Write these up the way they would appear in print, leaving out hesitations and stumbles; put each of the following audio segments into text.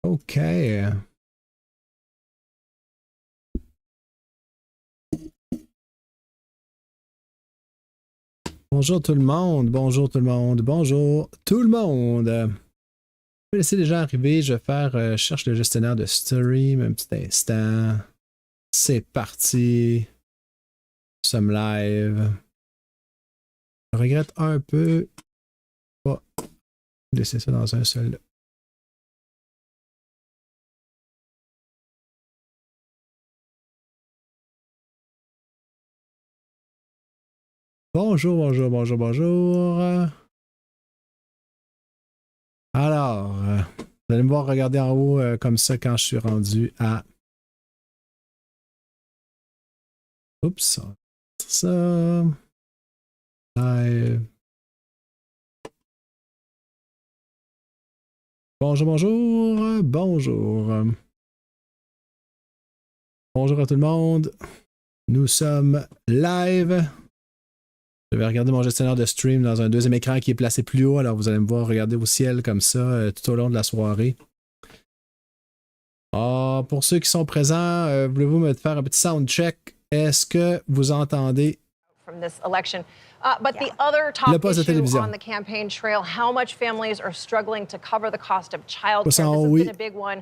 OK. Bonjour tout le monde, bonjour tout le monde, bonjour tout le monde. Je vais laisser les gens arriver, je vais faire cherche le gestionnaire de stream un petit instant. C'est parti. Nous sommes live. Je regrette un peu pas laisser ça dans un seul. Bonjour, bonjour, bonjour, bonjour. Alors, vous allez me voir regarder en haut comme ça quand je suis rendu à... Oups, on va mettre ça. Live. Bonjour, bonjour, bonjour. Bonjour à tout le monde. Nous sommes live. Je vais regarder mon gestionnaire de stream dans un deuxième écran qui est placé plus haut. Alors, vous allez me voir regarder au ciel comme ça tout au long de la soirée. Ah, pour ceux qui sont présents, voulez-vous me faire un petit sound check? Est-ce que vous entendez But the other top issue on the campaign trail, how much families are struggling to cover the cost of childcare. This has been a big one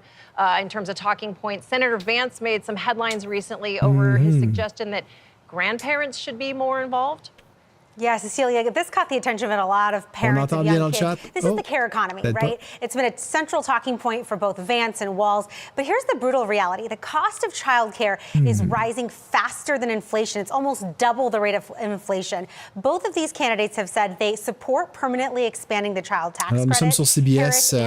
in terms of talking points. Senator Vance made some headlines recently over his suggestion that grandparents should be more involved. Yeah, Cecilia, this caught the attention of a lot of parents and young kids. This is the care economy, right? It's been a central talking point for both Vance and Walz. But here's the brutal reality. The cost of childcare is rising faster than inflation. It's almost double the rate of inflation. Both of these candidates have said they support permanently expanding the child tax credit. Nous sommes sur CBS, c'est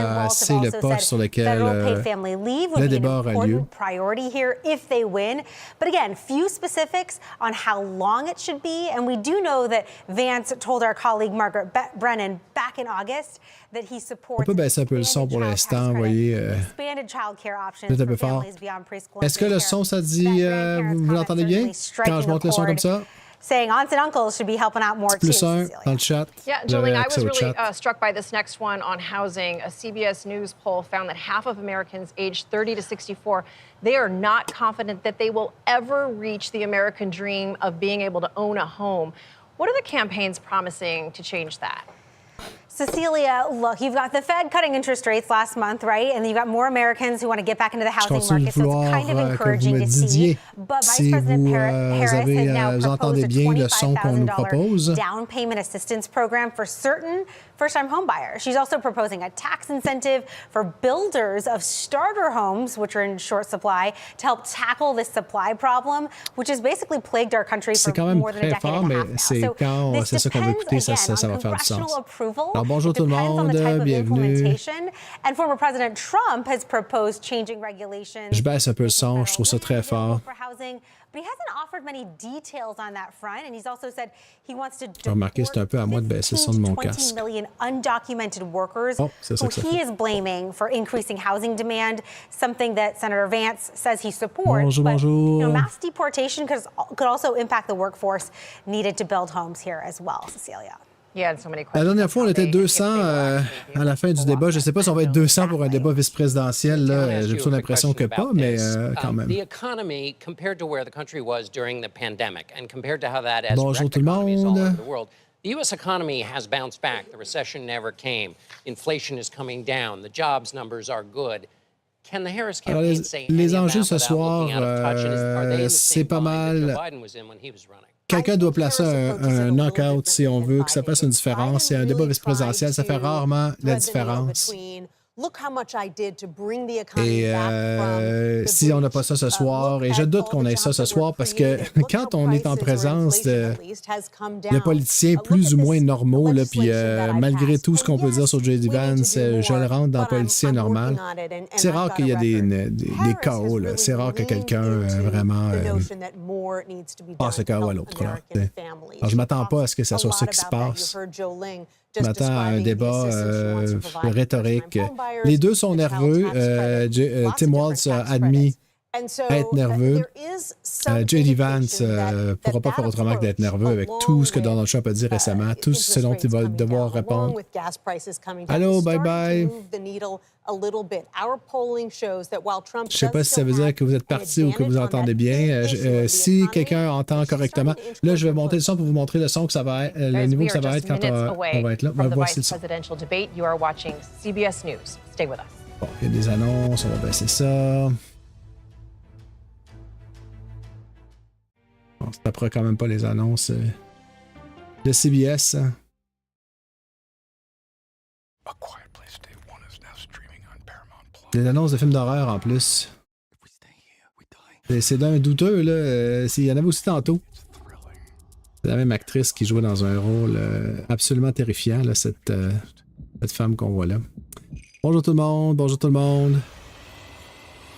le poste sur lequel le débat aura lieu. Priority here if they win. But again, few specifics on how long it should be. And we do know that Vance told our colleague Margaret Brennan back in August that he supports. On peut baisser un peu le son pour l'instant, vous voyez. C'est un peu fort. Est-ce que le son, ça dit, vous l'entendez bien? Quand je monte le son comme ça? Saying aunts and uncles should be helping out more too. Plus un dans le chat. Yeah, Jolene, I was really struck by this next one on housing. A CBS News poll found that half of Americans aged 30 to 64, they are not confident that they will ever reach the American dream of being able to own a home. What are the campaigns promising to change that? Cecilia, look, you've got the Fed cutting interest rates last month, right? And you've got more Americans who want to get back into the housing market, so it's kind of encouraging to see. But Vice President Harris has now proposed a $25,000 down payment assistance program for certain first-time home buyers. She's also proposing a tax incentive for builders of starter homes, which are in short supply, to help tackle this supply problem, which has basically plagued our country for more than a decade and a half now. So this depends, again, on congressional approval. Alors, bonjour tout le monde, bienvenue. And former President Trump has proposed changing regulations. Je baisse un peu le son, je trouve ça très fort. But he hasn't offered many details on that front, and he's also said he wants to remarquez, c'est un peu à moi de baisser le son de mon casque. 20 million undocumented workers who he is blaming for increasing housing demand, something that Senator Vance says he supports. Bonjour, but bonjour. Mass deportation could also impact the workforce needed to build homes here as well, Cecilia. La dernière fois, on était 200 à la fin du débat. Je ne sais pas si on va être 200 pour un débat vice-présidentiel. J'ai plutôt l'impression que pas, mais quand même. Bonjour tout le monde. The U.S. economy has bounced back. The recession never came. Inflation is coming down. The jobs numbers are good. Can the Harris campaign say les enjeux ce soir, c'est pas mal. Quelqu'un doit placer un knockout si on veut que ça fasse une différence. C'est un débat vice-présidentiel, ça fait rarement la différence. Et si on n'a pas ça ce soir, et je doute qu'on ait ça ce soir parce que quand on est en présence de politiciens plus ou moins normaux, là, puis malgré tout ce qu'on peut dire sur J.D. Vance, je le rentre dans politicien normal. C'est rare qu'il y ait des chaos. C'est rare que quelqu'un vraiment passe le chaos à l'autre. Alors, je ne m'attends pas à ce que ça soit ça qui se passe. Je m'attends à un débat rhétorique. Les deux sont nerveux. Tim Walz a admis être nerveux. J.D. Vance ne pourra pas faire autrement que d'être nerveux avec tout ce que Donald Trump a dit récemment, tout ce dont il va devoir répondre. Allô, bye-bye. Je ne sais pas si ça veut dire que vous êtes parti ou que vous entendez bien. Si quelqu'un entend correctement, là, je vais monter le son pour vous montrer le son que ça va être, le niveau que ça va être quand on va être là. Voici le son. Bon, il y a des annonces, on va baisser ça. On ne se tapera quand même pas les annonces de CBS. Les annonces de films d'horreur en plus. C'est d'un douteux, là. Il y en avait aussi tantôt. C'est la même actrice qui jouait dans un rôle absolument terrifiant, là, cette femme qu'on voit là. Bonjour tout le monde, bonjour tout le monde.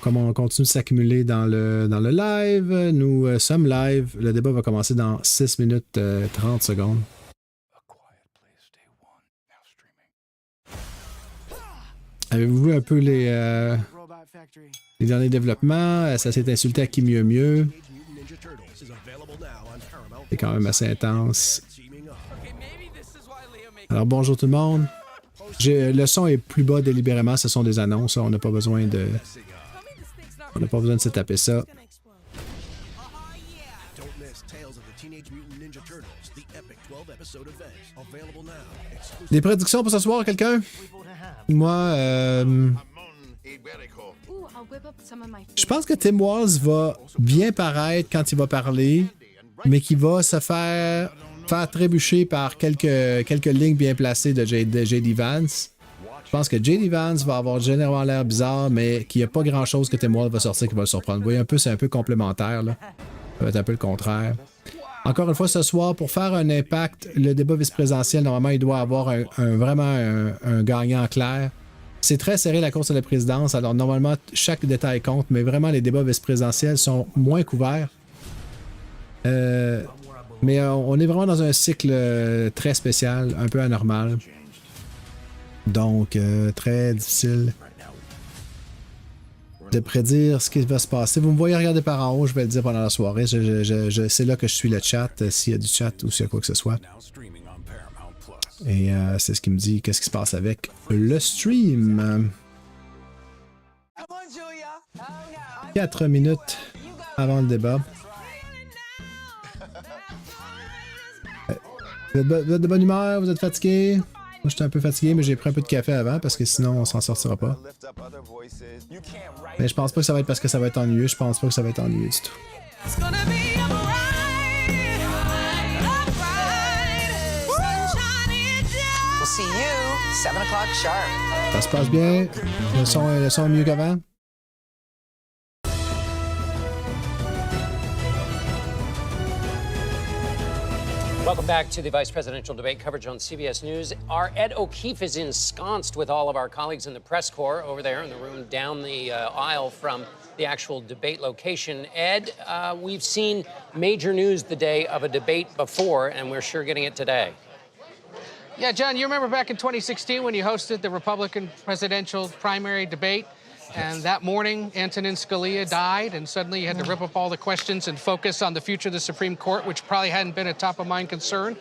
Comme on continue de s'accumuler dans le live, nous sommes live. Le débat va commencer dans 6 minutes 30 secondes. Avez-vous vu un peu les derniers développements? Ça s'est insulté à qui mieux. C'est quand même assez intense. Alors bonjour tout le monde. Le son est plus bas délibérément, ce sont des annonces. On n'a pas besoin de... On n'a pas besoin de se taper ça. Des prédictions pour ce soir, quelqu'un? Moi, je pense que Tim Walz va bien paraître quand il va parler, mais qu'il va se faire trébucher par quelques lignes bien placées de J.D. Vance. Je pense que J.D. Vance va avoir généralement l'air bizarre, mais qu'il n'y a pas grand-chose que Tim Walz va sortir qui va le surprendre. Vous voyez, c'est un peu complémentaire, là. Ça va être un peu le contraire. Encore une fois, ce soir, pour faire un impact, le débat vice-présidentiel, normalement, il doit avoir vraiment un gagnant clair. C'est très serré la course à la présidence, alors normalement, chaque détail compte, mais vraiment, les débats vice-présidentiels sont moins couverts. Mais on est vraiment dans un cycle très spécial, un peu anormal. Donc, très difficile de prédire ce qui va se passer. Vous me voyez regarder par en haut, je vais le dire pendant la soirée. C'est là que je suis le chat, s'il y a du chat ou s'il y a quoi que ce soit. Et c'est ce qui me dit qu'est-ce qui se passe avec le stream. 4 minutes avant le débat. Vous êtes de bonne humeur? Vous êtes fatigué? Moi, je suis un peu fatigué, mais j'ai pris un peu de café avant parce que sinon, on s'en sortira pas. Mais je pense pas que ça va être parce que ça va être ennuyeux. Je pense pas que ça va être ennuyeux du tout. Ça se passe bien? Le son est mieux qu'avant? Welcome back to the vice presidential debate coverage on CBS News. Our Ed O'Keefe is ensconced with all of our colleagues in the press corps over there in the room down the aisle from the actual debate location. Ed, we've seen major news the day of a debate before, and we're sure getting it today. Yeah, John, you remember back in 2016 when you hosted the Republican presidential primary debate? And that morning, Antonin Scalia died, and suddenly you had to rip up all the questions and focus on the future of the Supreme Court, which probably hadn't been a top-of-mind concern.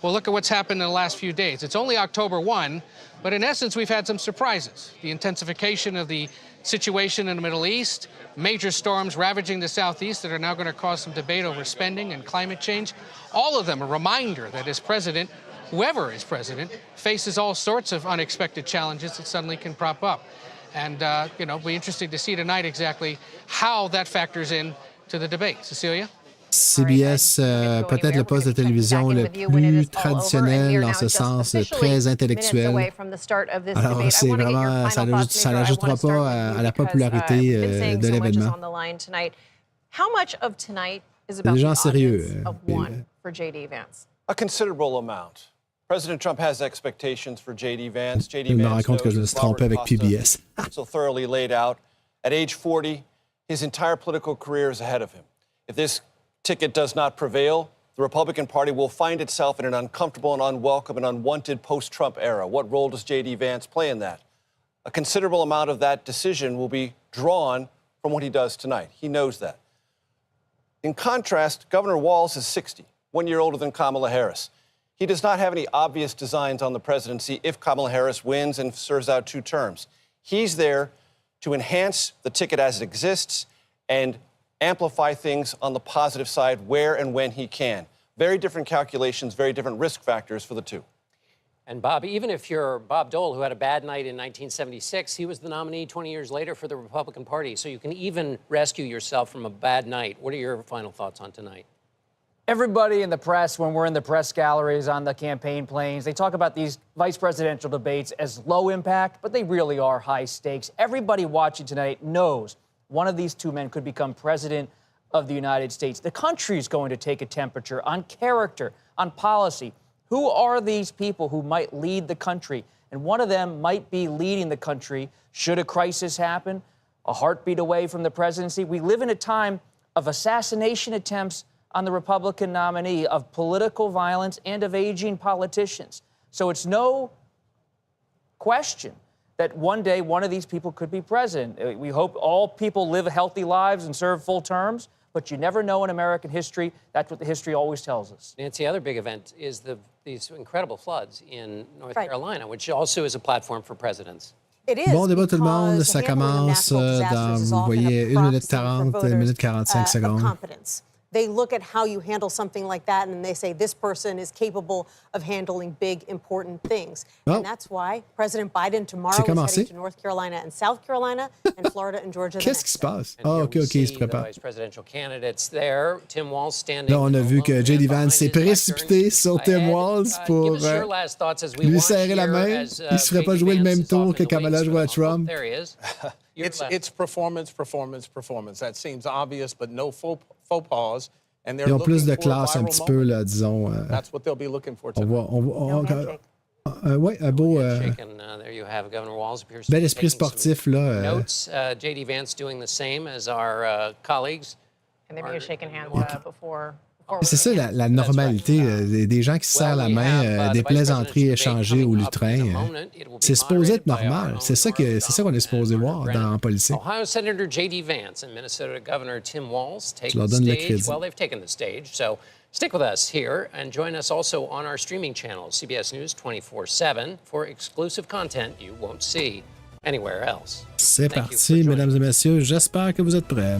Well, look at what's happened in the last few days. It's only October 1, but in essence, we've had some surprises. The intensification of the situation in the Middle East, major storms ravaging the Southeast that are now going to cause some debate over spending and climate change. All of them a reminder that as president, whoever is president, faces all sorts of unexpected challenges that suddenly can prop up. And, you know, it'll be interesting to see tonight exactly how that factors in to the debate. Cecilia? CBS, peut-être le poste de télévision le plus traditionnel dans ce sens, très intellectuel. Alors, c'est vraiment, ça n'ajoutera pas à la popularité de l'événement. C'est des gens sérieux. A considerable amount. President Trump has expectations for J.D. Vance. Je me rends compte que je me suis trompé avec PBS. So thoroughly laid out. At age 40, his entire political career is ahead of him. If this ticket does not prevail, the Republican Party will find itself in an uncomfortable and unwelcome and unwanted post-Trump era. What role does J.D. Vance play in that? A considerable amount of that decision will be drawn from what he does tonight. He knows that. In contrast, Governor Walz is 60, 1 year older than Kamala Harris. He does not have any obvious designs on the presidency if Kamala Harris wins and serves out 2 terms. He's there to enhance the ticket as it exists and amplify things on the positive side where and when he can. Very different calculations, very different risk factors for the two. And Bob, even if you're Bob Dole, who had a bad night in 1976, he was the nominee 20 years later for the Republican Party. So you can even rescue yourself from a bad night. What are your final thoughts on tonight? Everybody in the press, when we're in the press galleries on the campaign planes, they talk about these vice presidential debates as low impact, but they really are high stakes. Everybody watching tonight knows one of these 2 men could become president of the United States. The country is going to take a temperature on character, on policy. Who are these people who might lead the country? And one of them might be leading the country should a crisis happen, a heartbeat away from the presidency. We live in a time of assassination attempts on the Republican nominee, of political violence, and of aging politicians. So it's no question that one day one of these people could be president. We hope all people live healthy lives and serve full terms, but you never know in American history. That's what the history always tells us. Nancy, other big event is these incredible floods in North Carolina, which also is a platform for presidents. Bon débat tout le monde, ça commence dans, vous voyez, 1 minute 40, 1 minute 45 secondes. They look at how you handle something like that, and they say this person is capable of handling big, important things. Well, and that's why President Biden tomorrow is heading to North Carolina and South Carolina and Florida and Georgia. Qu'est-ce qui se passe? Ah, OK, il se prépare. Là, on a vu que J.D. Vance s'est précipité sur Tim Walz pour lui serrer la main. Il ne se ferait pas jouer le même tour que Kamala jouait à Trump. It's performance. That seems obvious, but no faux pas. And Ils ont plus de classe un petit peu, là, disons. That's what they'll be looking for. Oui, un beau... bel esprit sportif, là. Notes, J.D. Vance doing the same as our colleagues. And they've been shaking hands before. C'est ça, la normalité, des gens qui se serrent la main, des plaisanteries échangées au lutrin. C'est supposé être normal. C'est ça qu'on est supposé voir dans Politique. Ohio Senator J.D. Vance and Minnesota Governor Tim Walz take the stage. Well, they've taken the stage, so stick with us here and join us also on our streaming channel, CBS News 24/7, for exclusive content you won't see anywhere else. C'est parti, mesdames et messieurs. J'espère que vous êtes prêts.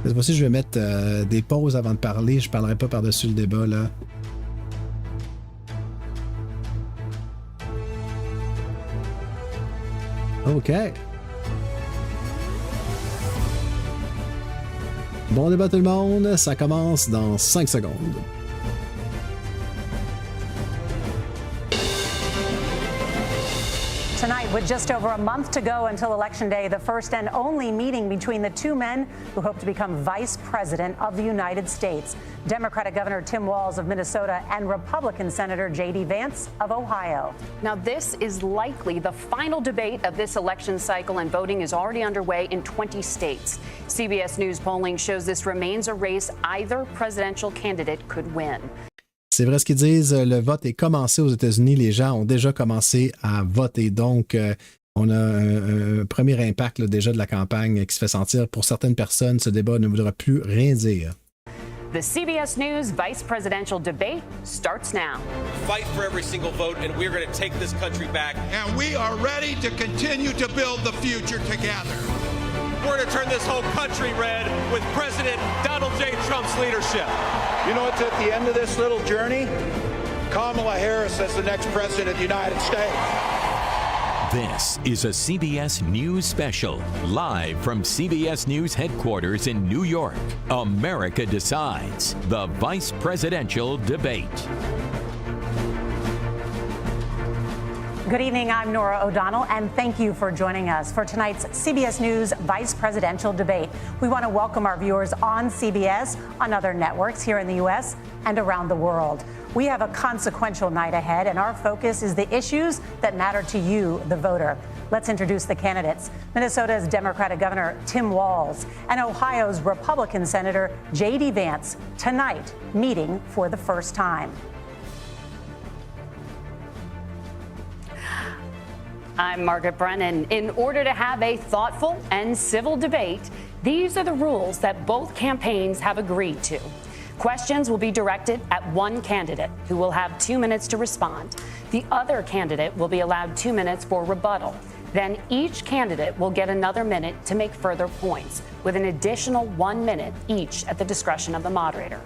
Cette fois-ci, je vais mettre des pauses avant de parler. Je ne parlerai pas par-dessus le débat, là. OK. Bon débat tout le monde. Ça commence dans 5 secondes. Tonight, with just over a month to go until Election Day, the first and only meeting between the 2 men who hope to become Vice President of the United States, Democratic Governor Tim Walz of Minnesota and Republican Senator J.D. Vance of Ohio. Now, this is likely the final debate of this election cycle, and voting is already underway in 20 states. CBS News polling shows this remains a race either presidential candidate could win. C'est vrai ce qu'ils disent, le vote est commencé aux États-Unis, les gens ont déjà commencé à voter, donc on a un premier impact là, déjà de la campagne qui se fait sentir. Pour certaines personnes, ce débat ne voudra plus rien dire. The CBS News vice presidential debate starts now. Fight for every single vote, and we're going to take this country back. And we are ready to continue to build the future together. We're going to turn this whole country red with President Donald J. Trump's leadership. You know, it's at the end of this little journey, Kamala Harris as the next president of the United States. This is a CBS News special, live from CBS News headquarters in New York. America Decides, the Vice Presidential Debate. Good evening, I'm Nora O'Donnell, and thank you for joining us for tonight's CBS News Vice Presidential Debate. We want to welcome our viewers on CBS, on other networks here in the U.S. and around the world. We have a consequential night ahead, and our focus is the issues that matter to you, the voter. Let's introduce the candidates. Minnesota's Democratic Governor Tim Walz and Ohio's Republican Senator J.D. Vance, tonight meeting for the first time. I'm Margaret Brennan. In order to have a thoughtful and civil debate, these are the rules that both campaigns have agreed to. Questions will be directed at one candidate, who will have 2 minutes to respond. The other candidate will be allowed 2 minutes for rebuttal. Then each candidate will get another minute to make further points, with an additional 1 minute each at the discretion of the moderator.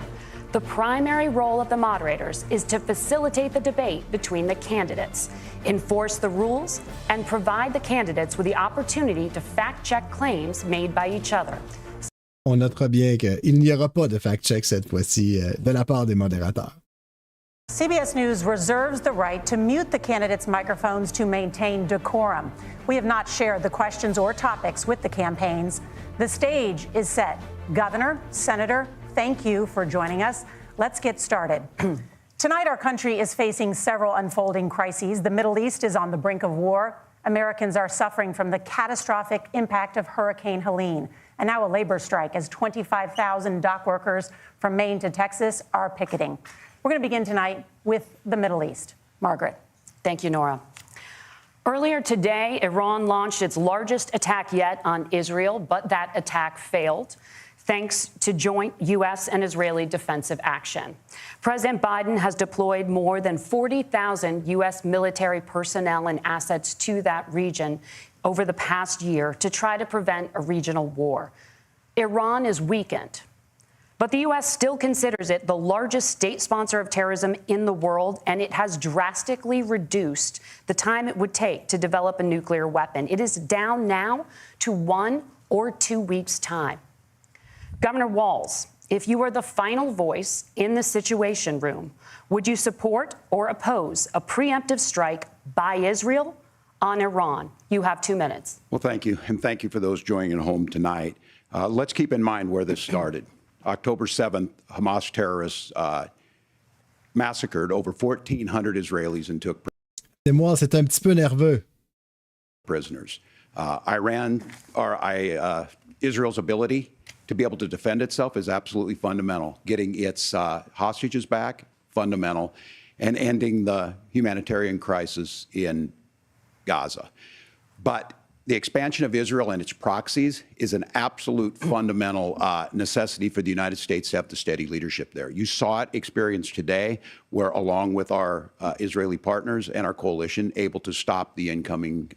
The primary role of the moderators is to facilitate the debate between the candidates, enforce the rules, and provide the candidates with the opportunity to fact-check claims made by each other. On notera bien qu'il n'y aura pas de fact-check cette fois-ci de la part des modérateurs. CBS News reserves the right to mute the candidates' microphones to maintain decorum. We have not shared the questions or topics with the campaigns. The stage is set. Governor, Senator, thank you for joining us. Let's get started. Tonight, our country is facing several unfolding crises. The Middle East is on the brink of war. Americans are suffering from the catastrophic impact of Hurricane Helene. And now a labor strike as 25,000 dock workers from Maine to Texas are picketing. We're going to begin tonight with the Middle East. Margaret. Thank you, Nora. Earlier today, Iran launched its largest attack yet on Israel, but that attack failed, thanks to joint U.S. and Israeli defensive action. President Biden has deployed more than 40,000 U.S. military personnel and assets to that region over the past year to try to prevent a regional war. Iran is weakened, but the U.S. still considers it the largest state sponsor of terrorism in the world, and it has drastically reduced the time it would take to develop a nuclear weapon. It is down now to 1 or 2 weeks' time. Governor Walz, if you were the final voice in the Situation Room, would you support or oppose a preemptive strike by Israel on Iran? You have 2 minutes. Well, thank you. And thank you for those joining at home tonight. Let's keep in mind where this started. October 7th, Hamas terrorists massacred over 1,400 Israelis and took C'est un petit peu nerveux. prisoners. Israel's ability to be able to defend itself is absolutely fundamental. Getting its hostages back, fundamental, and ending the humanitarian crisis in Gaza. But the expansion of Israel and its proxies is an absolute fundamental necessity for the United States to have the steady leadership there. You saw it experienced today, where along with our Israeli partners and our coalition, able to stop the incoming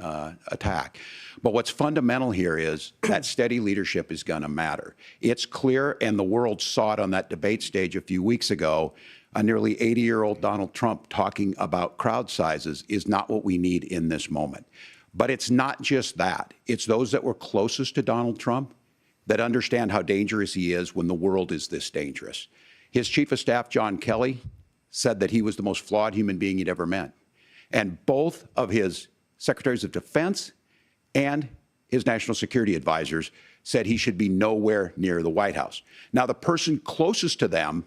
attack. But what's fundamental here is that steady leadership is going to matter. It's clear, and the world saw it on that debate stage a few weeks ago, a nearly 80-year-old Donald Trump talking about crowd sizes is not what we need in this moment. But it's not just that. It's those that were closest to Donald Trump that understand how dangerous he is when the world is this dangerous. His chief of staff, John Kelly, said that he was the most flawed human being he'd ever met. And both of his secretaries of defense and his national security advisors said he should be nowhere near the White House. Now, the person closest to them,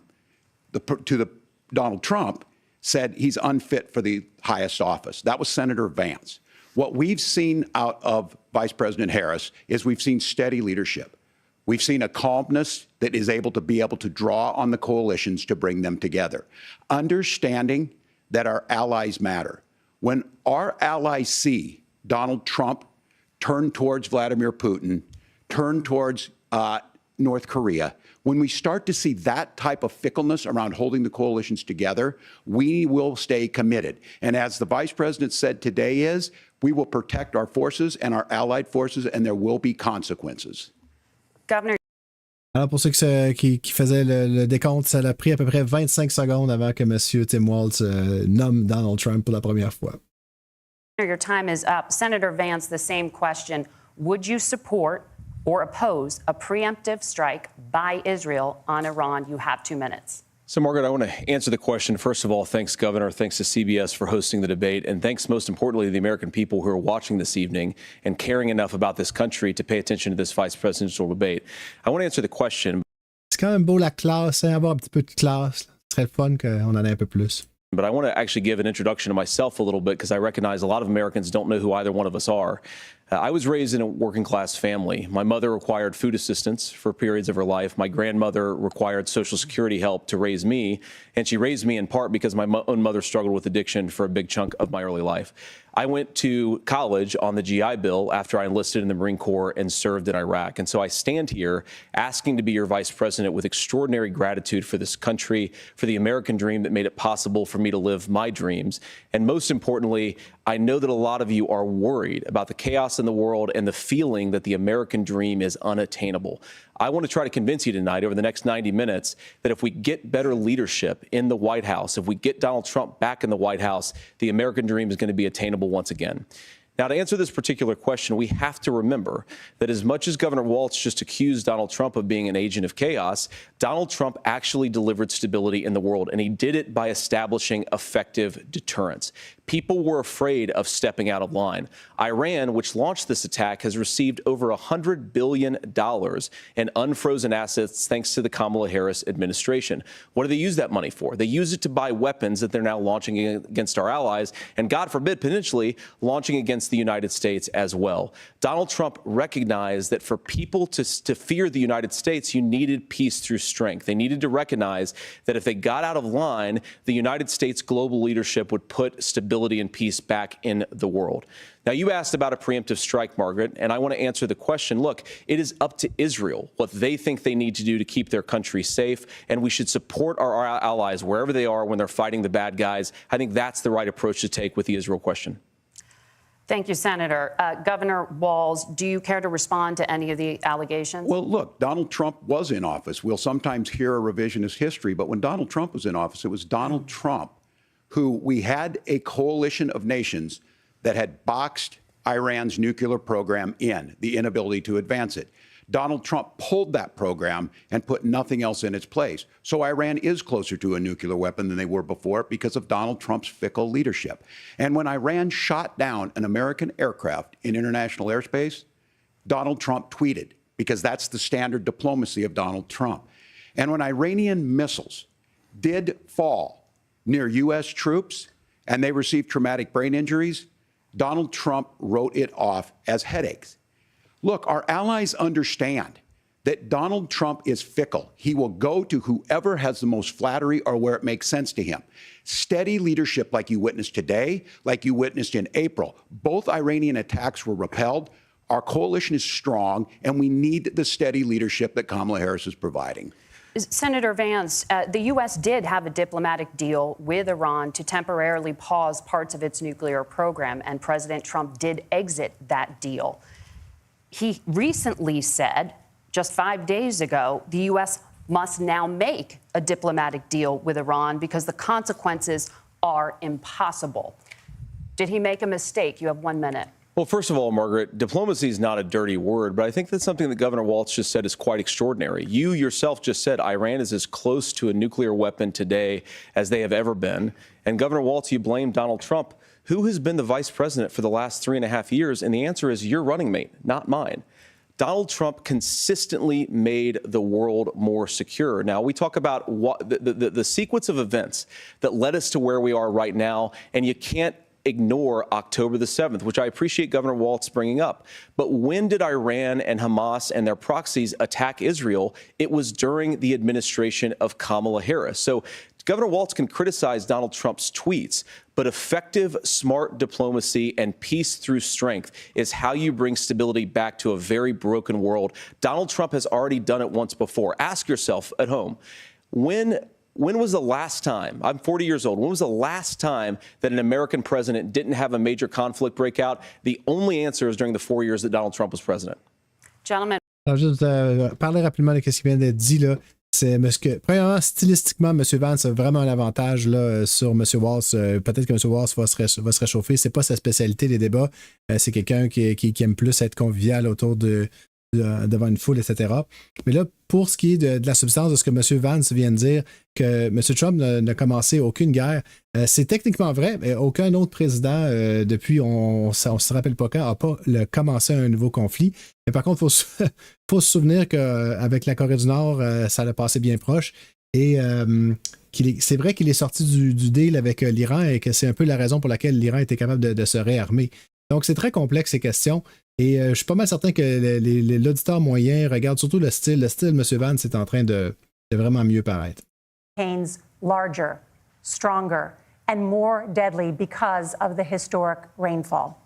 Donald Trump, said he's unfit for the highest office. That was Senator Vance. What we've seen out of Vice President Harris is we've seen steady leadership. We've seen a calmness that is able to draw on the coalitions to bring them together. Understanding that our allies matter. When our allies see Donald Trump turn towards Vladimir Putin, turn towards North Korea, when we start to see that type of fickleness around holding the coalitions together, we will stay committed. And as the Vice President said today we will protect our forces and our allied forces, and there will be consequences. Governor. Alors pour ceux qui faisaient le décompte, ça a pris à peu près 25 secondes avant que M. Tim Walz nomme Donald Trump pour la première fois. Your time is up. Senator Vance, the same question. Would you support or oppose a preemptive strike by Israel on Iran? You have 2 minutes. So, Margaret, I want to answer the question. First of all, thanks, Governor. Thanks to CBS for hosting the debate. And thanks, most importantly, to the American people who are watching this evening and caring enough about this country to pay attention to this vice presidential debate. I want to answer the question. C'est quand même beau la classe, hein, avoir un petit peu de classe. Ce serait le fun qu'on en ait un peu plus. But I want to actually give an introduction to myself a little bit because I recognize a lot of Americans don't know who either one of us are. I was raised in a working class family. My mother required food assistance for periods of her life. My grandmother required Social Security help to raise me, and she raised me in part because my own mother struggled with addiction for a big chunk of my early life. I went to college on the GI Bill after I enlisted in the Marine Corps and served in Iraq. And so I stand here asking to be your vice president with extraordinary gratitude for this country, for the American dream that made it possible for me to live my dreams. And most importantly, I know that a lot of you are worried about the chaos in the world and the feeling that the American dream is unattainable. I want to try to convince you tonight over the next 90 minutes that if we get better leadership in the White House, if we get Donald Trump back in the White House, the American dream is going to be attainable once again. Now, to answer this particular question, we have to remember that as much as Governor Walz just accused Donald Trump of being an agent of chaos, Donald Trump actually delivered stability in the world, and he did it by establishing effective deterrence. People were afraid of stepping out of line. Iran, which launched this attack, has received over $100 billion in unfrozen assets thanks to the Kamala Harris administration. What do they use that money for? They use it to buy weapons that they're now launching against our allies, and God forbid, potentially launching against the United States as well. Donald Trump recognized that for people to fear the United States, you needed peace through strength. They needed to recognize that if they got out of line, the United States global leadership would put stability and peace back in the world. Now, you asked about a preemptive strike, Margaret, and I want to answer the question. Look, it is up to Israel what they think they need to do to keep their country safe, and we should support our allies wherever they are when they're fighting the bad guys. I think that's the right approach to take with the Israel question. Thank you, Senator. Governor Walz, do you care to respond to any of the allegations? Well, look, Donald Trump was in office. We'll sometimes hear a revisionist history, but when Donald Trump was in office, it was Donald Trump who we had a coalition of nations that had boxed Iran's nuclear program in, the inability to advance it. Donald Trump pulled that program and put nothing else in its place. So Iran is closer to a nuclear weapon than they were before because of Donald Trump's fickle leadership. And when Iran shot down an American aircraft in international airspace, Donald Trump tweeted, because that's the standard diplomacy of Donald Trump. And when Iranian missiles did fall near U.S. troops and they received traumatic brain injuries, Donald Trump wrote it off as headaches. Look, our allies understand that Donald Trump is fickle. He will go to whoever has the most flattery or where it makes sense to him. Steady leadership like you witnessed today, like you witnessed in April. Both Iranian attacks were repelled. Our coalition is strong, and we need the steady leadership that Kamala Harris is providing. Senator Vance, the U.S. did have a diplomatic deal with Iran to temporarily pause parts of its nuclear program, and President Trump did exit that deal. He recently said, just 5 days ago, the U.S. must now make a diplomatic deal with Iran because the consequences are impossible. Did he make a mistake? You have 1 minute. Well, first of all, Margaret, diplomacy is not a dirty word, but I think that's something that Governor Walz just said is quite extraordinary. You yourself just said Iran is as close to a nuclear weapon today as they have ever been. And Governor Walz, you blame Donald Trump. Who has been the vice president for the last 3.5 years? And the answer is your running mate, not mine. Donald Trump consistently made the world more secure. Now, we talk about what the sequence of events that led us to where we are right now, and you can't ignore October the 7th, which I appreciate Governor Walz bringing up. But when did Iran and Hamas and their proxies attack Israel? It was during the administration of Kamala Harris. So Governor Walz can criticize Donald Trump's tweets, but effective, smart diplomacy and peace through strength is how you bring stability back to a very broken world. Donald Trump has already done it once before. Ask yourself at home, when was the last time, I'm 40 years old, when was the last time that an American president didn't have a major conflict break out? The only answer is during the 4 years that Donald Trump was president. Gentlemen. Alors, juste parler rapidement de ce qui vient d'être dit, là. C'est que, premièrement, stylistiquement, M. Vance a vraiment un avantage là, sur M. Walz. Peut-être que M. Walz va se réchauffer. C'est pas sa spécialité, les débats. C'est quelqu'un qui aime plus être convivial autour devant une foule, etc. Mais là, pour ce qui est de la substance de ce que M. Vance vient de dire, que M. Trump n'a commencé aucune guerre, c'est techniquement vrai, mais aucun autre président, depuis, on ne se rappelle pas quand, n'a pas commencé un nouveau conflit. Mais par contre, il faut se souvenir qu'avec la Corée du Nord, ça l'a passé bien proche. Et c'est vrai qu'il est sorti du deal avec l'Iran et que c'est un peu la raison pour laquelle l'Iran était capable de se réarmer. Donc, c'est très complexe, ces questions. Et je suis pas mal certain que l'auditeur moyen regarde surtout le style. Le style, M. Vance est en train de vraiment mieux paraître. Larger, stronger, and more deadly because of the historic rainfall.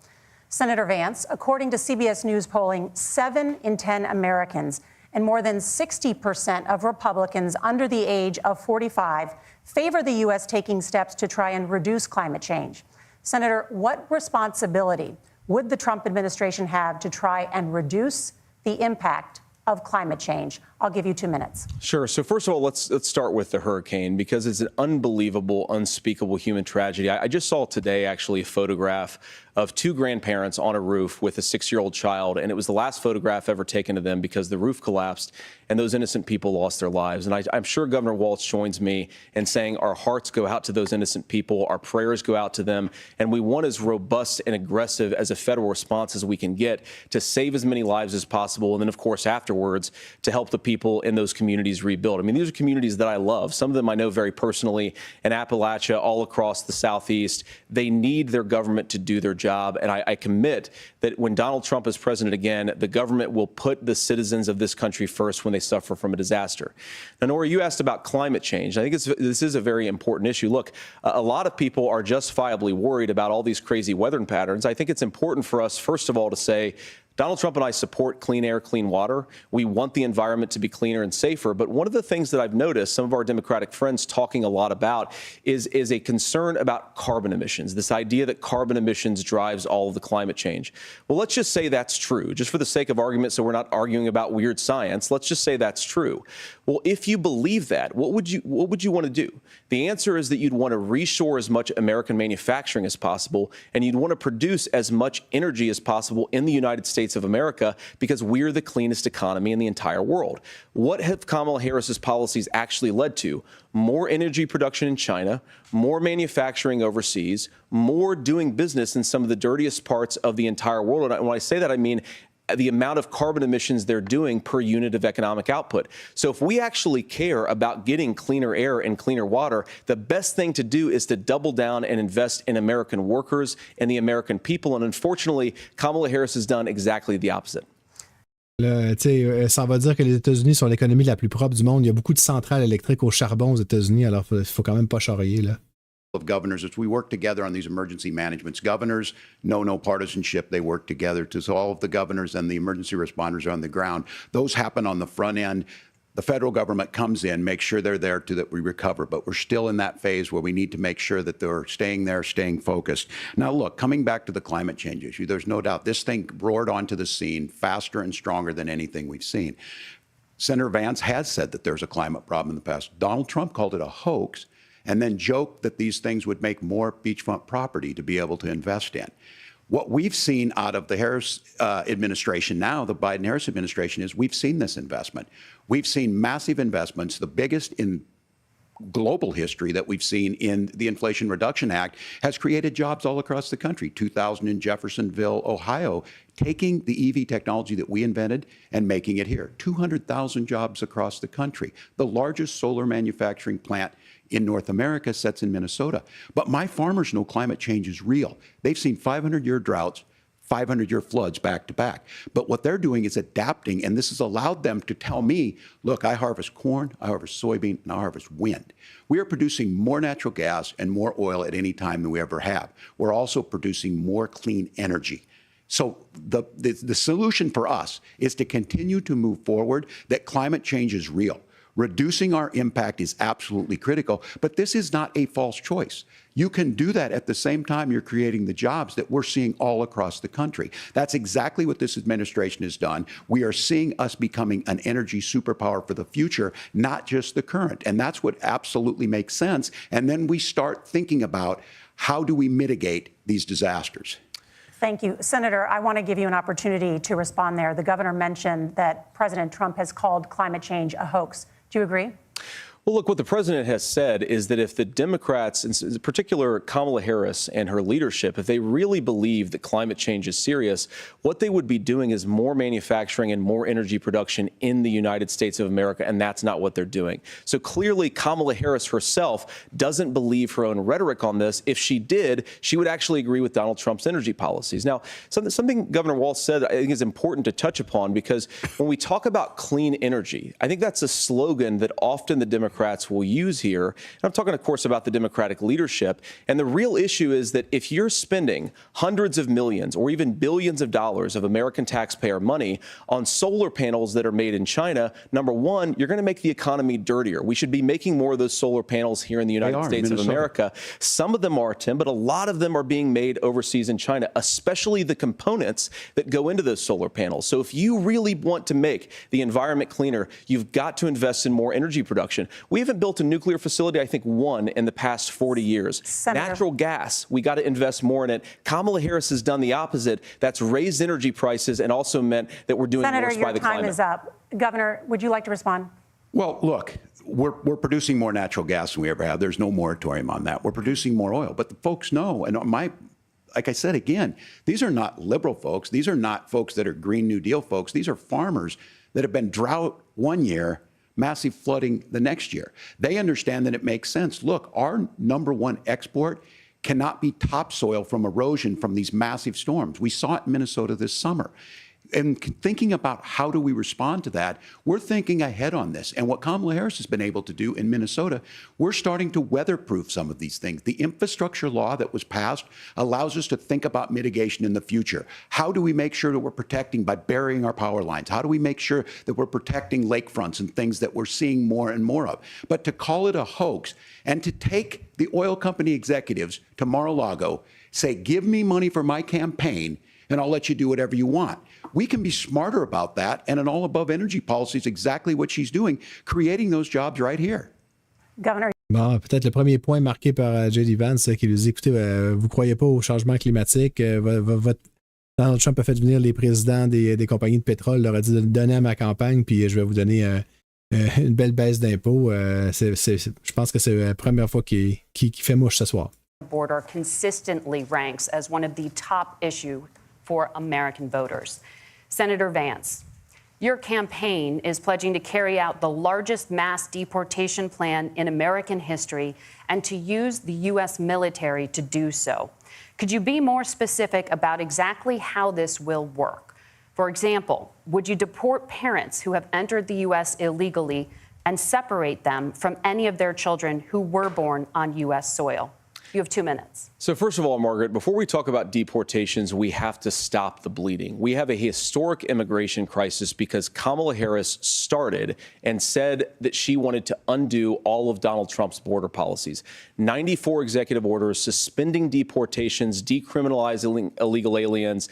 Senator Vance, according to CBS News polling, 7 in 10 Americans and more than 60% of Republicans under the age of 45 favor the U.S. taking steps to try and reduce climate change. Senator, what responsibility would the Trump administration have to try and reduce the impact of climate change? I'll give you 2 minutes. Sure. So first of all, let's start with the hurricane, because it's an unbelievable, unspeakable human tragedy. I just saw today, actually, a photograph of 2 grandparents on a roof with a 6-year-old child, and it was the last photograph ever taken of them because the roof collapsed and those innocent people lost their lives. And I'm sure Governor Walz joins me in saying our hearts go out to those innocent people, our prayers go out to them, and we want as robust and aggressive as a federal response as we can get to save as many lives as possible, and then, of course, afterwards, to help the people in those communities rebuild. I mean, these are communities that I love. Some of them I know very personally in Appalachia, all across the Southeast. They need their government to do their job, and I commit that when Donald Trump is president again, the government will put the citizens of this country first when they suffer from a disaster. Now, Nora, you asked about climate change. I think this is a very important issue. Look, a lot of people are justifiably worried about all these crazy weather patterns. I think it's important for us, first of all, to say, Donald Trump and I support clean air, clean water. We want the environment to be cleaner and safer. But one of the things that I've noticed some of our Democratic friends talking a lot about is a concern about carbon emissions, this idea that carbon emissions drives all of the climate change. Well, let's just say that's true, just for the sake of argument, so we're not arguing about weird science. Let's just say that's true. Well, if you believe that, what would you want to do? The answer is that you'd want to reshore as much American manufacturing as possible, and you'd want to produce as much energy as possible in the United States of America, because we're the cleanest economy in the entire world. What have Kamala Harris's policies actually led to? More energy production in China, more manufacturing overseas, more doing business in some of the dirtiest parts of the entire world. And when I say that, I mean the amount of carbon emissions they're doing per unit of economic output. So if we actually care about getting cleaner air and cleaner water, the best thing to do is to double down and invest in American workers and the American people. And unfortunately, Kamala Harris has done exactly the opposite. Ça va dire que les États-Unis sont l'économie la plus propre du monde. Il y a beaucoup de centrales électriques au charbon aux États-Unis, alors il faut quand même pas charrier, là. Of governors, as we work together on these emergency managements. Governors know no partisanship. They work together. So all of the governors and the emergency responders are on the ground. Those happen on the front end. The federal government comes in, makes sure they're there to that we recover. But we're still in that phase where we need to make sure that they're staying there, staying focused. Now, look, coming back to the climate change issue, there's no doubt this thing roared onto the scene faster and stronger than anything we've seen. Senator Vance has said that there's a climate problem in the past. Donald Trump called it a hoax, and then joked that these things would make more beachfront property to be able to invest in. What we've seen out of the Harris administration now, the Biden-Harris administration, is we've seen this investment. We've seen massive investments, the biggest in global history that we've seen in the Inflation Reduction Act, has created jobs all across the country. 2,000 in Jeffersonville, Ohio, taking the EV technology that we invented and making it here. 200,000 jobs across the country. The largest solar manufacturing plant in North America sits in Minnesota. But my farmers know climate change is real. They've seen 500-year droughts, 500-year floods back to back. But what they're doing is adapting, and this has allowed them to tell me, look, I harvest corn, I harvest soybean, and I harvest wind. We are producing more natural gas and more oil at any time than we ever have. We're also producing more clean energy. So the solution for us is to continue to move forward, that climate change is real. Reducing our impact is absolutely critical, but this is not a false choice. You can do that at the same time you're creating the jobs that we're seeing all across the country. That's exactly what this administration has done. We are seeing us becoming an energy superpower for the future, not just the current. And that's what absolutely makes sense. And then we start thinking about how do we mitigate these disasters. Thank you. Senator, I want to give you an opportunity to respond there. The governor mentioned that President Trump has called climate change a hoax. Do you agree? Well, look, what the president has said is that if the Democrats, in particular Kamala Harris and her leadership, if they really believe that climate change is serious, what they would be doing is more manufacturing and more energy production in the United States of America, and that's not what they're doing. So clearly, Kamala Harris herself doesn't believe her own rhetoric on this. If she did, she would actually agree with Donald Trump's energy policies. Now, something Governor Walz said I think is important to touch upon, because when we talk about clean energy, I think that's a slogan that often the Democrats will use here. And I'm talking, of course, about the Democratic leadership. And the real issue is that if you're spending hundreds of millions or even billions of dollars of American taxpayer money on solar panels that are made in China, number one, you're going to make the economy dirtier. We should be making more of those solar panels here in the United States of America. Some of them are, Tim, but a lot of them are being made overseas in China, especially the components that go into those solar panels. So if you really want to make the environment cleaner, you've got to invest in more energy production. We haven't built a nuclear facility, I think, one in the past 40 years. Senator. Natural gas, we got to invest more in it. Kamala Harris has done the opposite. That's raised energy prices and also meant that we're doing Senator, worse by the climate. Senator, your time is up. Governor, would you like to respond? Well, look, we're producing more natural gas than we ever have. There's no moratorium on that. We're producing more oil. But the folks know, and like I said again, these are not liberal folks. These are not folks that are Green New Deal folks. These are farmers that have been drought one year, massive flooding the next year. They understand that it makes sense. Look, our #1 export cannot be topsoil from erosion from these massive storms. We saw it in Minnesota this summer. And thinking about how do we respond to that, we're thinking ahead on this. And what Kamala Harris has been able to do in Minnesota, we're starting to weatherproof some of these things. The infrastructure law that was passed allows us to think about mitigation in the future. How do we make sure that we're protecting by burying our power lines? How do we make sure that we're protecting lakefronts and things that we're seeing more and more of? But to call it a hoax and to take the oil company executives to Mar-a-Lago, say, give me money for my campaign, and I'll let you do whatever you want. We can be smarter about that, and an all-above energy policy is exactly what she's doing, creating those jobs right here. Governor. Bon, peut-être le premier point marqué par J.D. Vance qui lui dit, écoutez, vous ne croyez pas au changement climatique, Donald Trump a fait venir les présidents des compagnies de pétrole, leur a dit de le donner à ma campagne, puis je vais vous donner une belle baisse d'impôts. Je pense que c'est la première fois qu'il fait mouche ce soir. Border consistently ranks as one of the top issues for American voters. Senator Vance, your campaign is pledging to carry out the largest mass deportation plan in American history and to use the U.S. military to do so. Could you be more specific about exactly how this will work? For example, would you deport parents who have entered the U.S. illegally and separate them from any of their children who were born on U.S. soil? You have 2 minutes. So first of all, Margaret, before we talk about deportations, we have to stop the bleeding. We have a historic immigration crisis because Kamala Harris started and said that she wanted to undo all of Donald Trump's border policies. 94 executive orders suspending deportations, decriminalizing illegal aliens,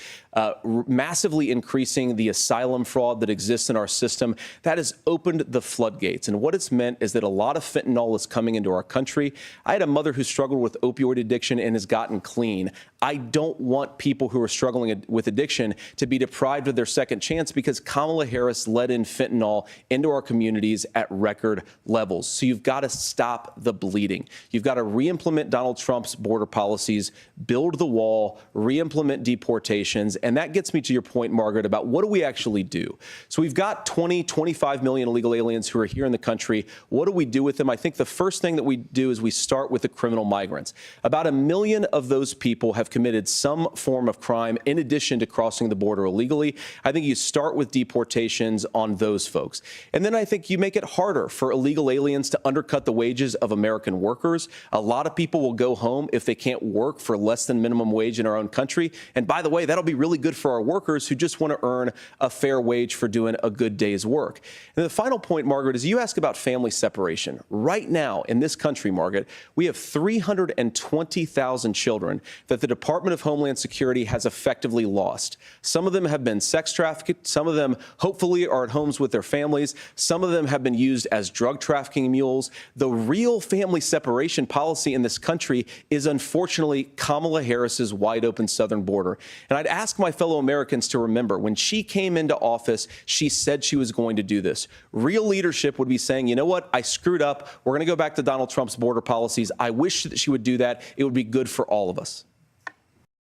massively increasing the asylum fraud that exists in our system. That has opened the floodgates. And what it's meant is that a lot of fentanyl is coming into our country. I had a mother who struggled with opioid addiction and has gotten clean. I don't want people who are struggling with addiction to be deprived of their second chance because Kamala Harris let in fentanyl into our communities at record levels. So you've got to stop the bleeding. You've got to re-implement Donald Trump's border policies, build the wall, re-implement deportations. And that gets me to your point, Margaret, about what do we actually do? So we've got 25 million illegal aliens who are here in the country. What do we do with them? I think the first thing that we do is we start with the criminal migrants. About 1 million of those people have committed some form of crime in addition to crossing the border illegally. I think you start with deportations on those folks. And then I think you make it harder for illegal aliens to undercut the wages of American workers. A lot of people will go home if they can't work for less than minimum wage in our own country. And by the way, that'll be really good for our workers who just want to earn a fair wage for doing a good day's work. And the final point, Margaret, is you ask about family separation. Right now in this country, Margaret, we have 320,000 children that the Department Department of Homeland Security has effectively lost. Some of them have been sex trafficked. Some of them hopefully are at homes with their families. Some of them have been used as drug trafficking mules. The real family separation policy in this country is unfortunately Kamala Harris's wide open southern border. And I'd ask my fellow Americans to remember, when she came into office, she said she was going to do this. Real leadership would be saying, you know what, I screwed up. We're going to go back to Donald Trump's border policies. I wish that she would do that. It would be good for all of us.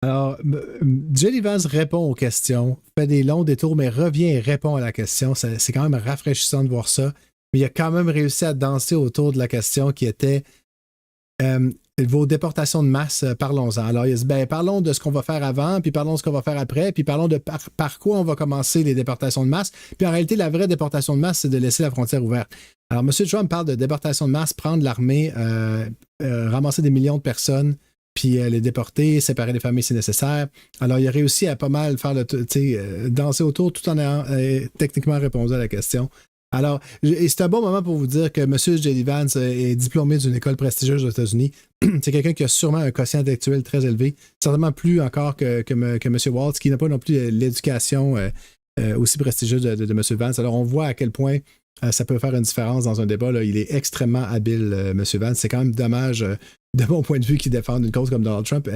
Alors, J.D. Vance répond aux questions, fait des longs détours, mais revient et répond à la question. C'est quand même rafraîchissant de voir ça. Mais il a quand même réussi à danser autour de la question qui était vos déportations de masse, parlons-en. Alors, il a dit, parlons de ce qu'on va faire avant, puis parlons de ce qu'on va faire après, puis parlons de par quoi on va commencer les déportations de masse. Puis en réalité, la vraie déportation de masse, c'est de laisser la frontière ouverte. Alors, M. Trump parle de déportation de masse, prendre l'armée, ramasser des millions de personnes, puis les déporter, séparer les familles si nécessaire. Alors, il a réussi à pas mal faire danser autour tout en ayant techniquement répondu à la question. Alors, c'est un bon moment pour vous dire que M. J.D. Vance est diplômé d'une école prestigieuse aux États-Unis. C'est quelqu'un qui a sûrement un quotient intellectuel très élevé, certainement plus encore que M. Walz, qui n'a pas non plus l'éducation aussi prestigieuse de M. Vance. Alors, on voit à quel point ça peut faire une différence dans un débat. Là. Il est extrêmement habile, M. Vance. C'est quand même dommage, de mon point de vue, qu'il défende une cause comme Donald Trump.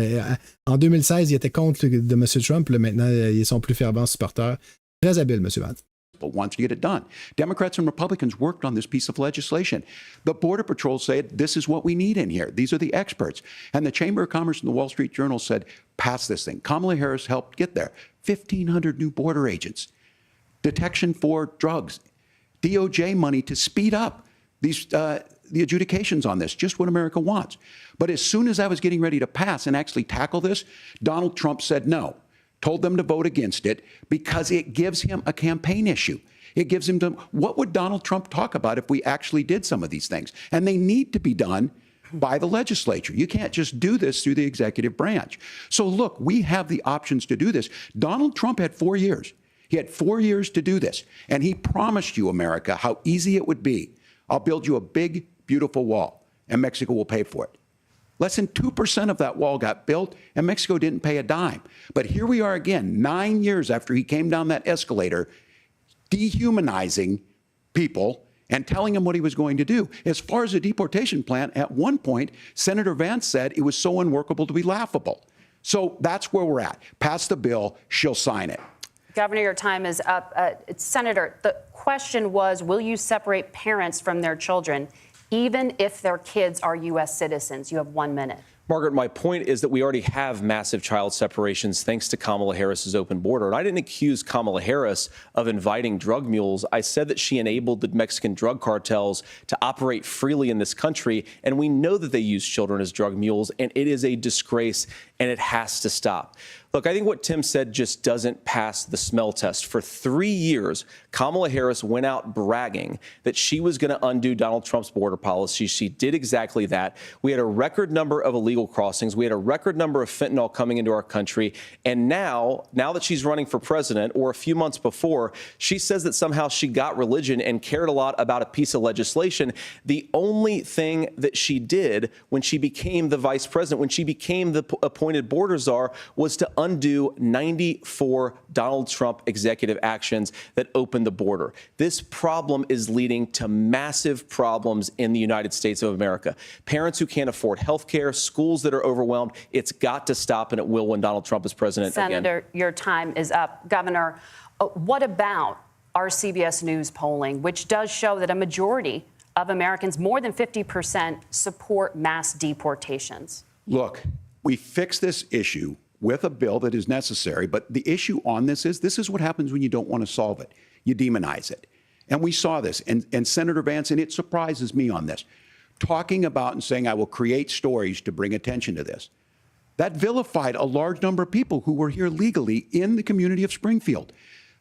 En 2016, il était contre de M. Trump. Là, maintenant, il est son plus fervent supporter. Très habile, M. Vance. Wants to get it done. Democrats and Republicans worked on this piece of legislation. The Border Patrol said, this is what we need in here. These are the experts. And the Chamber of Commerce and the Wall Street Journal said, pass this thing. Kamala Harris helped get there. 1,500 new border agents. Detection for drugs. DOJ money to speed up these the adjudications on this, just what America wants. But as soon as I was getting ready to pass and actually tackle this, Donald Trump said no. Told them to vote against it because it gives him a campaign issue. It gives him to, what would Donald Trump talk about if we actually did some of these things? And they need to be done by the legislature. You can't just do this through the executive branch. So look, we have the options to do this. Donald Trump had 4 years. He had 4 years to do this. And he promised you, America, how easy it would be. I'll build you a big, beautiful wall, and Mexico will pay for it. Less than 2% of that wall got built, and Mexico didn't pay a dime. But here we are again, 9 years after he came down that escalator, dehumanizing people and telling them what he was going to do. As far as the deportation plan, at one point, Senator Vance said it was so unworkable to be laughable. So that's where we're at. Pass the bill, she'll sign it. Governor, your time is up. Senator, the question was, will you separate parents from their children, even if their kids are U.S. citizens? You have 1 minute. Margaret, my point is that we already have massive child separations thanks to Kamala Harris's open border. And I didn't accuse Kamala Harris of inviting drug mules. I said that she enabled the Mexican drug cartels to operate freely in this country. And we know that they use children as drug mules, and it is a disgrace, and it has to stop. Look, I think what Tim said just doesn't pass the smell test. For 3 years, Kamala Harris went out bragging that she was going to undo Donald Trump's border policy. She did exactly that. We had a record number of illegal crossings. We had a record number of fentanyl coming into our country. And now that she's running for president, or a few months before, she says that somehow she got religion and cared a lot about a piece of legislation. The only thing that she did when she became the vice president, when she became the appointed border czar, was to undo 94 Donald Trump executive actions that opened the border. This problem is leading to massive problems in the United States of America. Parents who can't afford health care, schools that are overwhelmed. It's got to stop, and it will when Donald Trump is president again. Senator, your time is up. Governor, what about our CBS News polling, which does show that a majority of Americans, more than 50%, support mass deportations? Look, we fix this issue with a bill that is necessary, but the issue on this is what happens when you don't want to solve it. You demonize it. And we saw this, and Senator Vance, and it surprises me on this, talking about and saying, I will create stories to bring attention to this. That vilified a large number of people who were here legally in the community of Springfield.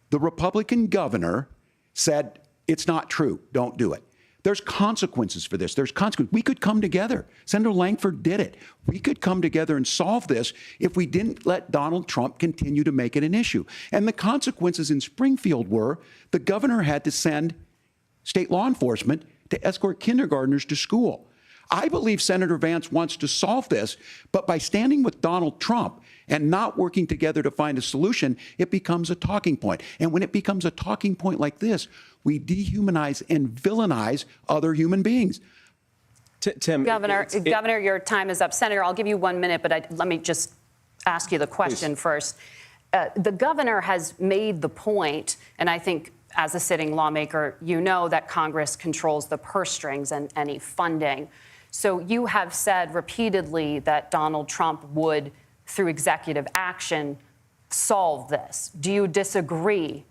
The Republican governor said, it's not true, don't do it. There's consequences for this. There's consequences. We could come together. Senator Langford did it. We could come together and solve this if we didn't let Donald Trump continue to make it an issue. And the consequences in Springfield were the governor had to send state law enforcement to escort kindergartners to school. I believe Senator Vance wants to solve this, but by standing with Donald Trump and not working together to find a solution, it becomes a talking point. And when it becomes a talking point like this, we dehumanize and villainize other human beings. Tim, Governor, your time is up. Senator, I'll give you 1 minute, but let me just ask you the question first. The governor has made the point, and I think as a sitting lawmaker, you know that Congress controls the purse strings and any funding. So you have said repeatedly that Donald Trump would, through executive action, solve this. Do you disagree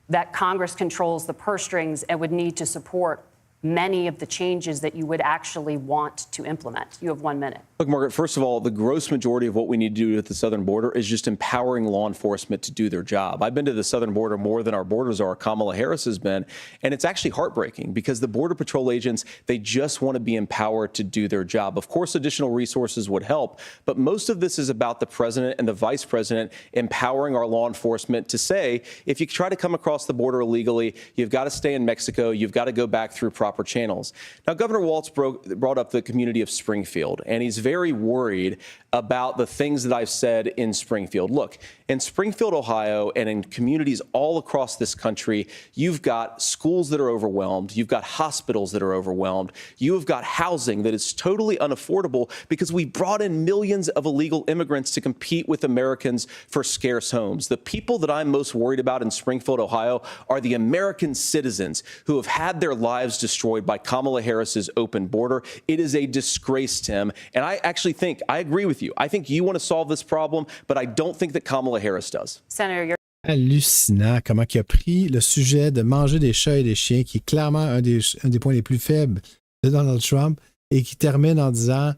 that Congress controls the purse strings and would need to support many of the changes that you would actually want to implement? You have 1 minute. Look, Margaret, first of all, the gross majority of what we need to do at the southern border is just empowering law enforcement to do their job. I've been to the southern border more than our borders are. Kamala Harris has been, and it's actually heartbreaking because the Border Patrol agents, they just want to be empowered to do their job. Of course, additional resources would help, but most of this is about the president and the vice president empowering our law enforcement to say, if you try to come across the border illegally, you've got to stay in Mexico, you've got to go back through proper channels. Now, Governor Walz brought up the community of Springfield, and he's very worried about the things that I've said in Springfield. Look, in Springfield, Ohio, and in communities all across this country, you've got schools that are overwhelmed. You've got hospitals that are overwhelmed. You have got housing that is totally unaffordable because we brought in millions of illegal immigrants to compete with Americans for scarce homes. The people that I'm most worried about in Springfield, Ohio, are the American citizens who have had their lives destroyed by Kamala Harris's open border. It is a disgrace, Tim. And I actually think, I agree with you. I think you want to solve this problem, but I don't think that Kamala Harris does. Senator, you're hallucinant comment il a pris le sujet de manger des chats et des chiens, qui est clairement un des points les plus faibles de Donald Trump, et qui termine en disant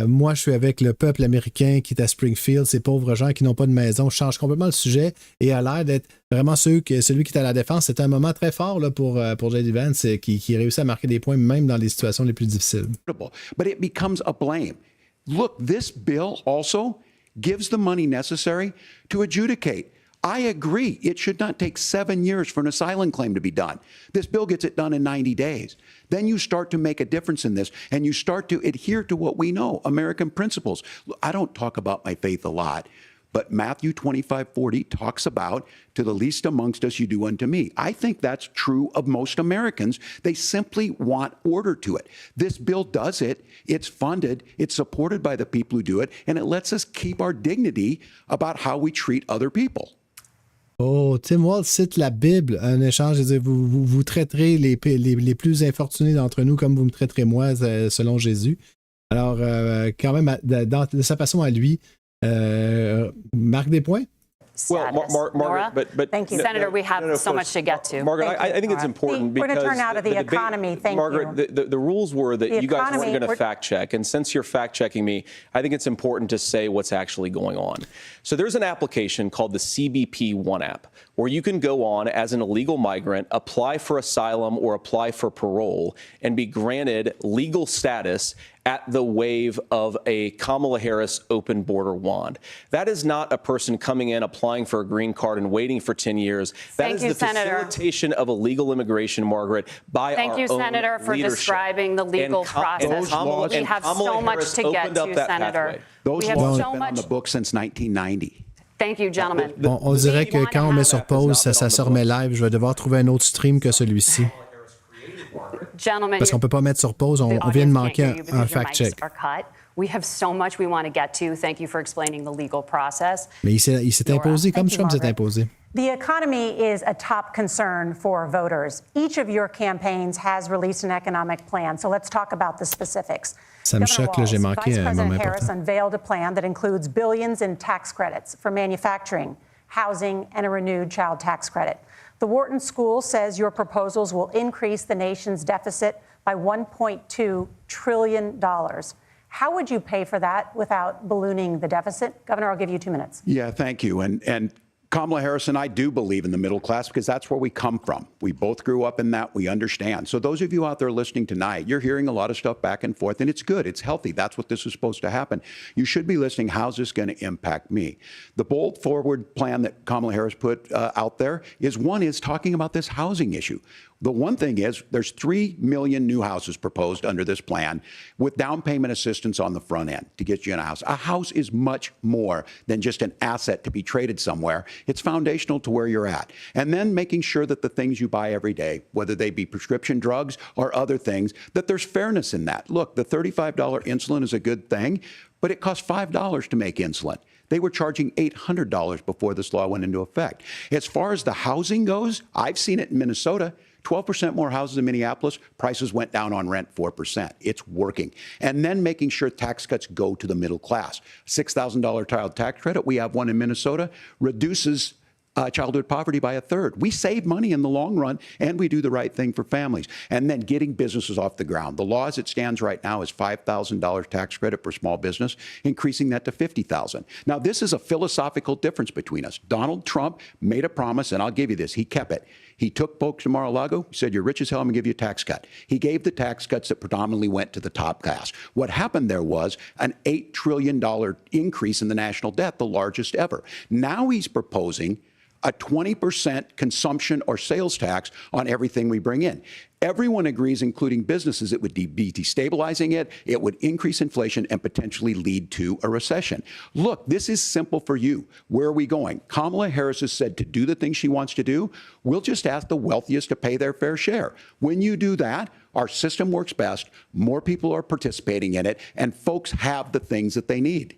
moi, je suis avec le peuple américain qui est à Springfield, ces pauvres gens qui n'ont pas de maison. Change complètement le sujet et a l'air d'être vraiment celui qui est à la défense. C'est un moment très fort là, pour J.D. Vance qui réussit à marquer des points même dans les situations les plus difficiles. But it becomes a blame. Look, this bill also gives the money necessary to adjudicate. I agree. It should not take 7 years for an asylum claim to be done. This bill gets it done in 90 days. Then you start to make a difference in this, and you start to adhere to what we know, American principles. I don't talk about my faith a lot, but Matthew 25:40 talks about, to the least amongst us you do unto me. I think that's true of most Americans. They simply want order to it. This bill does it. It's funded. It's supported by the people who do it, and it lets us keep our dignity about how we treat other people. Oh, Tim Walz cite la Bible, un échange, je veux dire, vous traiterez les plus infortunés d'entre nous comme vous me traiterez moi, selon Jésus. Alors, quand même, de sa façon à lui, marque des points. Well, Margaret, but thank you, Senator. We have so much to get to. Margaret, I think it's important because we're going to turn now to the economy. Thank Margaret, you. The rules were that you guys weren't going to fact check, and since you're fact checking me, I think it's important to say what's actually going on. So there's an application called the CBP One app, where you can go on as an illegal migrant, apply for asylum or apply for parole, and be granted legal status at the wave of a Kamala Harris open border wand. That is not a person coming in, applying for a green card and waiting for 10 years. That is the facilitation of illegal immigration, Margaret, by our own leadership. Thank you, Senator, for describing the legal process. We have so much to get to, Senator. Those laws have been on the books since 1990. Thank you, gentlemen. Bon, on dirait que quand on met sur pause, ça se remet live. Je vais devoir trouver un autre stream que celui-ci. Parce qu'on ne peut pas mettre sur pause, on vient de manquer un fact-check. We have so much we want to get to. Thank you for explaining the legal process. Mais il s'est imposé comme Trump s'est imposé. The economy is a top concern for voters. Each of your campaigns has released an economic plan, so let's talk about the specifics. Ça me choque, là, j'ai manqué un moment important. Harris unveiled a plan that includes billions in tax credits for manufacturing, housing, and a renewed child tax credit. The Wharton School says your proposals will increase the nation's deficit by $1.2 trillion. How would you pay for that without ballooning the deficit? Governor, I'll give you 2 minutes. Yeah, thank you. And Kamala Harris and I do believe in the middle class because that's where we come from. We both grew up in that. We understand. So those of you out there listening tonight, you're hearing a lot of stuff back and forth, and it's good. It's healthy. That's what this is supposed to happen. You should be listening. How's this going to impact me? The bold forward plan that Kamala Harris put out there is talking about this housing issue. The one thing is there's 3 million new houses proposed under this plan with down payment assistance on the front end to get you in a house. A house is much more than just an asset to be traded somewhere. It's foundational to where you're at. And then making sure that the things you buy every day, whether they be prescription drugs or other things, that there's fairness in that. Look, the $35 insulin is a good thing, but it costs $5 to make insulin. They were charging $800 before this law went into effect. As far as the housing goes, I've seen it in Minnesota. 12% more houses in Minneapolis, prices went down on rent 4%. It's working. And then making sure tax cuts go to the middle class. $6,000 child tax credit, we have one in Minnesota, reduces childhood poverty by 1/3. We save money in the long run, and we do the right thing for families. And then getting businesses off the ground. The law as it stands right now is $5,000 tax credit for small business, increasing that to $50,000. Now, this is a philosophical difference between us. Donald Trump made a promise, and I'll give you this. He kept it. He took folks to Mar-a-Lago. He said, you're rich as hell, I'm going to give you a tax cut. He gave the tax cuts that predominantly went to the top class. What happened there was an $8 trillion increase in the national debt, the largest ever. Now he's proposing a 20% consumption or sales tax on everything we bring in. Everyone agrees, including businesses, it would be destabilizing it, it would increase inflation and potentially lead to a recession. Look, this is simple for you. Where are we going? Kamala Harris has said to do the things she wants to do, we'll just ask the wealthiest to pay their fair share. When you do that, our system works best, more people are participating in it, and folks have the things that they need.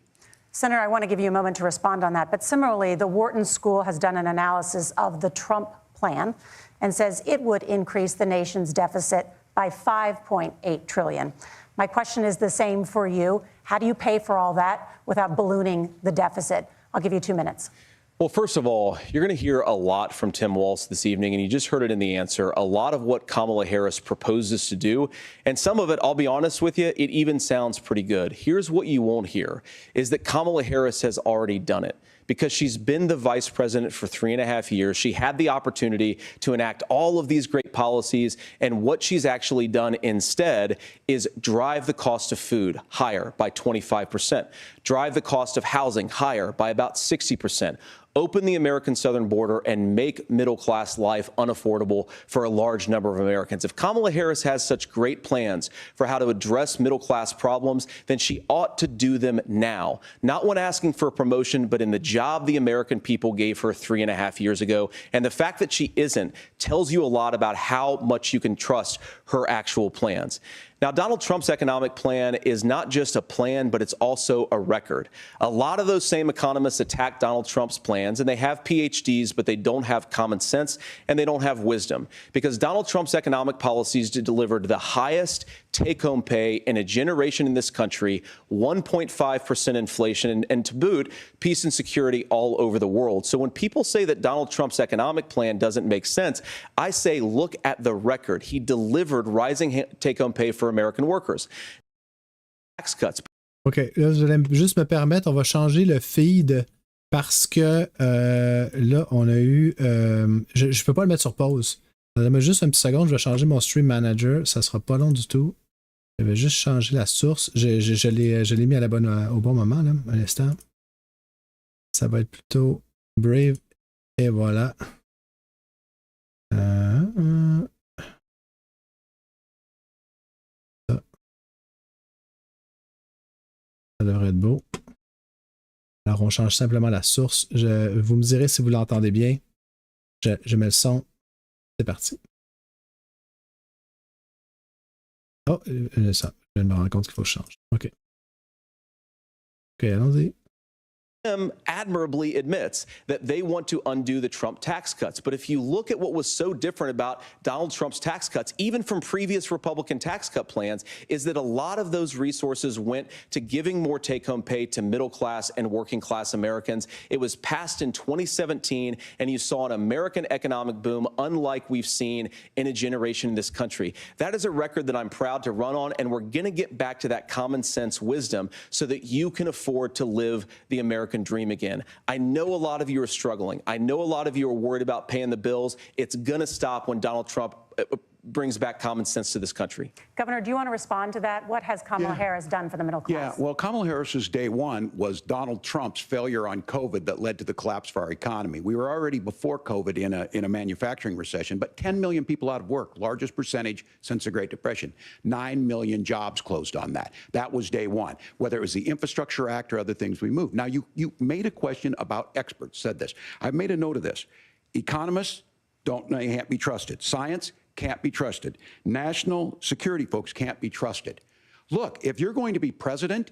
Senator, I want to give you a moment to respond on that. But similarly, the Wharton School has done an analysis of the Trump plan and says it would increase the nation's deficit by $5.8 trillion. My question is the same for you. How do you pay for all that without ballooning the deficit? I'll give you 2 minutes. Well, first of all, you're going to hear a lot from Tim Walz this evening, and you just heard it in the answer, a lot of what Kamala Harris proposes to do. And some of it, I'll be honest with you, it even sounds pretty good. Here's what you won't hear, is that Kamala Harris has already done it. Because she's been the vice president for 3.5 years. She had the opportunity to enact all of these great policies. And what she's actually done instead is drive the cost of food higher by 25%, drive the cost of housing higher by about 60%. Open the American southern border and make middle-class life unaffordable for a large number of Americans. If Kamala Harris has such great plans for how to address middle-class problems, then she ought to do them now. Not when asking for a promotion, but in the job the American people gave her 3.5 years ago. And the fact that she isn't tells you a lot about how much you can trust her actual plans. Now, Donald Trump's economic plan is not just a plan, but it's also a record. A lot of those same economists attack Donald Trump's plans, and they have PhDs, but they don't have common sense and they don't have wisdom. Because Donald Trump's economic policies delivered the highest take-home pay in a generation in this country, 1.5% inflation, and to boot, peace and security all over the world. So when people say that Donald Trump's economic plan doesn't make sense, I say look at the record. He delivered rising take-home pay for American workers. Tax cuts. OK, là, je vais juste me permettre, on va changer le feed parce que là, on a eu... je ne peux pas le mettre sur pause. Donnez-moi juste un petit seconde, je vais changer mon Stream Manager, ça sera pas long du tout. Je vais juste changer la source. Je l'ai mis à au bon moment, là, à l'instant. Ça va être plutôt Brave. Et voilà. Ça devrait être beau. Alors, on change simplement la source. Vous me direz si vous l'entendez bien. Je mets le son. C'est parti. Oh, ça. Je me rends compte qu'il faut que je change. OK. OK, allons-y. Admirably admits that they want to undo the Trump tax cuts. But if you look at what was so different about Donald Trump's tax cuts, even from previous Republican tax cut plans, is that a lot of those resources went to giving more take-home pay to middle-class and working-class Americans. It was passed in 2017, and you saw an American economic boom unlike we've seen in a generation in this country. That is a record that I'm proud to run on, and we're going to get back to that common sense wisdom so that you can afford to live the American American dream again. I know a lot of you are struggling. I know a lot of you are worried about paying the bills. It's going to stop when Donald Trump brings back common sense to this country. Governor, do you want to respond to that? What has Kamala Harris done for the middle class? Yeah, well, Kamala Harris's day one was Donald Trump's failure on COVID that led to the collapse of our economy. We were already before COVID in a manufacturing recession, but 10 million people out of work, largest percentage since the Great Depression. 9 million jobs closed on that. That was day one, whether it was the Infrastructure Act or other things we moved. Now, you made a question about experts, said this. I've made a note of this. Economists can't be trusted. Science can't be trusted. National security folks can't be trusted. Look, if you're going to be president,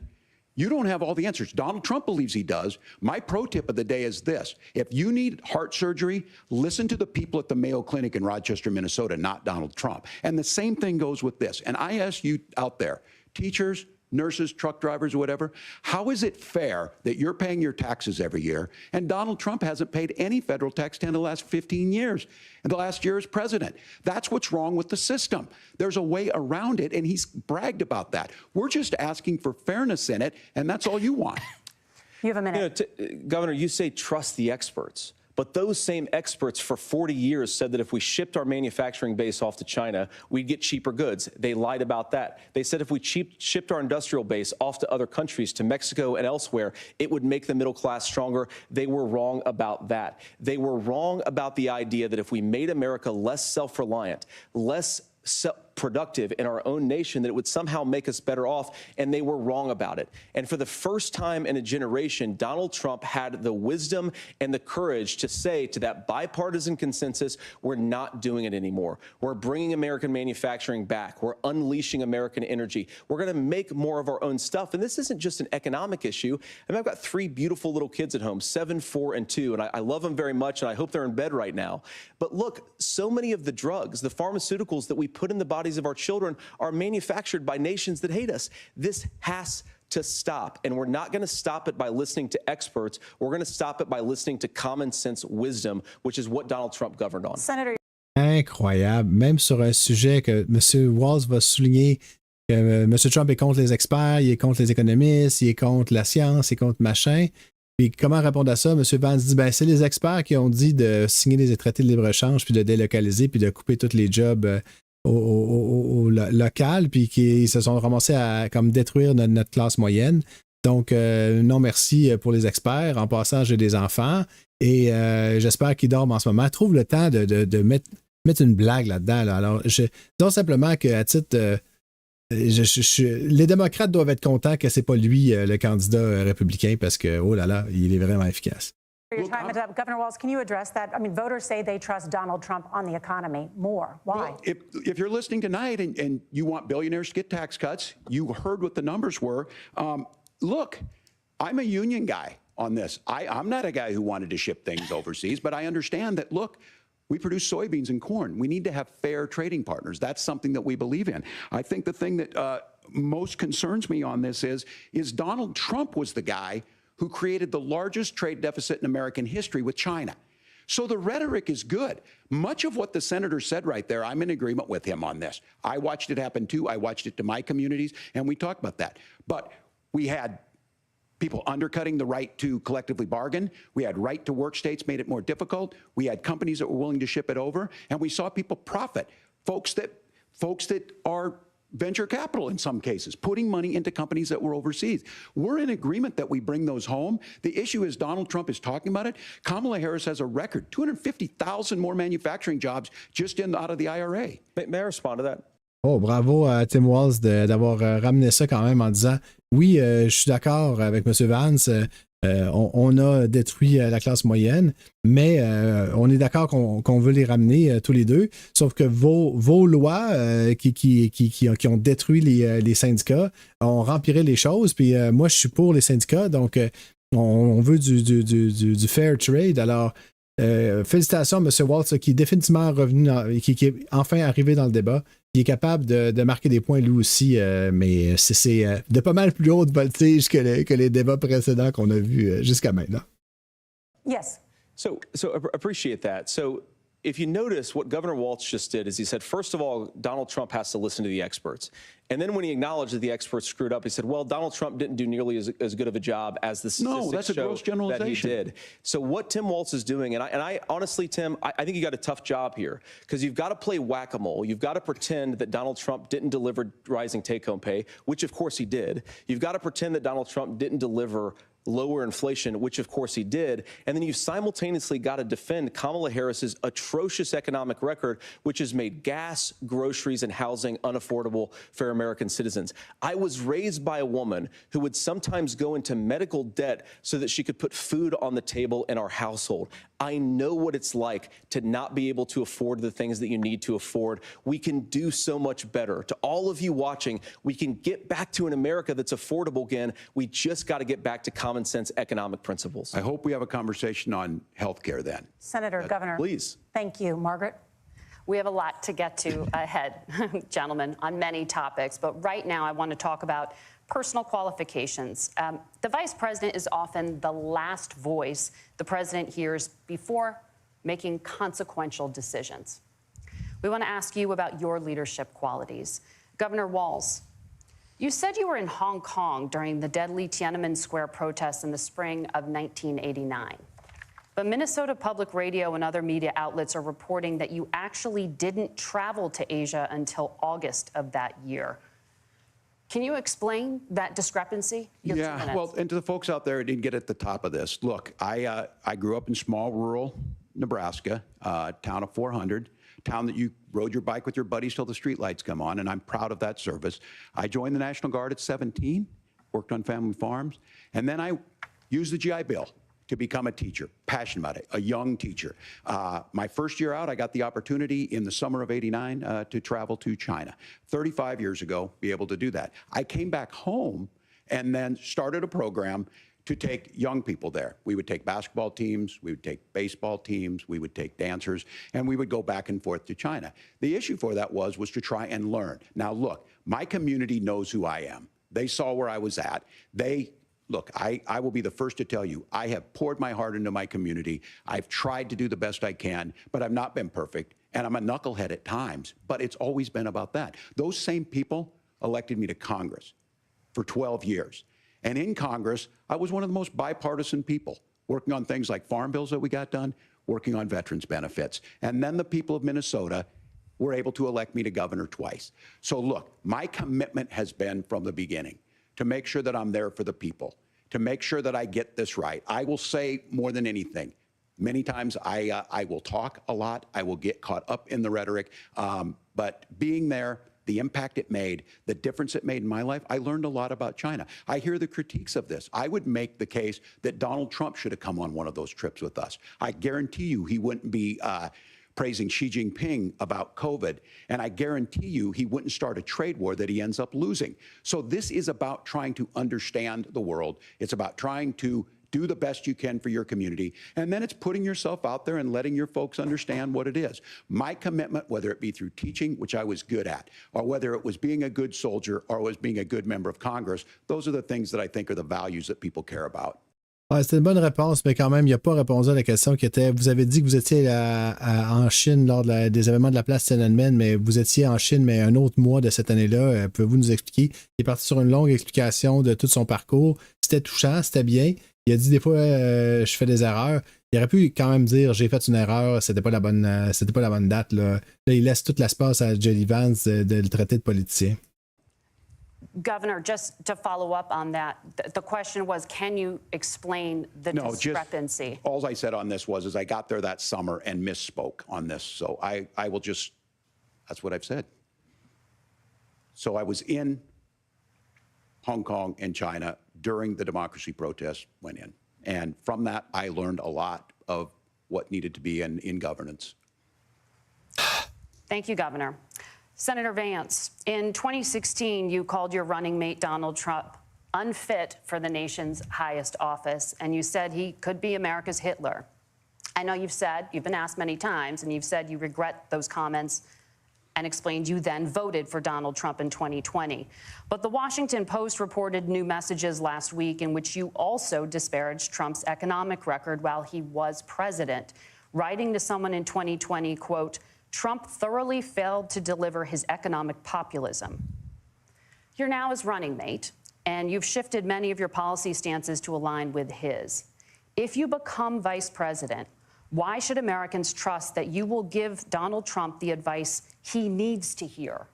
you don't have all the answers. Donald Trump believes he does. My pro tip of the day is this. If you need heart surgery, listen to the people at the Mayo Clinic in Rochester, Minnesota, not Donald Trump. And the same thing goes with this. And I ask you out there, teachers, nurses, truck drivers, whatever, how is it fair that you're paying your taxes every year and Donald Trump hasn't paid any federal tax in the last 15 years, and the last year as president? That's what's wrong with the system. There's a way around it, and he's bragged about that. We're just asking for fairness in it, and that's all you want. You have a minute. Governor, you say trust the experts. But those same experts for 40 years said that if we shipped our manufacturing base off to China, we'd get cheaper goods. They lied about that. They said if we shipped our industrial base off to other countries, to Mexico and elsewhere, it would make the middle class stronger. They were wrong about that. They were wrong about the idea that if we made America less self-reliant, less productive in our own nation, that it would somehow make us better off, and they were wrong about it. And for the first time in a generation, Donald Trump had the wisdom and the courage to say to that bipartisan consensus, we're not doing it anymore. We're bringing American manufacturing back. We're unleashing American energy. We're going to make more of our own stuff. And this isn't just an economic issue. I mean, I've got 3 beautiful little kids at home, 7, 4, and 2, and I love them very much, and I hope they're in bed right now. But look, so many of the drugs, the pharmaceuticals that we put in the bodies of our children are manufactured by nations that hate us. This has to stop, and we're not going to stop it by listening to experts. We're going to stop it by listening to common sense wisdom, which is what Donald Trump governed on. Senator. Incroyable. Même sur un sujet que M. Walz va souligner que M. Trump est contre les experts, il est contre les économistes, il est contre la science, il est contre machin. Puis comment répondre à ça? M. Vance dit, ben c'est les experts qui ont dit de signer des traités de libre-échange, puis de délocaliser, puis de couper tous les jobs au local, puis qui se sont ramassés à comme détruire notre classe moyenne. Donc, non merci pour les experts. En passant, j'ai des enfants et j'espère qu'ils dorment en ce moment. Trouve le temps de mettre une blague là-dedans. Là. Alors, disons simplement qu'à titre... les démocrates doivent être contents que c'est pas lui le candidat républicain parce que, oh là là, il est vraiment efficace. Your time is up. Governor Walz, can you address that? I mean, voters say they trust Donald Trump on the economy more. Why? Well, if you're listening tonight and you want billionaires to get tax cuts, you heard what the numbers were. Look, I'm a union guy on this. I'm not a guy who wanted to ship things overseas, but I understand that, look, we produce soybeans and corn. We need to have fair trading partners. That's something that we believe in. I think the thing that most concerns me on this is Donald Trump was the guy who created the largest trade deficit in American history with China. So the rhetoric is good. Much of what the senator said right there, I'm in agreement with him on this. I watched it happen too. I watched it to my communities, and we talked about that. But we had people undercutting the right to collectively bargain. We had right to work states made it more difficult. We had companies that were willing to ship it over, and we saw people profit. Folks that are venture capital in some cases, putting money into companies that were overseas. We're in agreement that we bring those home. The issue is Donald Trump is talking about it. Kamala Harris has a record, 250,000 more manufacturing jobs just out of the IRA. May I respond to that? Oh, bravo à Tim Walz d'avoir ramené ça quand même en disant oui, je suis d'accord avec M. Vance, on a détruit la classe moyenne, mais on est d'accord qu'on veut les ramener tous les deux, sauf que vos lois qui ont détruit les syndicats ont rempiré les choses, puis moi je suis pour les syndicats, donc on veut du fair trade, alors félicitations à M. Walz qui est définitivement revenu, qui est enfin arrivé dans le débat. Il est capable de marquer des points lui aussi, mais c'est de pas mal plus haute voltige que les débats précédents qu'on a vus jusqu'à maintenant. Yes. So appreciate that. So if you notice, what Governor Walz just did is he said, first of all, Donald Trump has to listen to the experts. And then when he acknowledged that the experts screwed up, he said, well, Donald Trump didn't do nearly as good of a job as the statistics show that he did. So what Tim Walz is doing, and I honestly, Tim, I think you got a tough job here, because you've got to play whack-a-mole. You've got to pretend that Donald Trump didn't deliver rising take-home pay, which of course he did. You've got to pretend that Donald Trump didn't deliver lower inflation, which of course he did. And then you simultaneously got to defend Kamala Harris's atrocious economic record, which has made gas, groceries, and housing unaffordable for American citizens. I was raised by a woman who would sometimes go into medical debt so that she could put food on the table in our household. I know what it's like to not be able to afford the things that you need to afford. We can do so much better. To all of you watching, we can get back to an America that's affordable again. We just got to get back to common sense economic principles. I hope we have a conversation on health care then. Senator, Governor. Please. Thank you. Margaret? We have a lot to get to ahead, gentlemen, on many topics. But right now, I want to talk about personal qualifications. The vice president is often the last voice the president hears before making consequential decisions. We want to ask you about your leadership qualities. Governor Walz, you said you were in Hong Kong during the deadly Tiananmen Square protests in the spring of 1989. But Minnesota Public Radio and other media outlets are reporting that you actually didn't travel to Asia until August of that year. Can you explain that discrepancy? Yeah, well, and to the folks out there who didn't get at the top of this, look, I grew up in small rural Nebraska, town of 400, town that you rode your bike with your buddies till the streetlights come on, and I'm proud of that service. I joined the National Guard at 17, worked on family farms, and then I used the GI Bill to become a teacher, passionate about it, a young teacher. My first year out, I got the opportunity in the summer of '89 to travel to China. 35 years ago, be able to do that. I came back home and then started a program to take young people there. We would take basketball teams, we would take baseball teams, we would take dancers, and we would go back and forth to China. The issue for that was to try and learn. Now look, my community knows who I am. They saw where I was at. Look, I will be the first to tell you, I have poured my heart into my community. I've tried to do the best I can, but I've not been perfect. And I'm a knucklehead at times, but it's always been about that. Those same people elected me to Congress for 12 years. And in Congress, I was one of the most bipartisan people, working on things like farm bills that we got done, working on veterans benefits. And then the people of Minnesota were able to elect me to governor twice. So look, my commitment has been from the beginning to make sure that I'm there for the people, to make sure that I get this right. I will say more than anything, many times I will talk a lot, I will get caught up in the rhetoric, but being there, the impact it made, the difference it made in my life, I learned a lot about China. I hear the critiques of this. I would make the case that Donald Trump should have come on one of those trips with us. I guarantee you he wouldn't be praising Xi Jinping about COVID, and I guarantee you he wouldn't start a trade war that he ends up losing. So this is about trying to understand the world. It's about trying to do the best you can for your community, and then it's putting yourself out there and letting your folks understand what it is. My commitment, whether it be through teaching, which I was good at, or whether it was being a good soldier or was being a good member of Congress, those are the things that I think are the values that people care about. Ouais, c'était une bonne réponse, mais quand même, il n'a pas répondu à la question qui était, vous avez dit que vous étiez en Chine lors des événements de la place Tiananmen, mais vous étiez en Chine, mais un autre mois de cette année-là. Pouvez-vous nous expliquer? Il est parti sur une longue explication de tout son parcours. C'était touchant, c'était bien. Il a dit des fois, je fais des erreurs. Il aurait pu quand même dire, j'ai fait une erreur, c'était pas la bonne date. Là, il laisse tout l'espace à J.D. Vance de le traiter de politicien. Governor, just to follow up on that, the question was, can you explain the discrepancy? All I said on this was I got there that summer and misspoke on this. So I will just, that's what I've said. So I was in Hong Kong and China during the democracy protests went in. And from that, I learned a lot of what needed to be in governance. Thank you, Governor. Senator Vance, in 2016, you called your running mate Donald Trump unfit for the nation's highest office, and you said he could be America's Hitler. I know you've been asked many times, and you've said you regret those comments and explained you then voted for Donald Trump in 2020. But the Washington Post reported new messages last week in which you also disparaged Trump's economic record while he was president. writing to someone in 2020, quote, Trump thoroughly failed to deliver his economic populism. You're now his running mate, and you've shifted many of your policy stances to align with his. If you become vice president, why should Americans trust that you will give Donald Trump the advice he needs to hear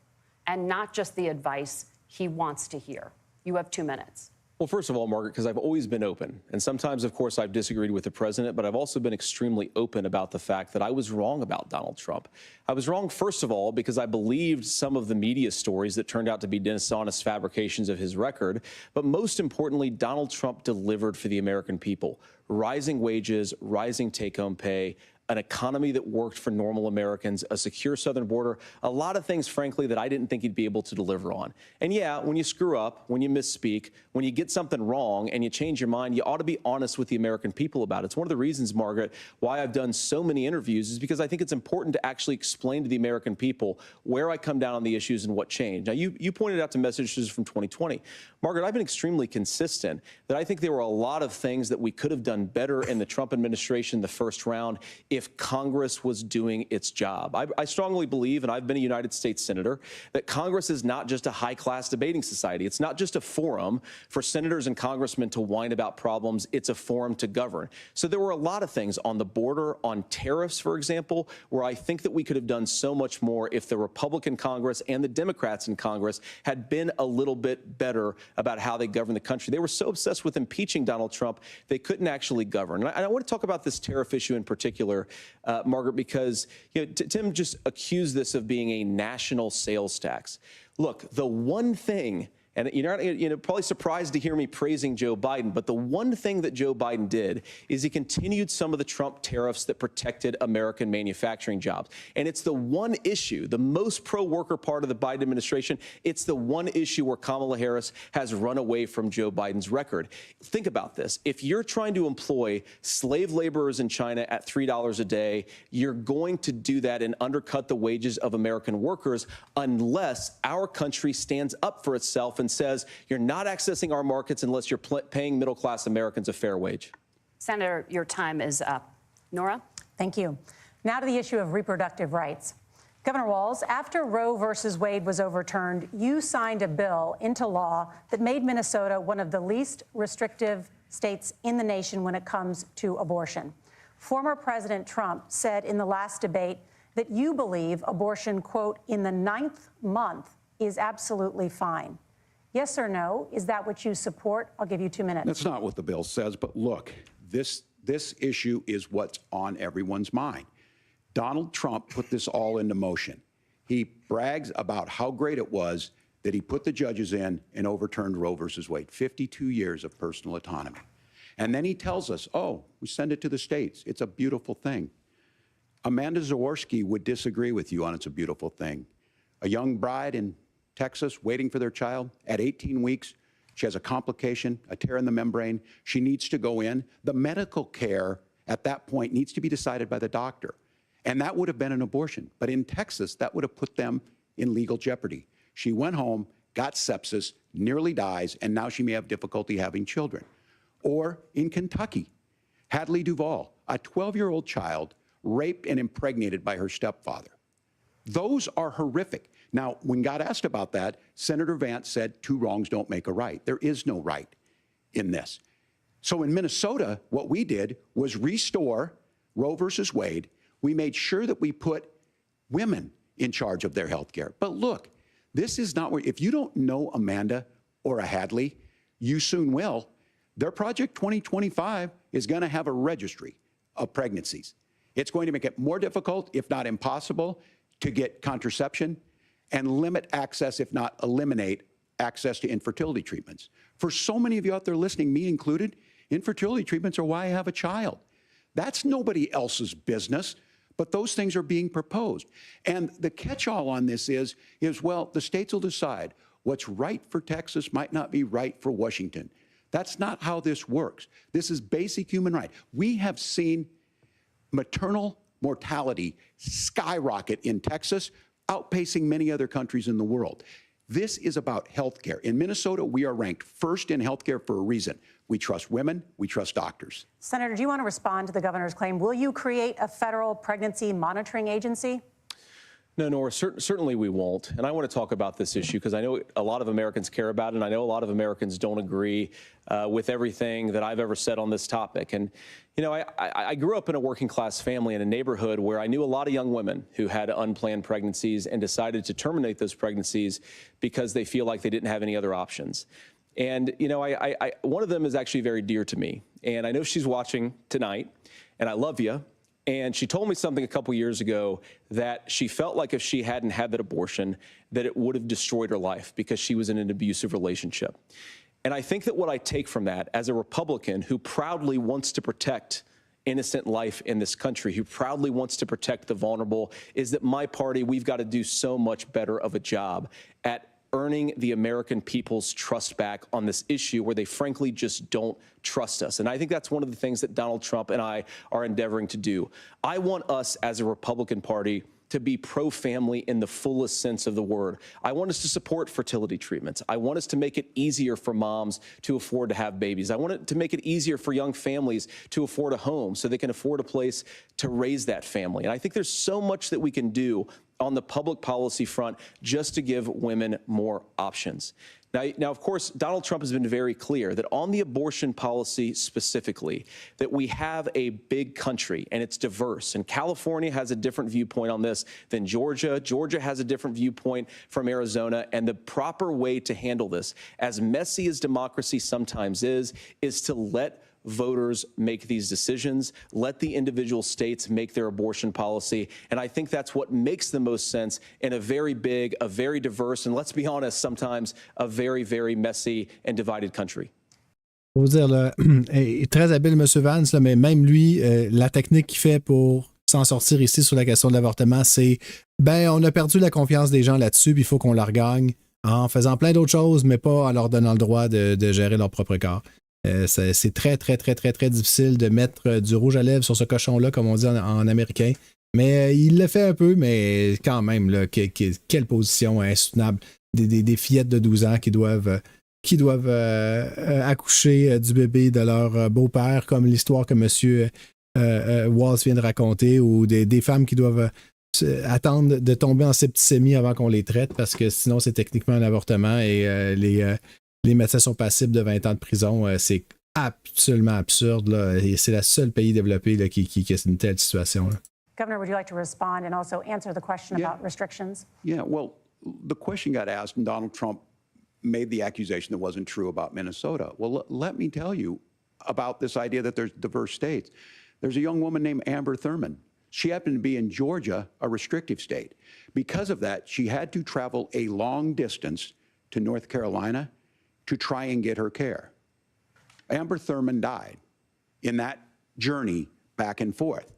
and not just the advice he wants to hear? You have 2 minutes. Well, first of all, Margaret, because I've always been open. And sometimes, of course, I've disagreed with the president, but I've also been extremely open about the fact that I was wrong about Donald Trump. I was wrong, first of all, because I believed some of the media stories that turned out to be dishonest fabrications of his record. But most importantly, Donald Trump delivered for the American people. Rising wages, rising take-home pay, an economy that worked for normal Americans, a secure southern border, a lot of things, frankly, that I didn't think he'd be able to deliver on. And yeah, when you screw up, when you misspeak, when you get something wrong and you change your mind, you ought to be honest with the American people about it. It's one of the reasons, Margaret, why I've done so many interviews is because I think it's important to actually explain to the American people where I come down on the issues and what changed. Now, you pointed out to messages from 2020. Margaret, I've been extremely consistent that I think there were a lot of things that we could have done better in the Trump administration the first round if Congress was doing its job. I strongly believe, and I've been a United States Senator, that Congress is not just a high-class debating society. It's not just a forum for senators and congressmen to whine about problems. It's a forum to govern. So there were a lot of things on the border, on tariffs, for example, where I think that we could have done so much more if the Republican Congress and the Democrats in Congress had been a little bit better about how they govern the country. They were so obsessed with impeaching Donald Trump, they couldn't actually govern. And I want to talk about this tariff issue in particular, Margaret, because Tim just accused this of being a national sales tax. Look, the one thing, and you're probably surprised to hear me praising Joe Biden, but the one thing that Joe Biden did is he continued some of the Trump tariffs that protected American manufacturing jobs. And it's the one issue, the most pro-worker part of the Biden administration, it's the one issue where Kamala Harris has run away from Joe Biden's record. Think about this. If you're trying to employ slave laborers in China at $3 a day, you're going to do that and undercut the wages of American workers unless our country stands up for itself and says you're not accessing our markets unless you're paying middle-class Americans a fair wage. Senator, your time is up. Nora? Thank you. Now to the issue of reproductive rights. Governor Walz, after Roe versus Wade was overturned, you signed a bill into law that made Minnesota one of the least restrictive states in the nation when it comes to abortion. Former President Trump said in the last debate that you believe abortion, quote, in the 9th month is absolutely fine. Yes or no? Is that what you support? I'll give you 2 minutes. That's not what the bill says, but look, this issue is what's on everyone's mind. Donald Trump put this all into motion. He brags about how great it was that he put the judges in and overturned Roe versus Wade, 52 years of personal autonomy. And then he tells us, oh, we send it to the states. It's a beautiful thing. Amanda Zaworski would disagree with you on it's a beautiful thing. A young bride in Texas waiting for their child at 18 weeks. She has a complication, a tear in the membrane. She needs to go in. The medical care at that point needs to be decided by the doctor. And that would have been an abortion. But in Texas, that would have put them in legal jeopardy. She went home, got sepsis, nearly dies, and now she may have difficulty having children. Or in Kentucky, Hadley Duvall, a 12-year-old child raped and impregnated by her stepfather. Those are horrific. Now, when God asked about that, Senator Vance said, 2 wrongs don't make a right. There is no right in this. So in Minnesota, what we did was restore Roe versus Wade. We made sure that we put women in charge of their health care. But look, this is not where, if you don't know Amanda or a Hadley, you soon will. Their Project 2025 is going to have a registry of pregnancies. It's going to make it more difficult, if not impossible, to get contraception and limit access, if not eliminate access to infertility treatments. For so many of you out there listening, me included, infertility treatments are why I have a child. That's nobody else's business, but those things are being proposed. And the catch-all on this is, well, the states will decide what's right for Texas might not be right for Washington. That's not how this works. This is basic human right. We have seen maternal mortality skyrocket in Texas, outpacing many other countries in the world. This is about health care. In Minnesota, we are ranked first in health care for a reason. We trust women. We trust doctors. Senator, do you want to respond to the governor's claim? Will you create a federal pregnancy monitoring agency? No, Nora, certainly we won't. And I want to talk about this issue because I know a lot of Americans care about it, and I know a lot of Americans don't agree with everything that I've ever said on this topic. And, you know, I grew up in a working class family in a neighborhood where I knew a lot of young women who had unplanned pregnancies and decided to terminate those pregnancies because they feel like they didn't have any other options. And, you know, one of them is actually very dear to me. And I know she's watching tonight, and I love you. And she told me something a couple years ago that she felt like if she hadn't had that abortion, that it would have destroyed her life because she was in an abusive relationship. And I think that what I take from that as a Republican who proudly wants to protect innocent life in this country, who proudly wants to protect the vulnerable, is that my party, we've got to do so much better of a job at earning the American people's trust back on this issue where they frankly just don't trust us. And I think that's one of the things that Donald Trump and I are endeavoring to do. I want us as a Republican Party to be pro-family in the fullest sense of the word. I want us to support fertility treatments. I want us to make it easier for moms to afford to have babies. I want it to make it easier for young families to afford a home so they can afford a place to raise that family. And I think there's so much that we can do on the public policy front just to give women more options. Now, of course, Donald Trump has been very clear that on the abortion policy specifically, that we have a big country and it's diverse. And California has a different viewpoint on this than Georgia. Georgia has a different viewpoint from Arizona. And the proper way to handle this, as messy as democracy sometimes is to let voters make these decisions, let the individual states make their abortion policy. And I think that's what makes the most sense in a very big, a very diverse, and let's be honest, sometimes a very, very messy and divided country. Faut dire, là, très habile, M. Vance, là, mais même lui, la technique qu'il fait pour s'en sortir ici sur la question de l'avortement, c'est on a perdu la confiance des gens là-dessus, puis il faut qu'on la regagne en faisant plein d'autres choses, mais pas en leur donnant le droit de gérer leur propre corps. C'est très, très, très, très, très difficile de mettre du rouge à lèvres sur ce cochon-là, comme on dit en américain. Mais il le fait un peu, mais quand même, là, quelle position insoutenable. Des fillettes de 12 ans qui doivent accoucher du bébé de leur beau-père, comme l'histoire que M. Walz vient de raconter, ou des femmes qui doivent attendre de tomber en septicémie avant qu'on les traite, parce que sinon, c'est techniquement un avortement et les médecins sont passibles de 20 ans de prison. C'est absolument absurde, là, et c'est le seul pays développé là, qui a une telle situation. Là. Governor, would you like to respond and also answer the question about restrictions? Yeah, well, the question got asked, and Donald Trump made the accusation that wasn't true about Minnesota. Well, let me tell you about this idea that there's diverse states. There's a young woman named Amber Thurman. She happened to be in Georgia, a restrictive state. Because of that, she had to travel a long distance to North Carolina to try and get her care. Amber Thurman died in that journey back and forth.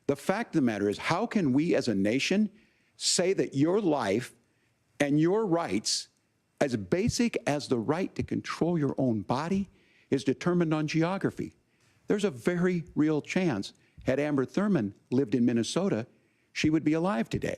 The fact of the matter is, how can we as a nation say that your life and your rights, as basic as the right to control your own body, is determined on geography? There's a very real chance, had Amber Thurman lived in Minnesota, she would be alive today.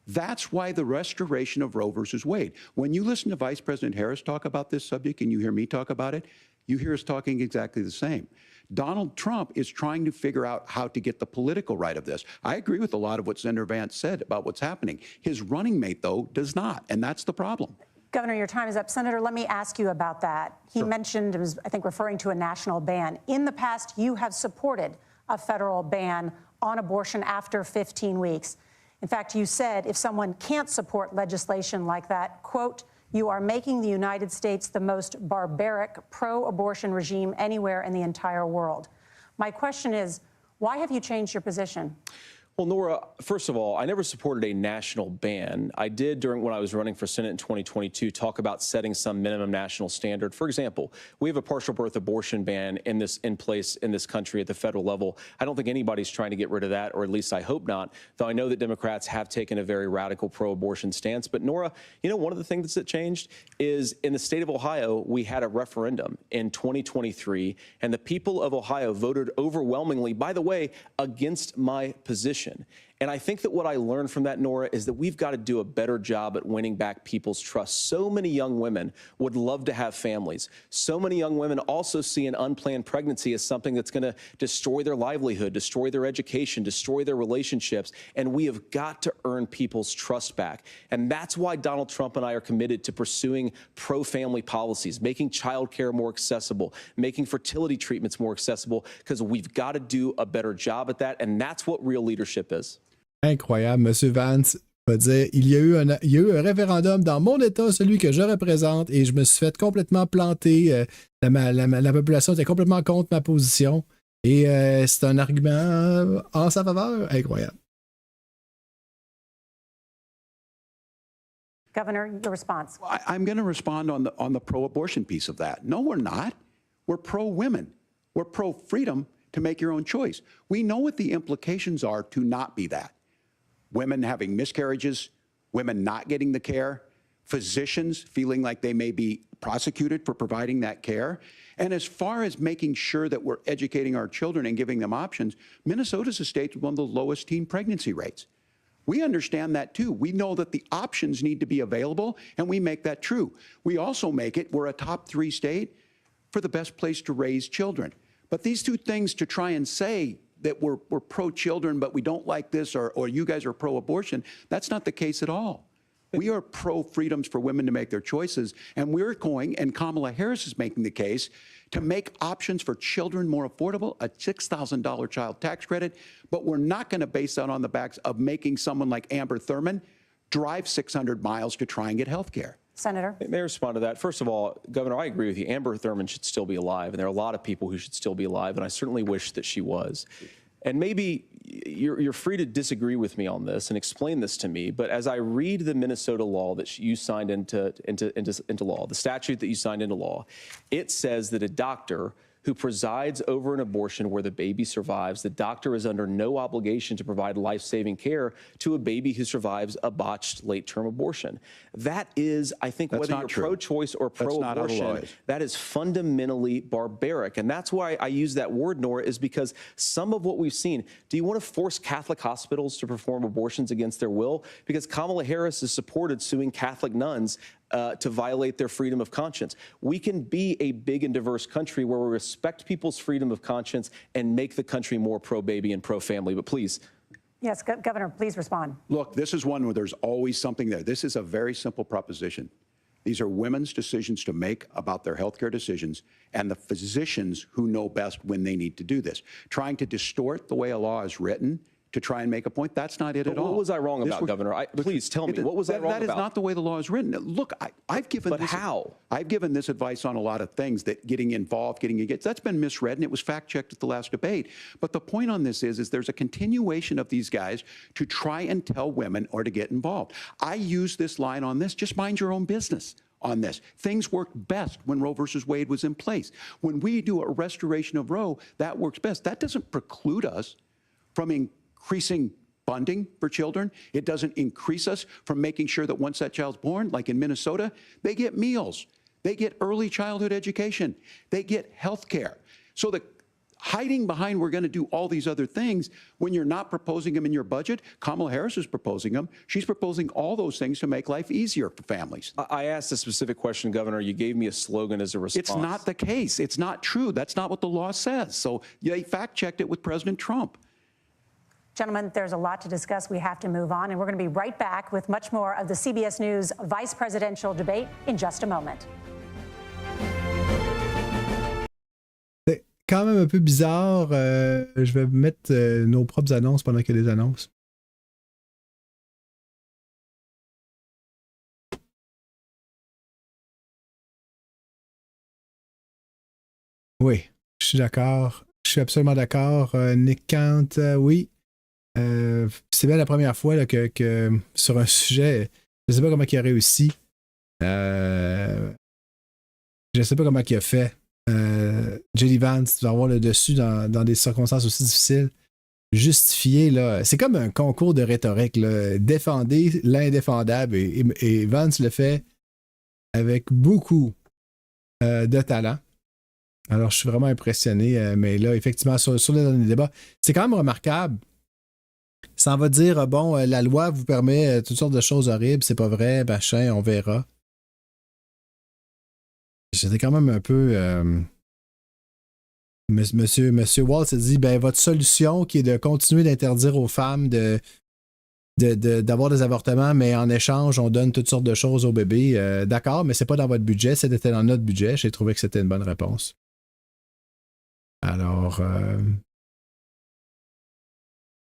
That's why the restoration of Roe versus Wade. When you listen to Vice President Harris talk about this subject and you hear me talk about it, you hear us talking exactly the same. Donald Trump is trying to figure out how to get the political right of this. I agree with a lot of what Senator Vance said about what's happening. His running mate, though, does not, and that's the problem. Governor, your time is up. Senator, let me ask you about that. He mentioned, was, I think, referring to a national ban. In the past, you have supported a federal ban on abortion after 15 weeks. In fact, you said if someone can't support legislation like that, quote, you are making the United States the most barbaric pro-abortion regime anywhere in the entire world. My question is, why have you changed your position? Well, Nora, first of all, I never supported a national ban. I did, when I was running for Senate in 2022, talk about setting some minimum national standard. For example, we have a partial birth abortion ban in place in this country at the federal level. I don't think anybody's trying to get rid of that, or at least I hope not, though I know that Democrats have taken a very radical pro-abortion stance. But Nora, you know, one of the things that changed is in the state of Ohio, we had a referendum in 2023, and the people of Ohio voted overwhelmingly, by the way, against my position. And I think that what I learned from that, Nora, is that we've got to do a better job at winning back people's trust. So many young women would love to have families. So many young women also see an unplanned pregnancy as something that's going to destroy their livelihood, destroy their education, destroy their relationships. And we have got to earn people's trust back. And that's why Donald Trump and I are committed to pursuing pro-family policies, making child care more accessible, making fertility treatments more accessible, because we've got to do a better job at that. And that's what real leadership is. Incroyable. Monsieur Vance va dire, il y a eu un référendum dans mon État, celui que je représente, et je me suis fait complètement planter. La population était complètement contre ma position. Et c'est un argument en sa faveur. Incroyable. Governor, your response. I'm going to respond on the pro-abortion piece of that. No, we're not. We're pro-women. We're pro-freedom to make your own choice. We know what the implications are to not be that. Women having miscarriages, women not getting the care, physicians feeling like they may be prosecuted for providing that care. And as far as making sure that we're educating our children and giving them options, Minnesota's a state with one of the lowest teen pregnancy rates. We understand that too. We know that the options need to be available, and we make that true. We also make it, we're a top 3 state for the best place to raise children. But these two things to try and say that we're pro-children, but we don't like this, or you guys are pro-abortion, that's not the case at all. We are pro-freedoms for women to make their choices, and we're going, and Kamala Harris is making the case, to make options for children more affordable, a $6,000 child tax credit, but we're not going to base that on the backs of making someone like Amber Thurman drive 600 miles to try and get health care. Senator? May I respond to that? First of all, Governor, I agree with you. Amber Thurman should still be alive, and there are a lot of people who should still be alive, and I certainly wish that she was. And maybe you're free to disagree with me on this and explain this to me, but as I read the Minnesota law that you signed into law, the statute that you signed into law, it says that a doctor who presides over an abortion where the baby survives, the doctor is under no obligation to provide life-saving care to a baby who survives a botched late-term abortion. That is, I think, whether you're pro-choice or pro-abortion, that is fundamentally barbaric. And that's why I use that word, Nora, is because some of what we've seen, do you want to force Catholic hospitals to perform abortions against their will? Because Kamala Harris has supported suing Catholic nuns to violate their freedom of conscience. We can be a big and diverse country where we respect people's freedom of conscience and make the country more pro-baby and pro-family. But please. Yes, Governor, please respond. Look, this is one where there's always something there. This is a very simple proposition. These are women's decisions to make about their healthcare decisions, and the physicians who know best when they need to do this. Trying to distort the way a law is written to try and make a point, that's not it at all. What was I wrong about, Governor? Please tell me, what was I wrong about? That is not the way the law is written. Look, I've given this... But how? I've given this advice on a lot of things, that getting involved, getting engaged, that's been misread, and it was fact-checked at the last debate. But the point on this is there's a continuation of these guys to try and tell women or to get involved. I use this line on this, just mind your own business on this. Things worked best when Roe versus Wade was in place. When we do a restoration of Roe, that works best. That doesn't preclude us from increasing funding for children. It doesn't increase us from making sure that once that child's born, like in Minnesota, they get meals, they get early childhood education, they get health care. So the hiding behind we're going to do all these other things when you're not proposing them in your budget, Kamala Harris is proposing them. She's proposing all those things to make life easier for families. I asked a specific question, Governor. You gave me a slogan as a response. It's not the case. It's not true. That's not what the law says. So they fact-checked it with President Trump. Gentlemen, there's a lot to discuss. We have to move on, and we're going to be right back with much more of the CBS News vice presidential debate in just a moment. C'est quand même un peu bizarre. Je vais mettre nos propres annonces pendant qu'il y a des annonces. Oui, je suis d'accord. Je suis absolument d'accord. Nick Kant, oui. C'est bien la première fois là, que sur un sujet, je ne sais pas comment il a réussi. Je ne sais pas comment il a fait. J.D. Vance doit avoir le dessus dans des circonstances aussi difficiles. Justifier, là, c'est comme un concours de rhétorique. Là. Défendez l'indéfendable. Et Vance le fait avec beaucoup de talent. Alors, je suis vraiment impressionné. Mais là, effectivement, sur le dernier débat, c'est quand même remarquable Ça va dire, bon, la loi vous permet toutes sortes de choses horribles, c'est pas vrai, machin, on verra. J'étais quand même un peu... Monsieur Walz a dit, ben, votre solution qui est de continuer d'interdire aux femmes d'avoir des avortements, mais en échange, on donne toutes sortes de choses aux bébés. D'accord, mais c'est pas dans votre budget, c'était dans notre budget. J'ai trouvé que c'était une bonne réponse. Alors,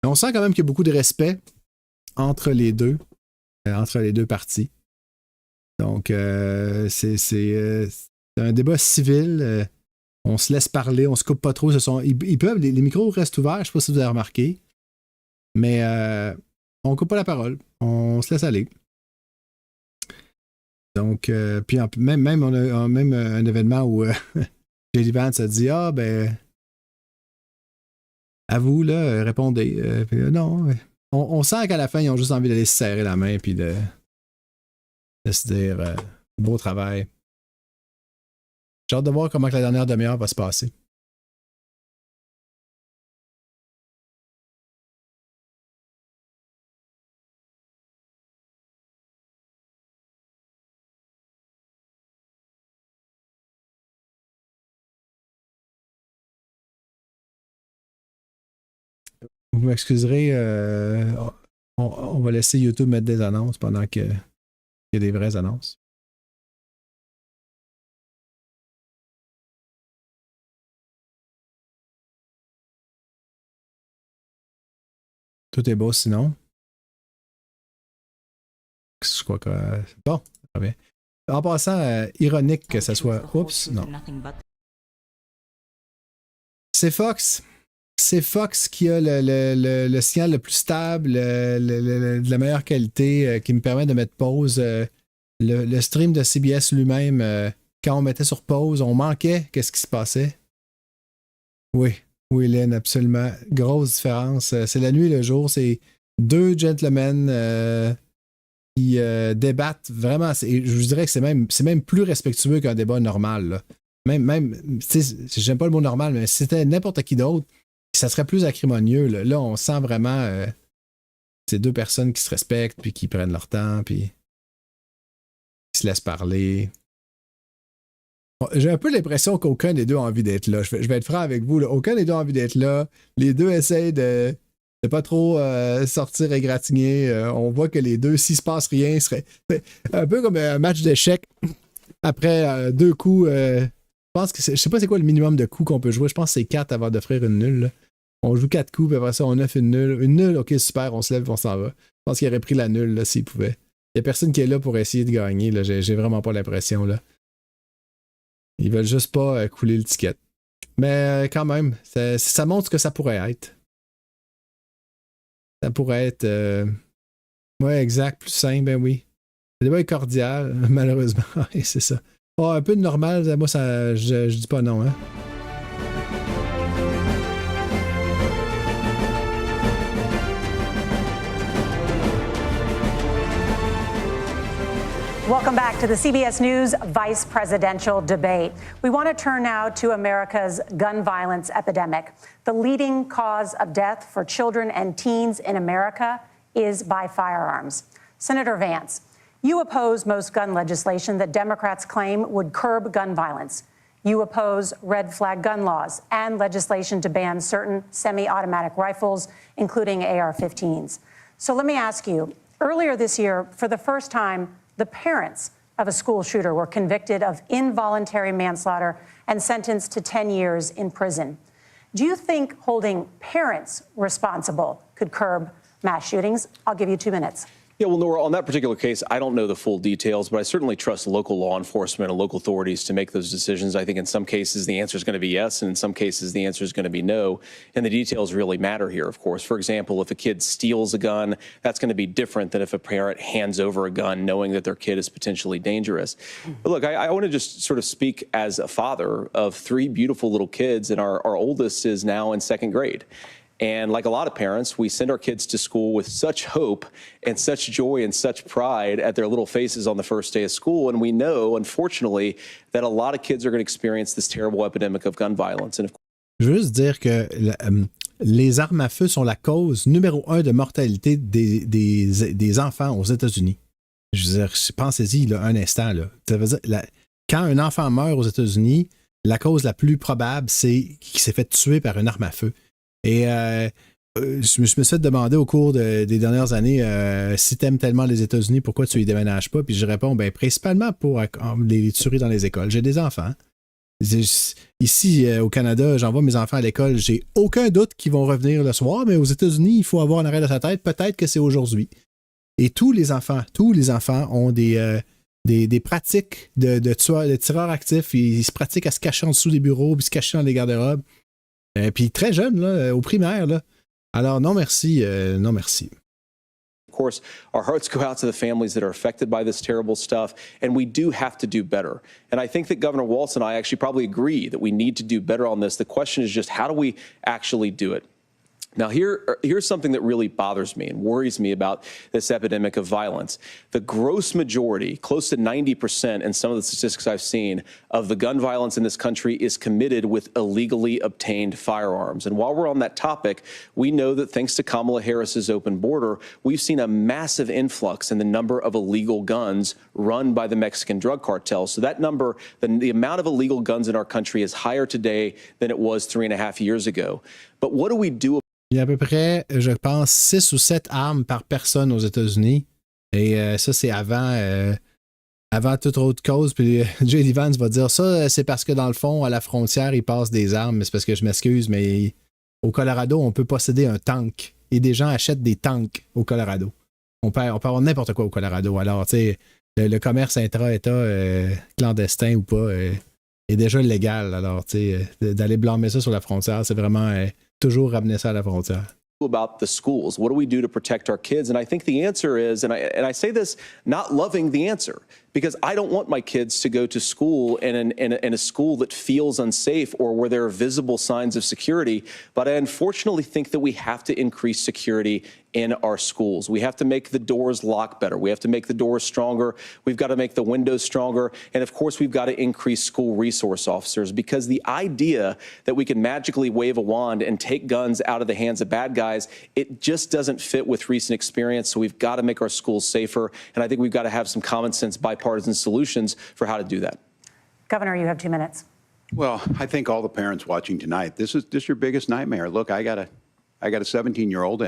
on sent quand même qu'il y a beaucoup de respect entre les deux parties. Donc, c'est un débat civil. On se laisse parler, on se coupe pas trop. Ils peuvent, les micros restent ouverts, je ne sais pas si vous avez remarqué, mais on coupe pas la parole, on se laisse aller. Donc, puis même on a même un événement où Vance a dit, ah ben, à vous, là, répondez. Puis, non, on sent qu'à la fin, ils ont juste envie d'aller se serrer la main puis de se dire, beau travail. J'ai hâte de voir comment que la dernière demi-heure va se passer. Vous m'excuserez, on va laisser YouTube mettre des annonces pendant qu'il y a des vraies annonces. Tout est beau sinon. Je crois que... bon, très bien. En passant, ironique que ça soit... Oups, non. C'est Fox. C'est Fox qui a le signal le plus stable, de la meilleure qualité, qui me permet de mettre pause. Le stream de CBS lui-même, quand on mettait sur pause, on manquait qu'est-ce qui se passait. Oui, Lynn, absolument. Grosse différence. C'est la nuit et le jour. C'est deux gentlemen qui débattent vraiment. Je vous dirais que c'est même plus respectueux qu'un débat normal. Là. Même j'aime pas le mot normal, mais si c'était n'importe qui d'autre, ça serait plus acrimonieux. Là, on sent vraiment ces deux personnes qui se respectent, puis qui prennent leur temps, puis qui se laissent parler. J'ai un peu l'impression qu'aucun des deux a envie d'être là. Je vais être franc avec vous. Là. Aucun des deux a envie d'être là. Les deux essayent de pas trop sortir égratigner. On voit que les deux, s'il se passe rien, serait un peu comme un match d'échecs. Après deux coups, je pense que je sais pas c'est quoi le minimum de coups qu'on peut jouer. Je pense que c'est 4 avant d'offrir une nulle. Là. On joue 4 coups, puis après ça, on offre une nulle. Une nulle, ok, super, on se lève et on s'en va. Je pense qu'il aurait pris la nulle là, s'il pouvait. Il n'y a personne qui est là pour essayer de gagner. Là. J'ai vraiment pas l'impression. Là. Ils veulent juste pas couler le ticket. Mais quand même, ça montre ce que ça pourrait être. Ça pourrait être... ouais, exact, plus simple, ben oui. Le débat est cordial, malheureusement. C'est ça. Oh, un peu de normal, moi, ça, je dis pas non, hein. Welcome back to the CBS News vice presidential debate. We want to turn now to America's gun violence epidemic. The leading cause of death for children and teens in America is by firearms. Senator Vance, you oppose most gun legislation that Democrats claim would curb gun violence. You oppose red flag gun laws and legislation to ban certain semi-automatic rifles, including AR-15s. So let me ask you, earlier this year, for the first time, the parents of a school shooter were convicted of involuntary manslaughter and sentenced to 10 years in prison. Do you think holding parents responsible could curb mass shootings? I'll give you 2 minutes. Yeah, well, Nora, on that particular case, I don't know the full details, but I certainly trust local law enforcement and local authorities to make those decisions. I think in some cases the answer is going to be yes, and in some cases the answer is going to be no. And the details really matter here, of course. For example, if a kid steals a gun, that's going to be different than if a parent hands over a gun knowing that their kid is potentially dangerous. But look, I want to just sort of speak as a father of 3 beautiful little kids, and our oldest is now in 2nd grade. And like a lot of parents, we send our kids to school with such hope and such joy and such pride at their little faces on the first day of school. And we know, unfortunately, that a lot of kids are going to experience this terrible epidemic of gun violence. And je veux juste dire que les armes à feu sont la cause numéro 1 de mortalité des enfants aux États-Unis. Je veux dire, pensez-y là, un instant. Là. Ça veut dire, quand un enfant meurt aux États-Unis, la cause la plus probable, c'est qu'il s'est fait tuer par une arme à feu. Et je me suis fait demander au cours des dernières années si tu aimes tellement les États-Unis, pourquoi tu y déménages pas? Puis je réponds, principalement pour les tueries dans les écoles. J'ai des enfants. Ici, au Canada, j'envoie mes enfants à l'école. J'ai aucun doute qu'ils vont revenir le soir, mais aux États-Unis, il faut avoir en arrière de sa tête, peut-être que c'est aujourd'hui. Et tous les enfants ont des pratiques de tireurs actifs. Ils se pratiquent à se cacher en dessous des bureaux, puis se cacher dans les garde-robes. Puis très jeunes, là, au primaire. Là. Alors, non merci, non merci. Of course, our hearts go out to the families that are affected by this terrible stuff, and we do have to do better. And I think that Governor Walz and I actually probably agree that we need to do better on this. The question is just how do we actually do it? Now, here's something that really bothers me and worries me about this epidemic of violence. The gross majority, close to 90% in some of the statistics I've seen, of the gun violence in this country is committed with illegally obtained firearms. And while we're on that topic, we know that thanks to Kamala Harris's open border, we've seen a massive influx in the number of illegal guns run by the Mexican drug cartels. So that number, the amount of illegal guns in our country is higher today than it was 3.5 years ago. But what do we do? Il y a à peu près, je pense, 6 ou 7 armes par personne aux États-Unis. Et ça, c'est avant toute autre cause. Puis J.D. Vance va dire ça, c'est parce que dans le fond, à la frontière, ils passent des armes. Mais c'est parce que je m'excuse, mais au Colorado, on peut posséder un tank. Et des gens achètent des tanks au Colorado. On peut avoir n'importe quoi au Colorado. Alors, tu sais, le commerce intra-État, clandestin ou pas, est déjà légal. Alors, tu sais, d'aller blâmer ça sur la frontière, c'est vraiment toujours ramener ça à la frontière. About the schools. What do we do to protect our kids? And I think the answer is, and I say this not loving the answer, because I don't want my kids to go to school in a school that feels unsafe or where there are visible signs of security. But I unfortunately think that we have to increase security in our schools. We have to make the doors lock better. We have to make the doors stronger. We've got to make the windows stronger. And of course, we've got to increase school resource officers, because the idea that we can magically wave a wand and take guns out of the hands of bad guys, it just doesn't fit with recent experience. So we've got to make our schools safer. And I think we've got to have some common sense bipartisan solutions for how to do that. Governor, you have 2 minutes. Well, I think all the parents watching tonight, this is your biggest nightmare. Look, I got a 17-year-old,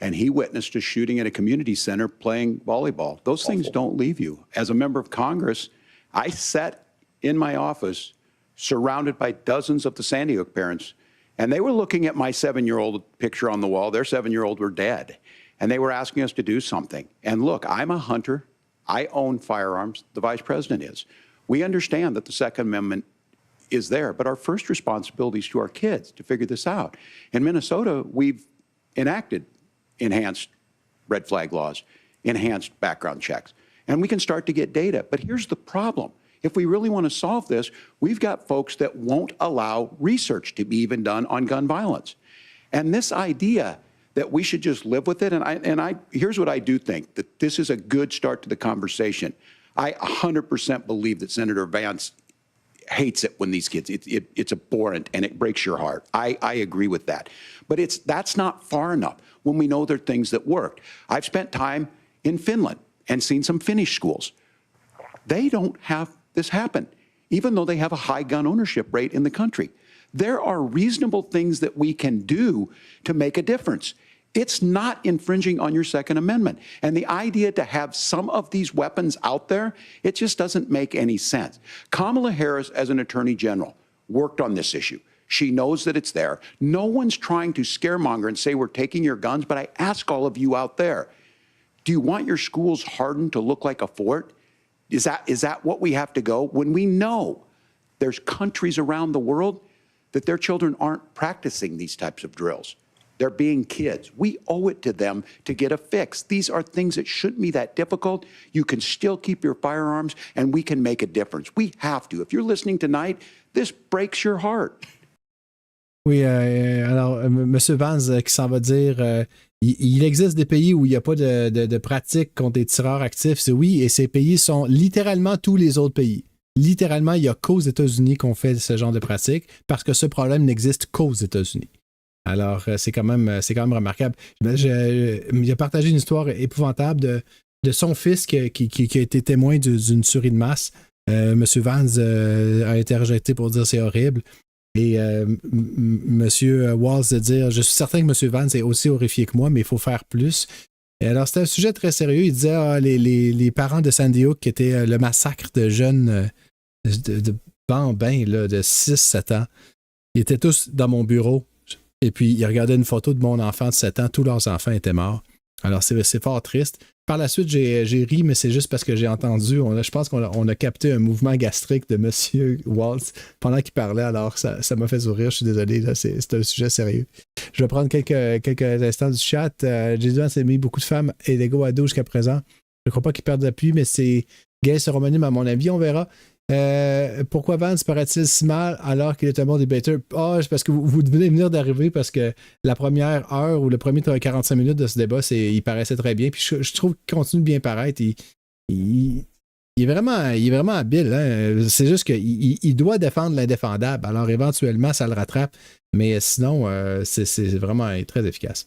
and he witnessed a shooting at a community center playing volleyball. Those things don't leave you. As a member of Congress, I sat in my office surrounded by dozens of the Sandy Hook parents, and they were looking at my 7-year-old picture on the wall. Their 7-year-old were dead, and they were asking us to do something. And look, I'm a hunter. I own firearms. The vice president is. We understand that the Second Amendment is there, but our first responsibility is to our kids to figure this out. In Minnesota, we've enacted enhanced red flag laws, enhanced background checks, and we can start to get data. But here's the problem. If we really want to solve this, we've got folks that won't allow research to be even done on gun violence. And this idea that we should just live with it, and here's what I do think, that this is a good start to the conversation. I 100% believe that Senator Vance hates it when these kids, it's abhorrent and it breaks your heart. I agree with that. But that's not far enough when we know there are things that worked. I've spent time in Finland and seen some Finnish schools. They don't have this happen, even though they have a high gun ownership rate in the country. There are reasonable things that we can do to make a difference. It's not infringing on your Second Amendment. And the idea to have some of these weapons out there, it just doesn't make any sense. Kamala Harris, as an attorney general, worked on this issue. She knows that it's there. No one's trying to scaremonger and say we're taking your guns, but I ask all of you out there, do you want your schools hardened to look like a fort? Is that what we have to go? When we know there's countries around the world that their children aren't practicing these types of drills. They're being kids. We owe it to them to get a fix. These are things that shouldn't be that difficult. You can still keep your firearms, and we can make a difference. We have to. If you're listening tonight, this breaks your heart. Oui, alors, M. Vance qui s'en va dire, il existe des pays où il n'y a pas de pratique contre les tireurs actifs, c'est oui, et ces pays sont littéralement tous les autres pays. Littéralement, il n'y a qu'aux États-Unis qu'on fait ce genre de pratique parce que ce problème n'existe qu'aux États-Unis. Alors, c'est quand même remarquable. Il a partagé une histoire épouvantable de son fils qui a été témoin d'une tuerie de masse. M. Vance a interjecté pour dire c'est horrible. Et M. Walz de dire je suis certain que M. Vance est aussi horrifié que moi, mais il faut faire plus. Et alors, c'était un sujet très sérieux. Il disait les parents de Sandy Hook, qui était le massacre de jeunes de bambins là, de 6-7 ans, ils étaient tous dans mon bureau. Et puis, ils regardaient une photo de mon enfant de 7 ans. Tous leurs enfants étaient morts. Alors, c'est fort triste. Par la suite, j'ai ri, mais c'est juste parce que j'ai entendu. Je pense qu'on a capté un mouvement gastrique de M. Walz pendant qu'il parlait. Alors, ça m'a fait sourire. Je suis désolé. Là, c'est un sujet sérieux. Je vais prendre quelques instants du chat. Jésus a mis beaucoup de femmes et l'ego ado jusqu'à présent. Je ne crois pas qu'ils perdent d'appui, mais c'est gay cérémonial, à mon avis. On verra. Pourquoi Vance paraît-il si mal alors qu'il est un bon débatteur? C'est parce que vous venez venir d'arriver parce que la première heure ou le premier 45 minutes de ce débat, il paraissait très bien. Puis je trouve qu'il continue de bien paraître. Il est vraiment habile. Hein? C'est juste qu'il doit défendre l'indéfendable. Alors éventuellement, ça le rattrape. Mais sinon, c'est vraiment très efficace.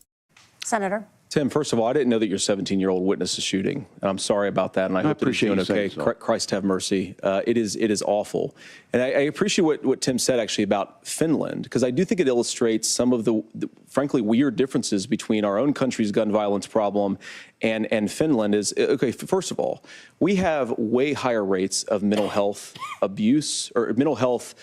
Senator. Tim, first of all, I didn't know that your 17-year-old witnessed a shooting. And I'm sorry about that, and I hope that he's doing okay. Christ have mercy. It is awful. And I appreciate what Tim said, actually, about Finland, because I do think it illustrates some of the frankly, weird differences between our own country's gun violence problem and Finland. Okay, first of all, we have way higher rates of mental health abuse, or mental health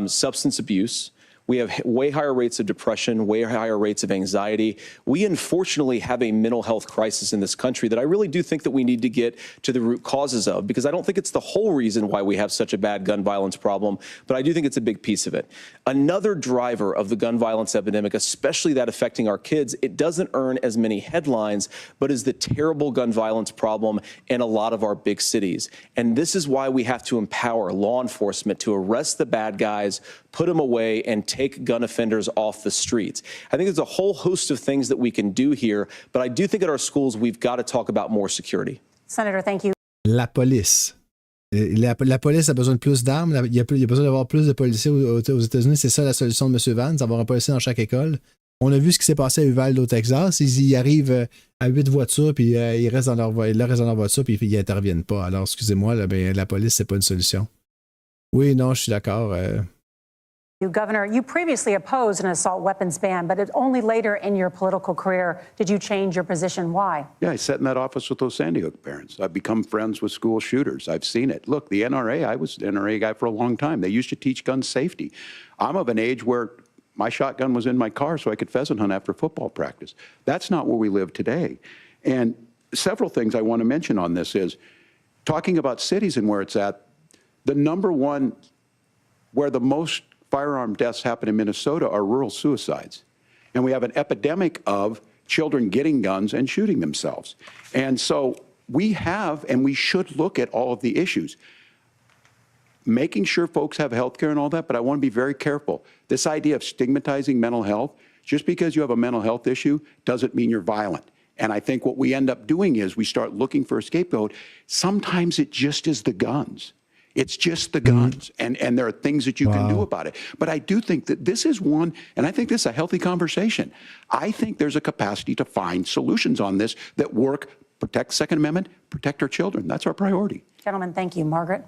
substance abuse. We have way higher rates of depression, way higher rates of anxiety. We unfortunately have a mental health crisis in this country that I really do think that we need to get to the root causes of, because I don't think it's the whole reason why we have such a bad gun violence problem, but I do think it's a big piece of it. Another driver of the gun violence epidemic, especially that affecting our kids, it doesn't earn as many headlines, but is the terrible gun violence problem in a lot of our big cities. And this is why we have to empower law enforcement to arrest the bad guys, put them away, and take gun offenders off the streets. I think there's a whole host of things that we can do here, but I do think at our schools we've got to talk about more security. Senator, thank you. La police. La police a besoin de plus d'armes. Il y a besoin d'avoir plus de policiers aux États-Unis. C'est ça la solution de M. Vance, avoir un policier dans chaque école. On a vu ce qui s'est passé à Uvalde au Texas. Ils arrivent à 8 voitures, puis ils restent dans leur voiture, puis ils n'interviennent pas. Alors, excusez-moi, la police, c'est pas une solution. Oui, non, je suis d'accord. Governor, you previously opposed an assault weapons ban, but only later in your political career did you change your position. Why? Yeah, I sat in that office with those Sandy Hook parents. I've become friends with school shooters. I've seen it. Look, the NRA, I was an NRA guy for a long time. They used to teach gun safety. I'm of an age where my shotgun was in my car so I could pheasant hunt after football practice. That's not where we live today. And several things I want to mention on this is talking about cities and where it's at, the number one where the most firearm deaths happen in Minnesota are rural suicides. And we have an epidemic of children getting guns and shooting themselves. And so we have, and we should look at all of the issues. Making sure folks have health care and all that, but I want to be very careful. This idea of stigmatizing mental health, just because you have a mental health issue doesn't mean you're violent. And I think what we end up doing is we start looking for a scapegoat. Sometimes it just is the guns. It's just the guns, and there are things that you can do about it. But I do think that this is one, and I think this is a healthy conversation. I think there's a capacity to find solutions on this that work, protect Second Amendment, protect our children. That's our priority. Gentlemen, thank you. Margaret?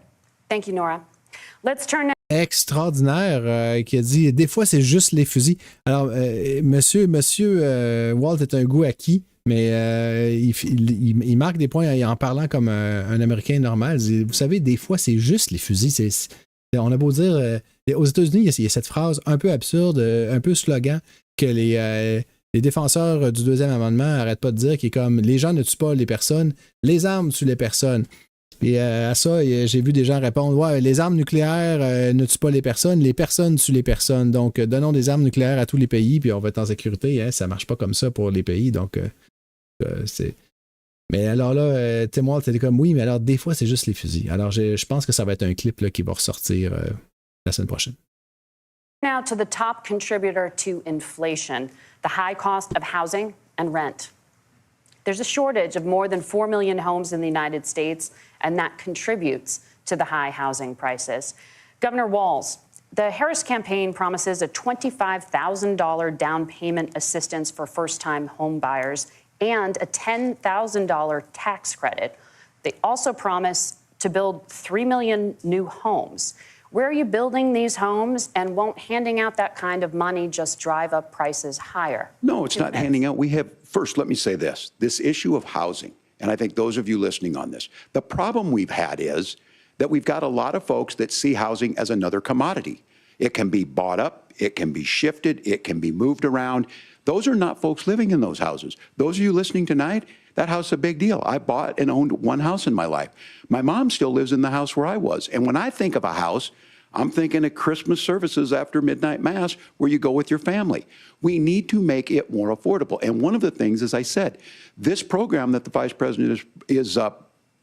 Thank you, Nora. Let's turn now. Extraordinaire qui a dit des fois c'est juste les fusils. Alors monsieur Walz est un goût acquis, mais il marque des points en parlant comme un Américain normal. Vous savez, des fois c'est juste les fusils. On a beau dire aux États-Unis, il y a cette phrase un peu absurde, un peu slogan que les défenseurs du deuxième amendement n'arrêtent pas de dire, qui est comme les gens ne tuent pas les personnes, les armes tuent les personnes. Et à ça, j'ai vu des gens répondre « Ouais, les armes nucléaires ne tuent pas les personnes tuent les personnes. Donc, donnons des armes nucléaires à tous les pays, puis on va être en sécurité. Hein, ça marche pas comme ça pour les pays. Donc, c'est... Mais alors là, Tim Walz était comme « Oui, mais alors des fois, c'est juste les fusils. » Alors, je pense que ça va être un clip là, qui va ressortir la semaine prochaine. Now to the top contributor to inflation, the high cost of housing and rent. There's a shortage of more than 4 million homes in the United States, and that contributes to the high housing prices. Governor Walz, The Harris campaign promises a $25,000 down payment assistance for first-time home buyers and a $10,000 tax credit. They also promise to build 3 million new homes. Where are you building these homes, and won't handing out that kind of money just drive up prices higher? No, it's not handing out. We have, first, let me say this issue of housing, and I think those of you listening on this, the problem we've had is that we've got a lot of folks that see housing as another commodity. It can be bought up, it can be shifted, it can be moved around. Those are not folks living in those houses. Those of you listening tonight, that house is a big deal. I bought and owned one house in my life. My mom still lives in the house where I was. And when I think of a house, I'm thinking of Christmas services after midnight mass where you go with your family. We need to make it more affordable. And one of the things, as I said, this program that the Vice President is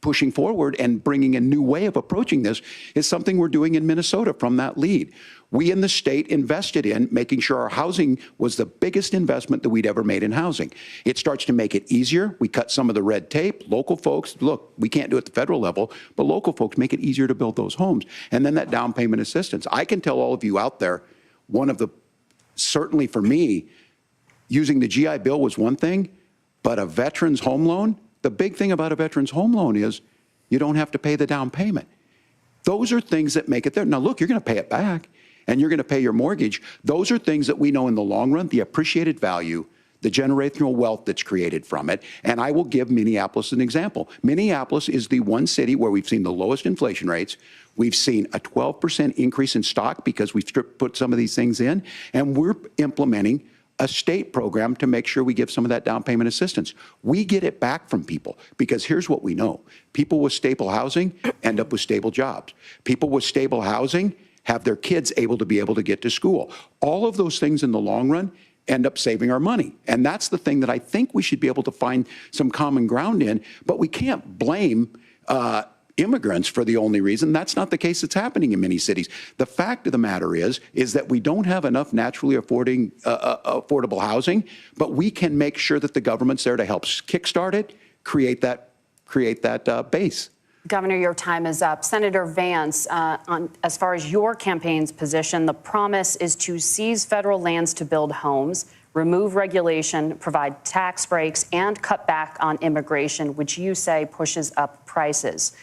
pushing forward and bringing a new way of approaching this is something we're doing in Minnesota from that lead. We in the state invested in making sure our housing was the biggest investment that we'd ever made in housing. It starts to make it easier. We cut some of the red tape. Local folks, look, we can't do it at the federal level, but local folks make it easier to build those homes. And then that down payment assistance. I can tell all of you out there, one of the, certainly for me, using the GI Bill was one thing, but a veteran's home loan, the big thing about a veteran's home loan is you don't have to pay the down payment. Those are things that make it there. Now, look, you're going to pay it back, and you're going to pay your mortgage. Those are things that we know in the long run, the appreciated value, the generational wealth that's created from it. And I will give Minneapolis an example. Minneapolis is the one city where we've seen the lowest inflation rates. We've seen a 12% increase in stock because we've put some of these things in, and we're implementing a state program to make sure we give some of that down payment assistance. We get it back from people because here's what we know. People with stable housing end up with stable jobs. People with stable housing have their kids able to get to school. All of those things in the long run end up saving our money. And that's the thing that I think we should be able to find some common ground in, but we can't blame immigrants for the only reason. That's not the case that's happening in many cities. The fact of the matter is that we don't have enough naturally affordable housing, but we can make sure that the government's there to help kickstart it, create that base. Governor, your time is up. Senator Vance, as far as your campaign's position, the promise is to seize federal lands to build homes, remove regulation, provide tax breaks, and cut back on immigration, which you say pushes up prices.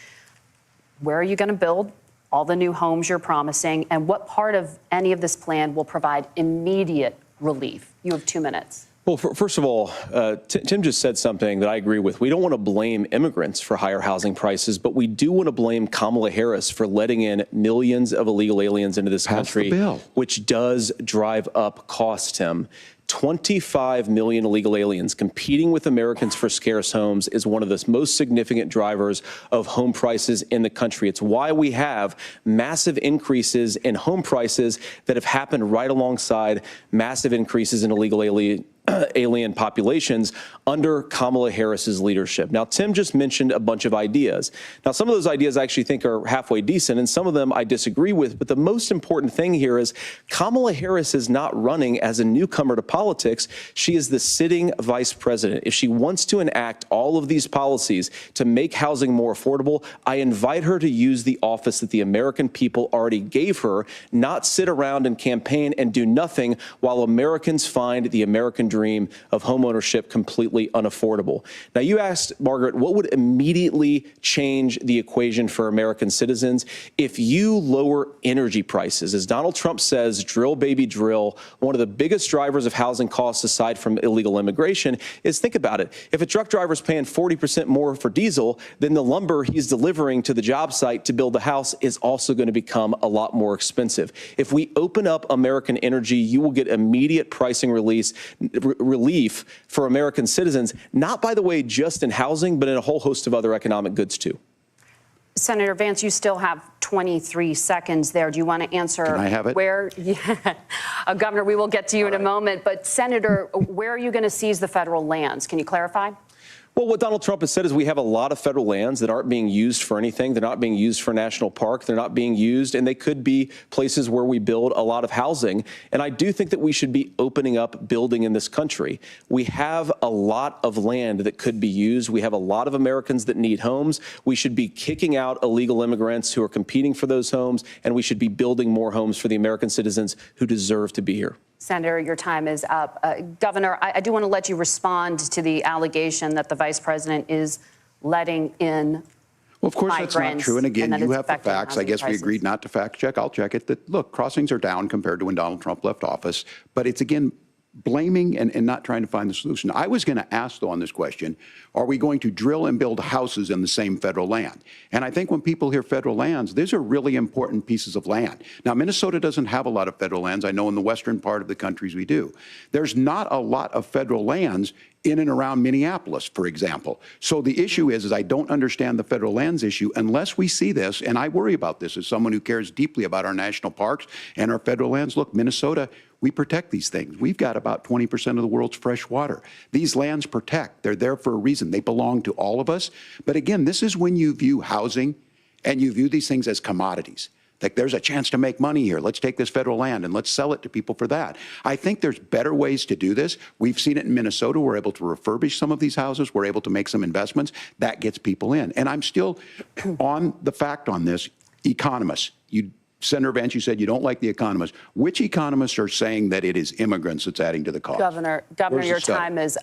Where are you going to build all the new homes you're promising, and what part of any of this plan will provide immediate relief? You have 2 minutes. Well, first of all, Tim just said something that I agree with. We don't want to blame immigrants for higher housing prices, but we do want to blame Kamala Harris for letting in millions of illegal aliens into this country, which does drive up costs, Tim. 25 million illegal aliens competing with Americans for scarce homes is one of the most significant drivers of home prices in the country. It's why we have massive increases in home prices that have happened right alongside massive increases in illegal alien populations under Kamala Harris's leadership. Now, Tim just mentioned a bunch of ideas. Now, some of those ideas I actually think are halfway decent, and some of them I disagree with. But the most important thing here is Kamala Harris is not running as a newcomer to politics. She is the sitting vice president. If she wants to enact all of these policies to make housing more affordable, I invite her to use the office that the American people already gave her, not sit around and campaign and do nothing while Americans find the American dream of homeownership completely unaffordable. Now, you asked, Margaret, what would immediately change the equation for American citizens? If you lower energy prices, as Donald Trump says, drill, baby, drill, one of the biggest drivers of housing costs aside from illegal immigration is, think about it, if a truck driver's paying 40% more for diesel, then the lumber he's delivering to the job site to build the house is also going to become a lot more expensive. If we open up American energy, you will get immediate pricing relief for American citizens, not, by the way, just in housing, but in a whole host of other economic goods, too. Senator Vance, you still have 23 seconds there. Do you want to answer? Can I have it? Where, Governor, we will get to you in a moment. But, Senator, where are you going to seize the federal lands? Can you clarify? Well, what Donald Trump has said is we have a lot of federal lands that aren't being used for anything. They're not being used for national park. They're not being used, and they could be places where we build a lot of housing. And I do think that we should be opening up building in this country. We have a lot of land that could be used. We have a lot of Americans that need homes. We should be kicking out illegal immigrants who are competing for those homes, and we should be building more homes for the American citizens who deserve to be here. Senator, your time is up. Governor, I do want to let you respond to the allegation that the vice president is letting in. Well, of course, that's not true. And again, you have the facts. I guess we agreed not to fact check. I'll check it. That, look, crossings are down compared to when Donald Trump left office. But it's, again, blaming and not trying to find the solution. I was going to ask, though, on this question, are we going to drill and build houses in the same federal land? And I think when people hear federal lands, these are really important pieces of land. Now, Minnesota doesn't have a lot of federal lands. I know in the western part of the countries we do. There's not a lot of federal lands in and around Minneapolis, for example. So the issue is I don't understand the federal lands issue unless we see this, and I worry about this as someone who cares deeply about our national parks and our federal lands. Look, Minnesota, we protect these things. We've got about 20% of the world's fresh water. These lands protect. They're there for a reason. They belong to all of us. But again, this is when you view housing and you view these things as commodities. Like, there's a chance to make money here. Let's take this federal land and let's sell it to people for that. I think there's better ways to do this. We've seen it in Minnesota. We're able to refurbish some of these houses. We're able to make some investments. That gets people in. And I'm still on the fact on this. Economists, Senator Vance, you said you don't like the economists. Which economists are saying that it is immigrants that's adding to the cost? Governor, your time is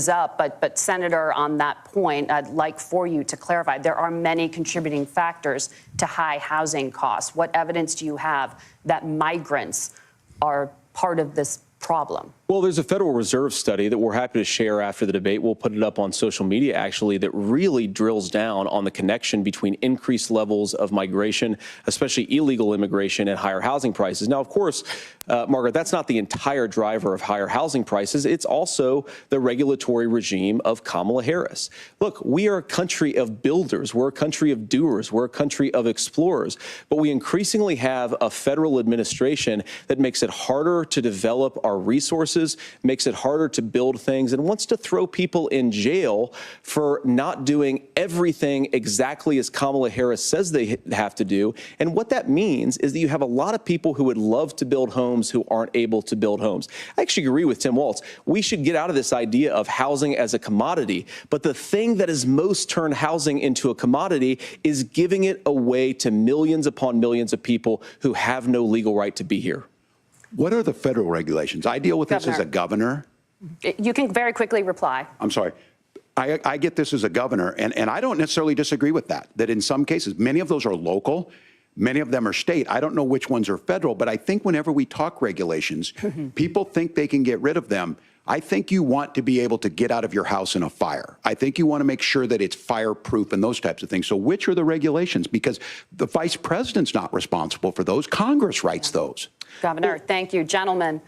up. But Senator, on that point, I'd like for you to clarify. There are many contributing factors to high housing costs. What evidence do you have that migrants are part of this problem? Well, there's a Federal Reserve study that we're happy to share after the debate. We'll put it up on social media, actually, that really drills down on the connection between increased levels of migration, especially illegal immigration, and higher housing prices. Now, of course, Margaret, that's not the entire driver of higher housing prices. It's also the regulatory regime of Kamala Harris. Look, we are a country of builders. We're a country of doers. We're a country of explorers. But we increasingly have a federal administration that makes it harder to develop our resources, makes it harder to build things, and wants to throw people in jail for not doing everything exactly as Kamala Harris says they have to do. And what that means is that you have a lot of people who would love to build homes who aren't able to build homes. I actually agree with Tim Walz. We should get out of this idea of housing as a commodity. But the thing that has most turned housing into a commodity is giving it away to millions upon millions of people who have no legal right to be here. What are the federal regulations? I deal with this as a governor. You can very quickly reply. I'm sorry. I get this as a governor, and I don't necessarily disagree with that in some cases, many of those are local, many of them are state. I don't know which ones are federal, but I think whenever we talk regulations, people think they can get rid of them. I think you want to be able to get out of your house in a fire. I think you want to make sure that it's fireproof and those types of things. So which are the regulations? Because the vice president's not responsible for those. Congress writes those. Governor, thank you. Gentlemen,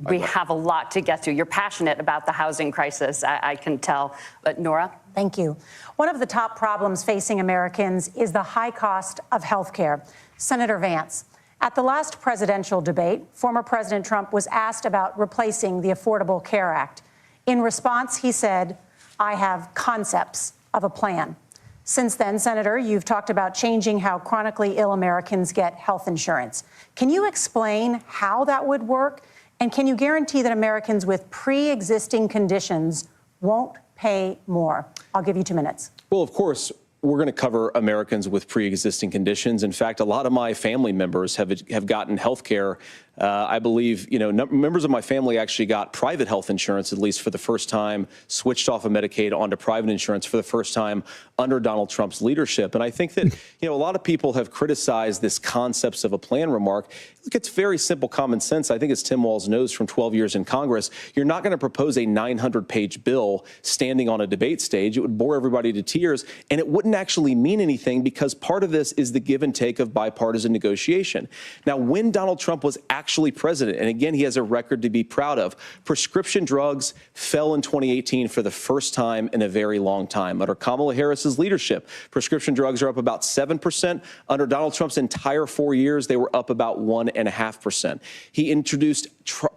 we have a lot to get to. You're passionate about the housing crisis, I can tell. But Nora? Thank you. One of the top problems facing Americans is the high cost of health care. Senator Vance, at the last presidential debate, former President Trump was asked about replacing the Affordable Care Act. In response, he said, "I have concepts of a plan." Since then, Senator, you've talked about changing how chronically ill Americans get health insurance. Can you explain how that would work? And can you guarantee that Americans with pre-existing conditions won't pay more? I'll give you 2 minutes. Well, of course, we're going to cover Americans with pre-existing conditions. In fact, a lot of my family members have gotten health care. I believe, members of my family actually got private health insurance, at least for the first time, switched off of Medicaid onto private insurance for the first time under Donald Trump's leadership. And I think that, a lot of people have criticized this concepts of a plan remark. Look, it's very simple common sense. I think as Tim Walz knows from 12 years in Congress, you're not going to propose a 900-page bill standing on a debate stage. It would bore everybody to tears, and it wouldn't actually mean anything because part of this is the give and take of bipartisan negotiation. Now, when Donald Trump was actually actually president. And again, he has a record to be proud of. Prescription drugs fell in 2018 for the first time in a very long time. Under Kamala Harris's leadership, prescription drugs are up about 7%. Under Donald Trump's entire 4 years, they were up about 1.5%. He introduced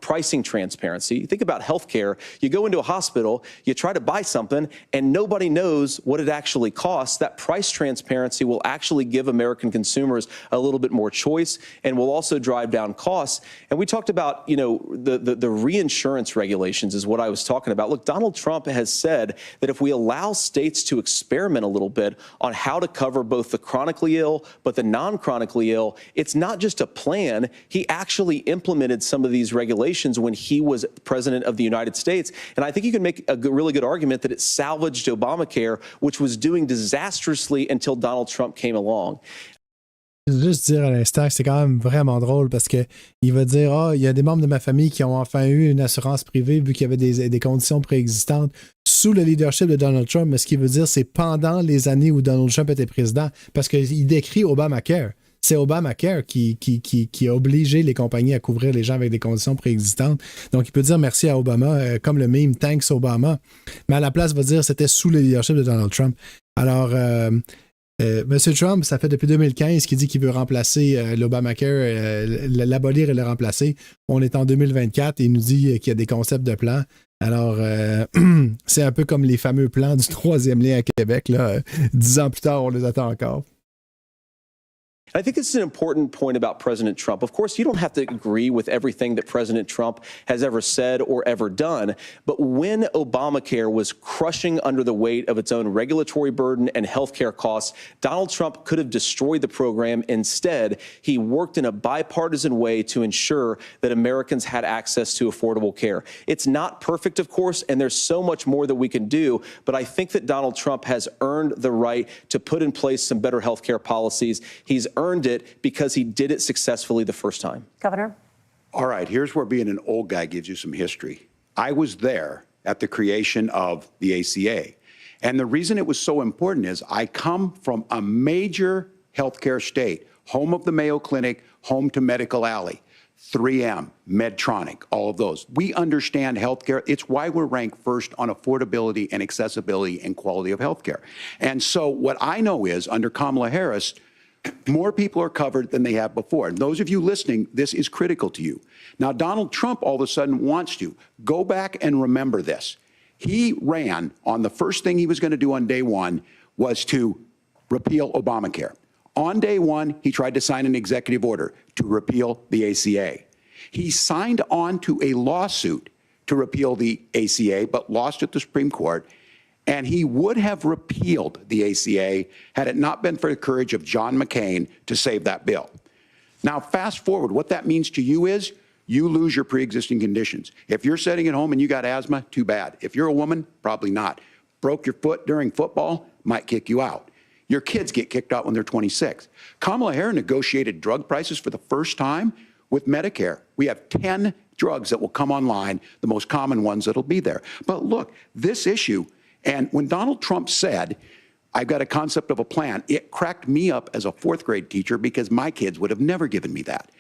pricing transparency. Think about healthcare. You go into a hospital, you try to buy something, and nobody knows what it actually costs. That price transparency will actually give American consumers a little bit more choice and will also drive down costs. And we talked about, you know, the reinsurance regulations is what I was talking about. Look, Donald Trump has said that if we allow states to experiment a little bit on how to cover both the chronically ill but the non-chronically ill, it's not just a plan. He actually implemented some of these regulations when he was president of the United States. And I think you can make a really good argument that it salvaged Obamacare, which was doing disastrously until Donald Trump came along. Je veux juste dire à l'instant que c'est quand même vraiment drôle parce qu'il va dire « Ah, il y a des membres de ma famille qui ont enfin eu une assurance privée vu qu'il y avait des conditions préexistantes sous le leadership de Donald Trump. » Mais ce qu'il veut dire, c'est pendant les années où Donald Trump était président parce qu'il décrit Obamacare. C'est Obamacare qui a obligé les compagnies à couvrir les gens avec des conditions préexistantes. Donc, il peut dire merci à Obama, comme le meme « Thanks Obama », mais à la place, il va dire c'était sous le leadership de Donald Trump. Alors, M. Trump, ça fait depuis 2015 qu'il dit qu'il veut remplacer l'Obamacare, l'abolir et le remplacer. On est en 2024 et il nous dit qu'il y a des concepts de plans. Alors, c'est un peu comme les fameux plans du troisième lien à Québec. Là. 10 ans plus tard, on les attend encore. I think this is an important point about President Trump. Of course, you don't have to agree with everything that President Trump has ever said or ever done. But when Obamacare was crushing under the weight of its own regulatory burden and healthcare costs, Donald Trump could have destroyed the program. Instead, he worked in a bipartisan way to ensure that Americans had access to affordable care. It's not perfect, of course, and there's so much more that we can do. But I think that Donald Trump has earned the right to put in place some better healthcare policies. He's earned it because he did it successfully the first time. Governor? All right, here's where being an old guy gives you some history. I was there at the creation of the ACA. And the reason it was so important is I come from a major healthcare state, home of the Mayo Clinic, home to Medical Alley, 3M, Medtronic, all of those. We understand healthcare. It's why we're ranked first on affordability and accessibility and quality of healthcare. And so what I know is under Kamala Harris, more people are covered than they have before. And those of you listening, this is critical to you. Now, Donald Trump all of a sudden wants to go back and remember this. He ran on the first thing he was going to do on day one was to repeal Obamacare. On day one, he tried to sign an executive order to repeal the ACA. He signed on to a lawsuit to repeal the ACA, but lost at the Supreme Court. And he would have repealed the ACA had it not been for the courage of John McCain to save that bill. Now, fast forward, what that means to you is you lose your pre-existing conditions. If you're sitting at home and you got asthma, too bad. If you're a woman, probably not. Broke your foot during football, might kick you out. Your kids get kicked out when they're 26. Kamala Harris negotiated drug prices for the first time with Medicare. We have 10 drugs that will come online, the most common ones that'll be there. But look, this issue, and when Donald Trump said, I've got a concept of a plan, it cracked me up as a fourth grade teacher because my kids would have never given me that.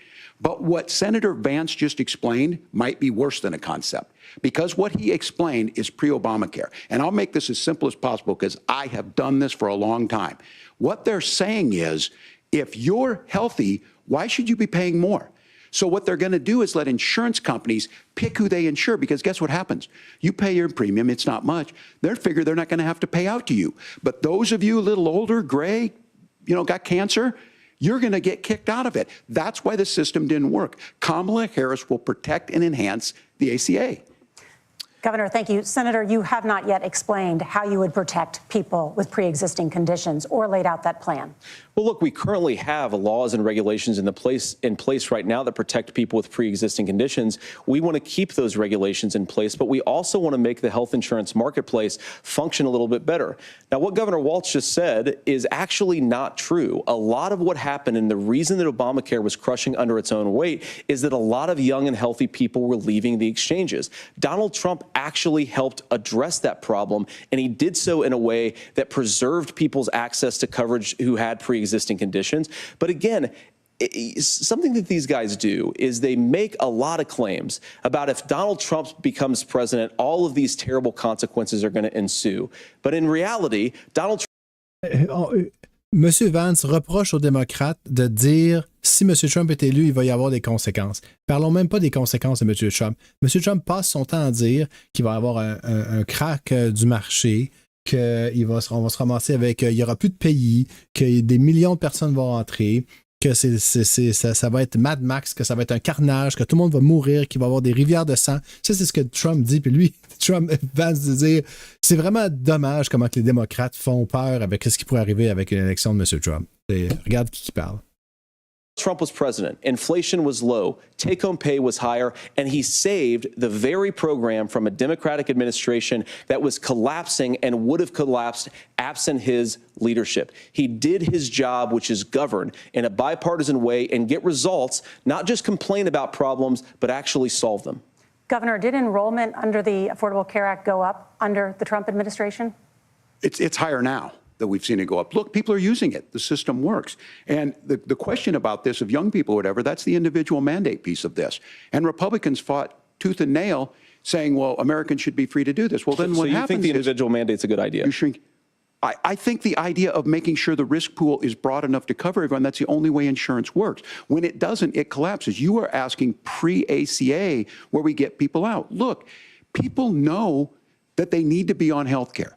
But what Senator Vance just explained might be worse than a concept because what he explained is pre-Obamacare. And I'll make this as simple as possible because I have done this for a long time. What they're saying is, if you're healthy, why should you be paying more? So what they're going to do is let insurance companies pick who they insure because guess what happens? You pay your premium, it's not much. They figure they're not going to have to pay out to you. But those of you a little older, gray, got cancer, you're going to get kicked out of it. That's why the system didn't work. Kamala Harris will protect and enhance the ACA. Governor, thank you. Senator, you have not yet explained how you would protect people with pre-existing conditions or laid out that plan. Well, look, we currently have laws and regulations in place right now that protect people with pre-existing conditions. We want to keep those regulations in place, but we also want to make the health insurance marketplace function a little bit better. Now, what Governor Walz just said is actually not true. A lot of what happened and the reason that Obamacare was crushing under its own weight is that a lot of young and healthy people were leaving the exchanges. Donald Trump actually helped address that problem, and he did so in a way that preserved people's access to coverage who had pre-existing conditions. But again, something that these guys do is they make a lot of claims about if Donald Trump becomes president, all of these terrible consequences are going to ensue. But in reality, Donald Trump... Monsieur Vance reproche aux démocrates de dire si M. Trump est élu, il va y avoir des conséquences. Parlons même pas des conséquences de M. Trump. M. Trump passe son temps à dire qu'il va y avoir un crack du marché, qu'on va se ramasser avec, il n'y aura plus de pays, que des millions de personnes vont rentrer, que ça va être Mad Max, que ça va être un carnage, que tout le monde va mourir, qu'il va y avoir des rivières de sang. Ça, c'est ce que Trump dit. Puis lui, Trump va se dire, c'est vraiment dommage comment que les démocrates font peur avec ce qui pourrait arriver avec l'élection de M. Trump. Regarde qui parle. Trump was president, inflation was low, take-home pay was higher, and he saved the very program from a Democratic administration that was collapsing and would have collapsed absent his leadership. He did his job, which is govern in a bipartisan way and get results, not just complain about problems, but actually solve them. Governor, did enrollment under the Affordable Care Act go up under the Trump administration? It's higher now that we've seen it go up. Look, people are using it. The system works. And the question about this of young people or whatever, that's the individual mandate piece of this. And Republicans fought tooth and nail saying, well, Americans should be free to do this. Well, then what happens is... So you think the individual mandate's a good idea? You shrink. I think the idea of making sure the risk pool is broad enough to cover everyone, that's the only way insurance works. When it doesn't, it collapses. You are asking pre-ACA where we get people out. Look, people know that they need to be on health care.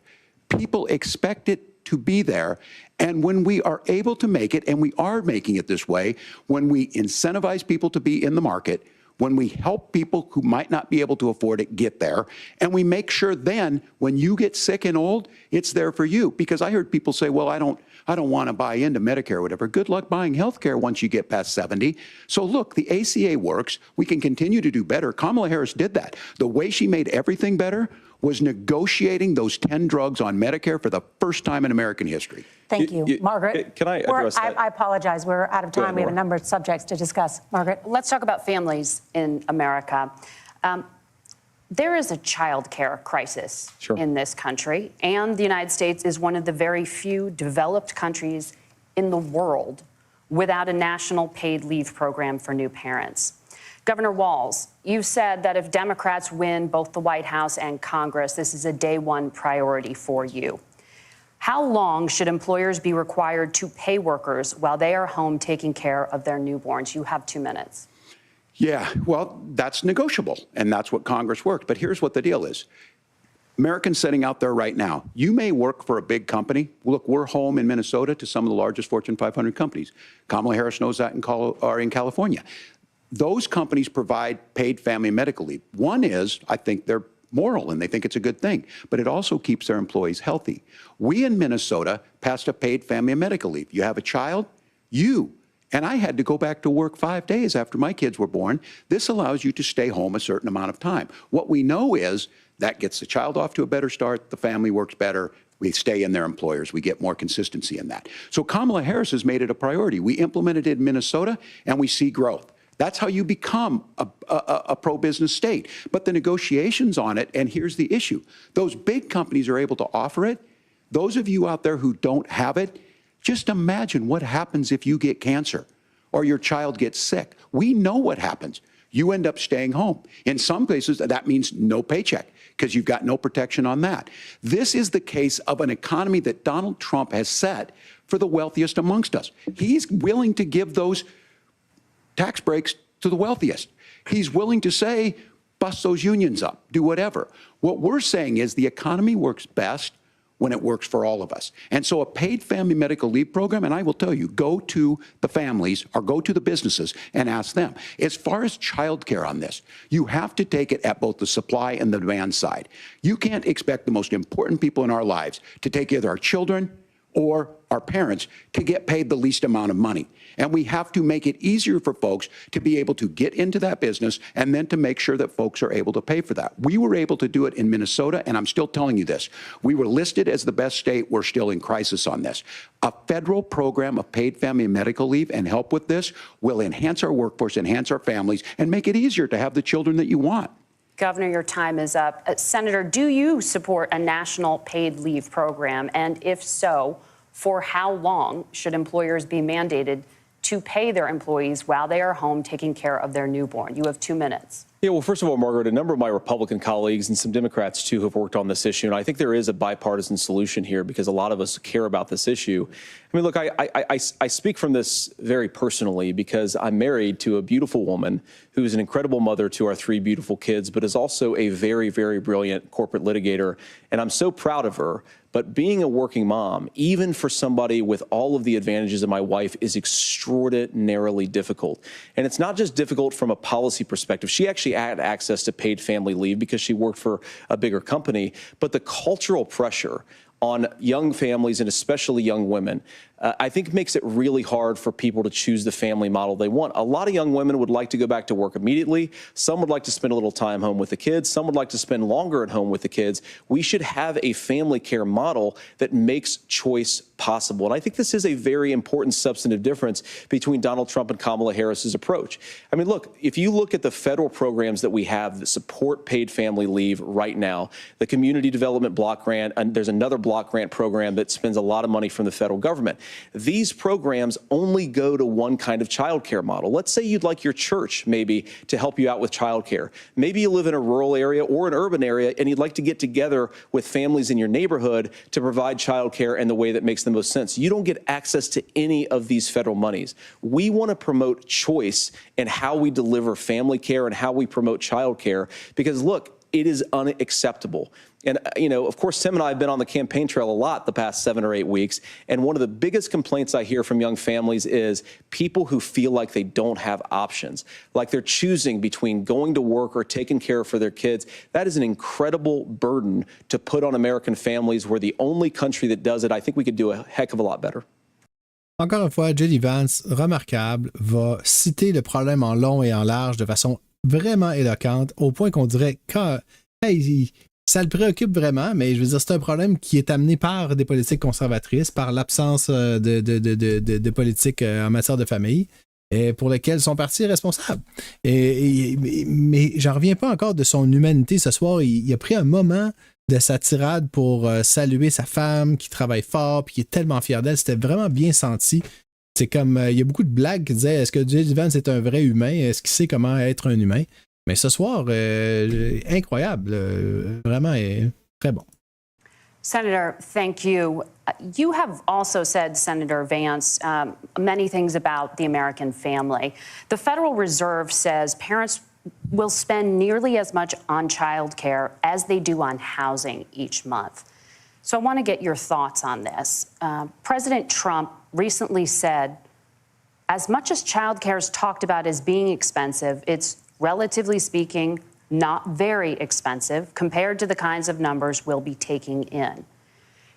People expect it to be there. And when we are able to make it, and we are making it this way, when we incentivize people to be in the market, when we help people who might not be able to afford it get there, and we make sure then when you get sick and old, it's there for you. Because I heard people say, well, I don't want to buy into Medicare or whatever. Good luck buying health care once you get past 70. So look, the ACA works. We can continue to do better. Kamala Harris did that. The way she made everything better was negotiating those 10 drugs on Medicare for the first time in American history. Thank you. Margaret? Can I address that? I apologize. We're out of time. We have a number of subjects to discuss. Margaret? Let's talk about families in America. There is a child care crisis in this country, and the United States is one of the very few developed countries in the world without a national paid leave program for new parents. Governor Walz, you said that if Democrats win both the White House and Congress, this is a day one priority for you. How long should employers be required to pay workers while they are home taking care of their newborns? You have 2 minutes. Yeah, well, that's negotiable, and that's what Congress works. But here's what the deal is. Americans sitting out there right now, you may work for a big company. Look, we're home in Minnesota to some of the largest Fortune 500 companies. Kamala Harris knows that in California. Those companies provide paid family and medical leave. One is, I think they're moral and they think it's a good thing, but it also keeps their employees healthy. We in Minnesota passed a paid family and medical leave. You have a child, and I had to go back to work 5 days after my kids were born. This allows you to stay home a certain amount of time. What we know is that gets the child off to a better start, the family works better, we stay in their employers, we get more consistency in that. So Kamala Harris has made it a priority. We implemented it in Minnesota and we see growth. That's how you become a pro-business state. But the negotiations on it, and here's the issue, those big companies are able to offer it. Those of you out there who don't have it, just imagine what happens if you get cancer or your child gets sick. We know what happens. You end up staying home. In some cases, that means no paycheck because you've got no protection on that. This is the case of an economy that Donald Trump has set for the wealthiest amongst us. He's willing to give those tax breaks to the wealthiest. He's willing to say, bust those unions up, do whatever. What we're saying is the economy works best when it works for all of us. And so a paid family medical leave program, and I will tell you, go to the families or go to the businesses and ask them. As far as childcare on this, you have to take it at both the supply and the demand side. You can't expect the most important people in our lives to take either our children or our parents to get paid the least amount of money. And we have to make it easier for folks to be able to get into that business and then to make sure that folks are able to pay for that. We were able to do it in Minnesota, and I'm still telling you this. We were listed as the best state. We're still in crisis on this. A federal program of paid family and medical leave and help with this will enhance our workforce, enhance our families, and make it easier to have the children that you want. Governor, your time is up. Senator, do you support a national paid leave program? And if so, for how long should employers be mandated to pay their employees while they are home taking care of their newborn. You have 2 minutes. Yeah, well, first of all, Margaret, a number of my Republican colleagues and some Democrats, too, have worked on this issue. And I think there is a bipartisan solution here because a lot of us care about this issue. I mean, look, I speak from this very personally because I'm married to a beautiful woman who is an incredible mother to our 3 beautiful kids, but is also a very, very brilliant corporate litigator. And I'm so proud of her. But being a working mom, even for somebody with all of the advantages of my wife, is extraordinarily difficult. And it's not just difficult from a policy perspective. She actually had access to paid family leave because she worked for a bigger company. But the cultural pressure on young families and especially young women, I think makes it really hard for people to choose the family model they want. A lot of young women would like to go back to work immediately. Some would like to spend a little time home with the kids. Some would like to spend longer at home with the kids. We should have a family care model that makes choice possible. And I think this is a very important substantive difference between Donald Trump and Kamala Harris's approach. I mean, look, if you look at the federal programs that we have that support paid family leave right now, the Community Development Block Grant, and there's another block grant program that spends a lot of money from the federal government. These programs only go to one kind of child care model. Let's say you'd like your church maybe to help you out with child care. Maybe you live in a rural area or an urban area and you'd like to get together with families in your neighborhood to provide child care in the way that makes the most sense. You don't get access to any of these federal monies. We want to promote choice in how we deliver family care and how we promote child care because, look, it is unacceptable. And, you know, of course, Tim and I have been on the campaign trail a lot the past 7 or 8 weeks. And one of the biggest complaints I hear from young families is people who feel like they don't have options, like they're choosing between going to work or taking care for their kids. That is an incredible burden to put on American families. We're the only country that does it. I think we could do a heck of a lot better. Encore une fois, J.D. Vance, remarquable, va citer le problème en long et en large de façon vraiment éloquente, au point qu'on dirait que ça le préoccupe vraiment, mais je veux dire, c'est un problème qui est amené par des politiques conservatrices, par l'absence de politique en matière de famille, et pour lequel son parti est responsable. Mais j'en reviens pas encore de son humanité ce soir. Il a pris un moment de sa tirade pour saluer sa femme qui travaille fort puis qui est tellement fière d'elle. C'était vraiment bien senti. C'est comme, il y a beaucoup de blagues qui disaient, est-ce que J.D. Vance est un vrai humain? Est-ce qu'il sait comment être un humain? Mais ce soir, incroyable. Vraiment très bon. Senator, thank you. You have also said, Senator Vance, many things about the American family. The Federal Reserve says parents will spend nearly as much on child care as they do on housing each month. So I want to get your thoughts on this. President Trump recently said, as much as child care is talked about as being expensive, it's relatively speaking not very expensive compared to the kinds of numbers we'll be taking in.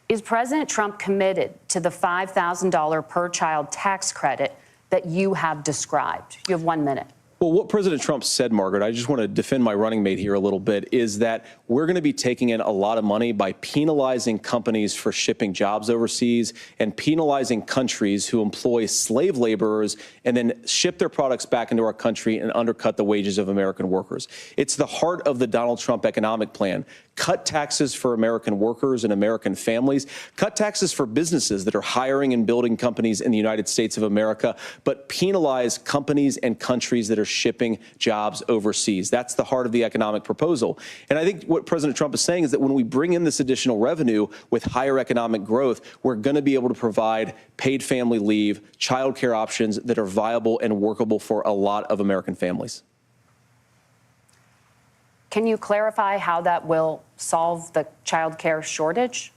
Is President Trump committed to the $5,000 per child tax credit that you have described? You have 1 minute. Well, what President Trump said, Margaret, I just want to defend my running mate here a little bit, is that we're going to be taking in a lot of money by penalizing companies for shipping jobs overseas and penalizing countries who employ slave laborers and then ship their products back into our country and undercut the wages of American workers. It's the heart of the Donald Trump economic plan. Cut taxes for American workers and American families. Cut taxes for businesses that are hiring and building companies in the United States of America, but penalize companies and countries that are shipping jobs overseas. That's the heart of the economic proposal. And I think what President Trump is saying is that when we bring in this additional revenue with higher economic growth, we're going to be able to provide paid family leave, child care options that are viable and workable for a lot of American families. Can you clarify how that will solve the child care shortage?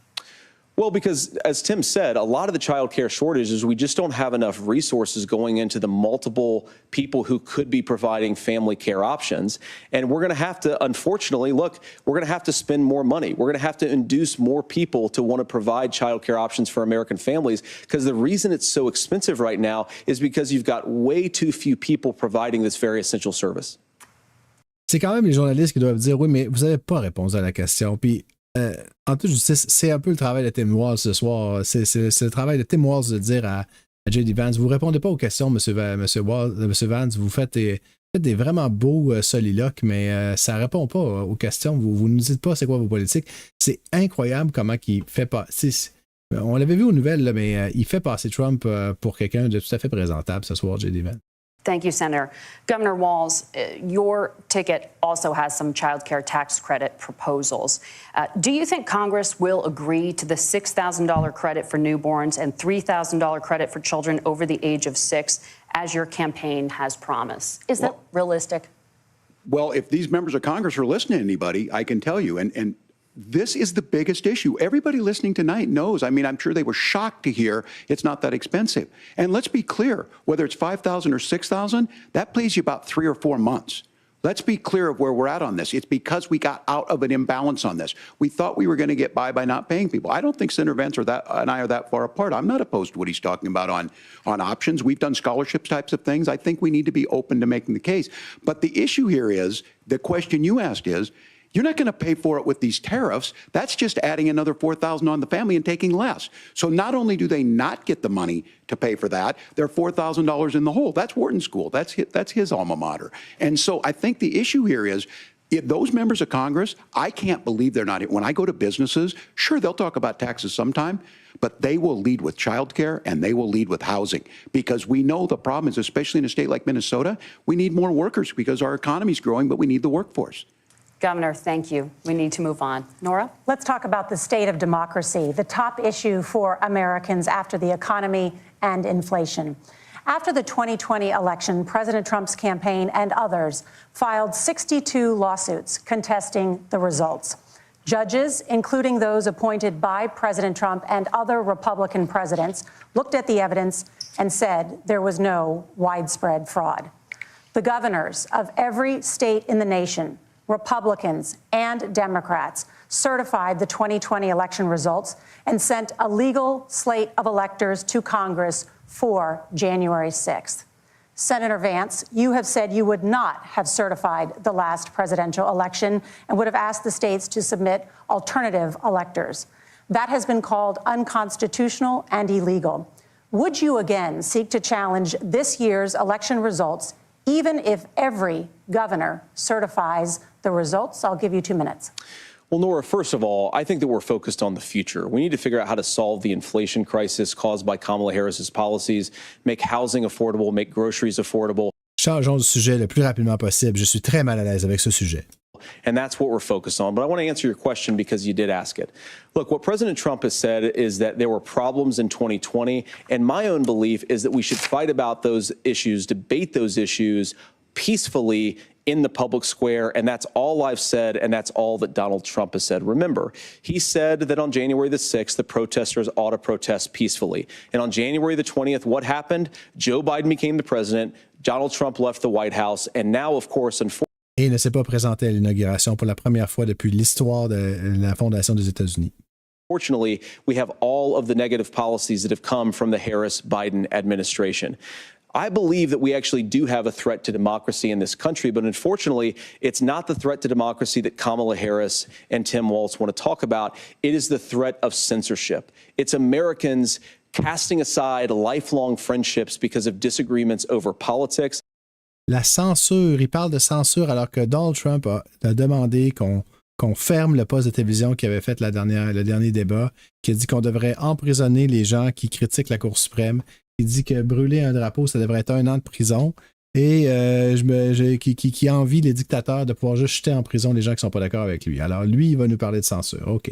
Well, because as Tim said, a lot of the child care shortage is we just don't have enough resources going into the multiple people who could be providing family care options. And we're going to have to, unfortunately, look, we're going to have to spend more money. We're going to have to induce more people to want to provide child care options for American families, because the reason it's so expensive right now is because you've got way too few people providing this very essential service. C'est quand même les journalistes qui doivent dire, oui, mais vous n'avez pas répondu à la question. Puis, en toute justice, c'est un peu le travail de Tim Walz ce soir. C'est le travail de Tim Walz de dire à J.D. Vance, vous ne répondez pas aux questions, M. Vance, vous faites des vraiment beaux soliloques, mais ça ne répond pas aux questions. Vous ne nous dites pas c'est quoi vos politiques. C'est incroyable comment il fait pas. On l'avait vu aux nouvelles, là, mais il fait passer Trump pour quelqu'un de tout à fait présentable ce soir, J.D. Vance. Thank you, Senator. Governor Walz, your ticket also has some child care tax credit proposals. Do you think Congress will agree to the $6,000 credit for newborns and $3,000 credit for children over the age of 6, as your campaign has promised? Is that realistic? Well, if these members of Congress are listening to anybody, I can tell you, and this is the biggest issue. Everybody listening tonight knows. I mean, I'm sure they were shocked to hear it's not that expensive. And let's be clear, whether it's $5,000 or $6,000, that pays you about 3 or 4 months. Let's be clear of where we're at on this. It's because we got out of an imbalance on this. We thought we were going to get by not paying people. I don't think Senator Vance and I are that far apart. I'm not opposed to what he's talking about on options. We've done scholarships types of things. I think we need to be open to making the case. But the issue here is, the question you asked is, you're not going to pay for it with these tariffs. That's just adding another $4,000 on the family and taking less. So not only do they not get the money to pay for that, they're $4,000 in the hole. That's Wharton School. That's his alma mater. And so I think the issue here is, if those members of Congress, I can't believe they're not. When I go to businesses, sure, they'll talk about taxes sometime, but they will lead with childcare and they will lead with housing, because we know the problem is, especially in a state like Minnesota, we need more workers because our economy is growing, but we need the workforce. Governor, thank you. We need to move on. Nora? Let's talk about the state of democracy, the top issue for Americans after the economy and inflation. After the 2020 election, President Trump's campaign and others filed 62 lawsuits contesting the results. Judges, including those appointed by President Trump and other Republican presidents, looked at the evidence and said there was no widespread fraud. The governors of every state in the nation, Republicans and Democrats, certified the 2020 election results and sent a legal slate of electors to Congress for January 6th. Senator Vance, you have said you would not have certified the last presidential election and would have asked the states to submit alternative electors. That has been called unconstitutional and illegal. Would you again seek to challenge this year's election results, even if every governor certifies the results? I'll give you 2 minutes. Well, Nora, first of all, I think that we're focused on the future. We need to figure out how to solve the inflation crisis caused by Kamala Harris's policies, make housing affordable, make groceries affordable. Changeons de sujet le plus rapidement possible. Je suis très mal à l'aise avec ce sujet. And that's what we're focused on. But I want to answer your question because you did ask it. Look, what President Trump has said is that there were problems in 2020. And my own belief is that we should fight about those issues, debate those issues peacefully in the public square, and that's all I've said, and that's all that Donald Trump has said. Remember, he said that on January the 6th, the protesters ought to protest peacefully. And on January the 20th, what happened? Joe Biden became the president, Donald Trump left the White House, and now, of course, et ne s'est pas présenté à l'inauguration pour la première fois depuis l'histoire de la fondation des États-Unis. Fortunately, we have all of the negative policies that have come from the Harris-Biden administration. I believe that we actually do have a threat to democracy in this country, but unfortunately, it's not the threat to democracy that Kamala Harris and Tim Walz want to talk about. It is the threat of censorship. It's Americans casting aside lifelong friendships because of disagreements over politics. La censure, il parle de censure alors que Donald Trump a demandé qu'on ferme le poste de télévision qui avait fait le dernier débat, qui a dit qu'on devrait emprisonner les gens qui critiquent la Cour suprême. Il dit que brûler un drapeau, ça devrait être 1 an de prison et qui envie les dictateurs de pouvoir juste jeter en prison les gens qui ne sont pas d'accord avec lui. Alors lui, il va nous parler de censure. OK.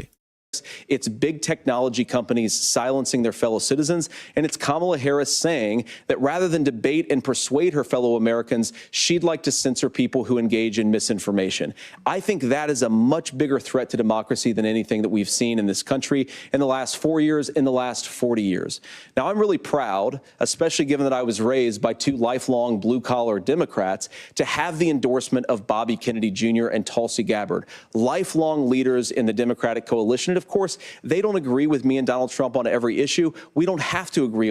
It's big technology companies silencing their fellow citizens, and it's Kamala Harris saying that rather than debate and persuade her fellow Americans, she'd like to censor people who engage in misinformation. I think that is a much bigger threat to democracy than anything that we've seen in this country in the last 4 years, in the last 40 years. Now, I'm really proud, especially given that I was raised by 2 lifelong blue-collar Democrats, to have the endorsement of Bobby Kennedy Jr. and Tulsi Gabbard, lifelong leaders in the Democratic coalition. Of course, they don't agree with me and Donald Trump on every issue. We don't have to agree.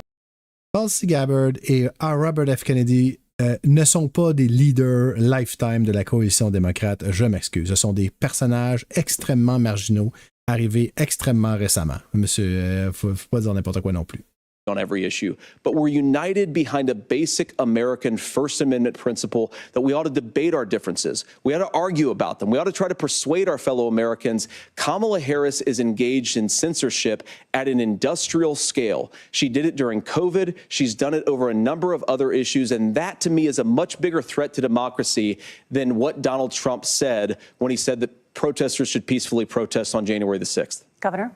Tulsi Gabbard et Robert F. Kennedy ne sont pas des leaders lifetime de la coalition démocrate. Je m'excuse. Ce sont des personnages extrêmement marginaux, arrivés extrêmement récemment. Monsieur, faut pas dire n'importe quoi non plus. on every issue, but we're united behind a basic American First Amendment principle that we ought to debate our differences. We ought to argue about them. We ought to try to persuade our fellow Americans. Kamala Harris is engaged in censorship at an industrial scale. She did it during COVID. She's done it over a number of other issues, and that to me is a much bigger threat to democracy than what Donald Trump said when he said that protesters should peacefully protest on January the 6th. Governor?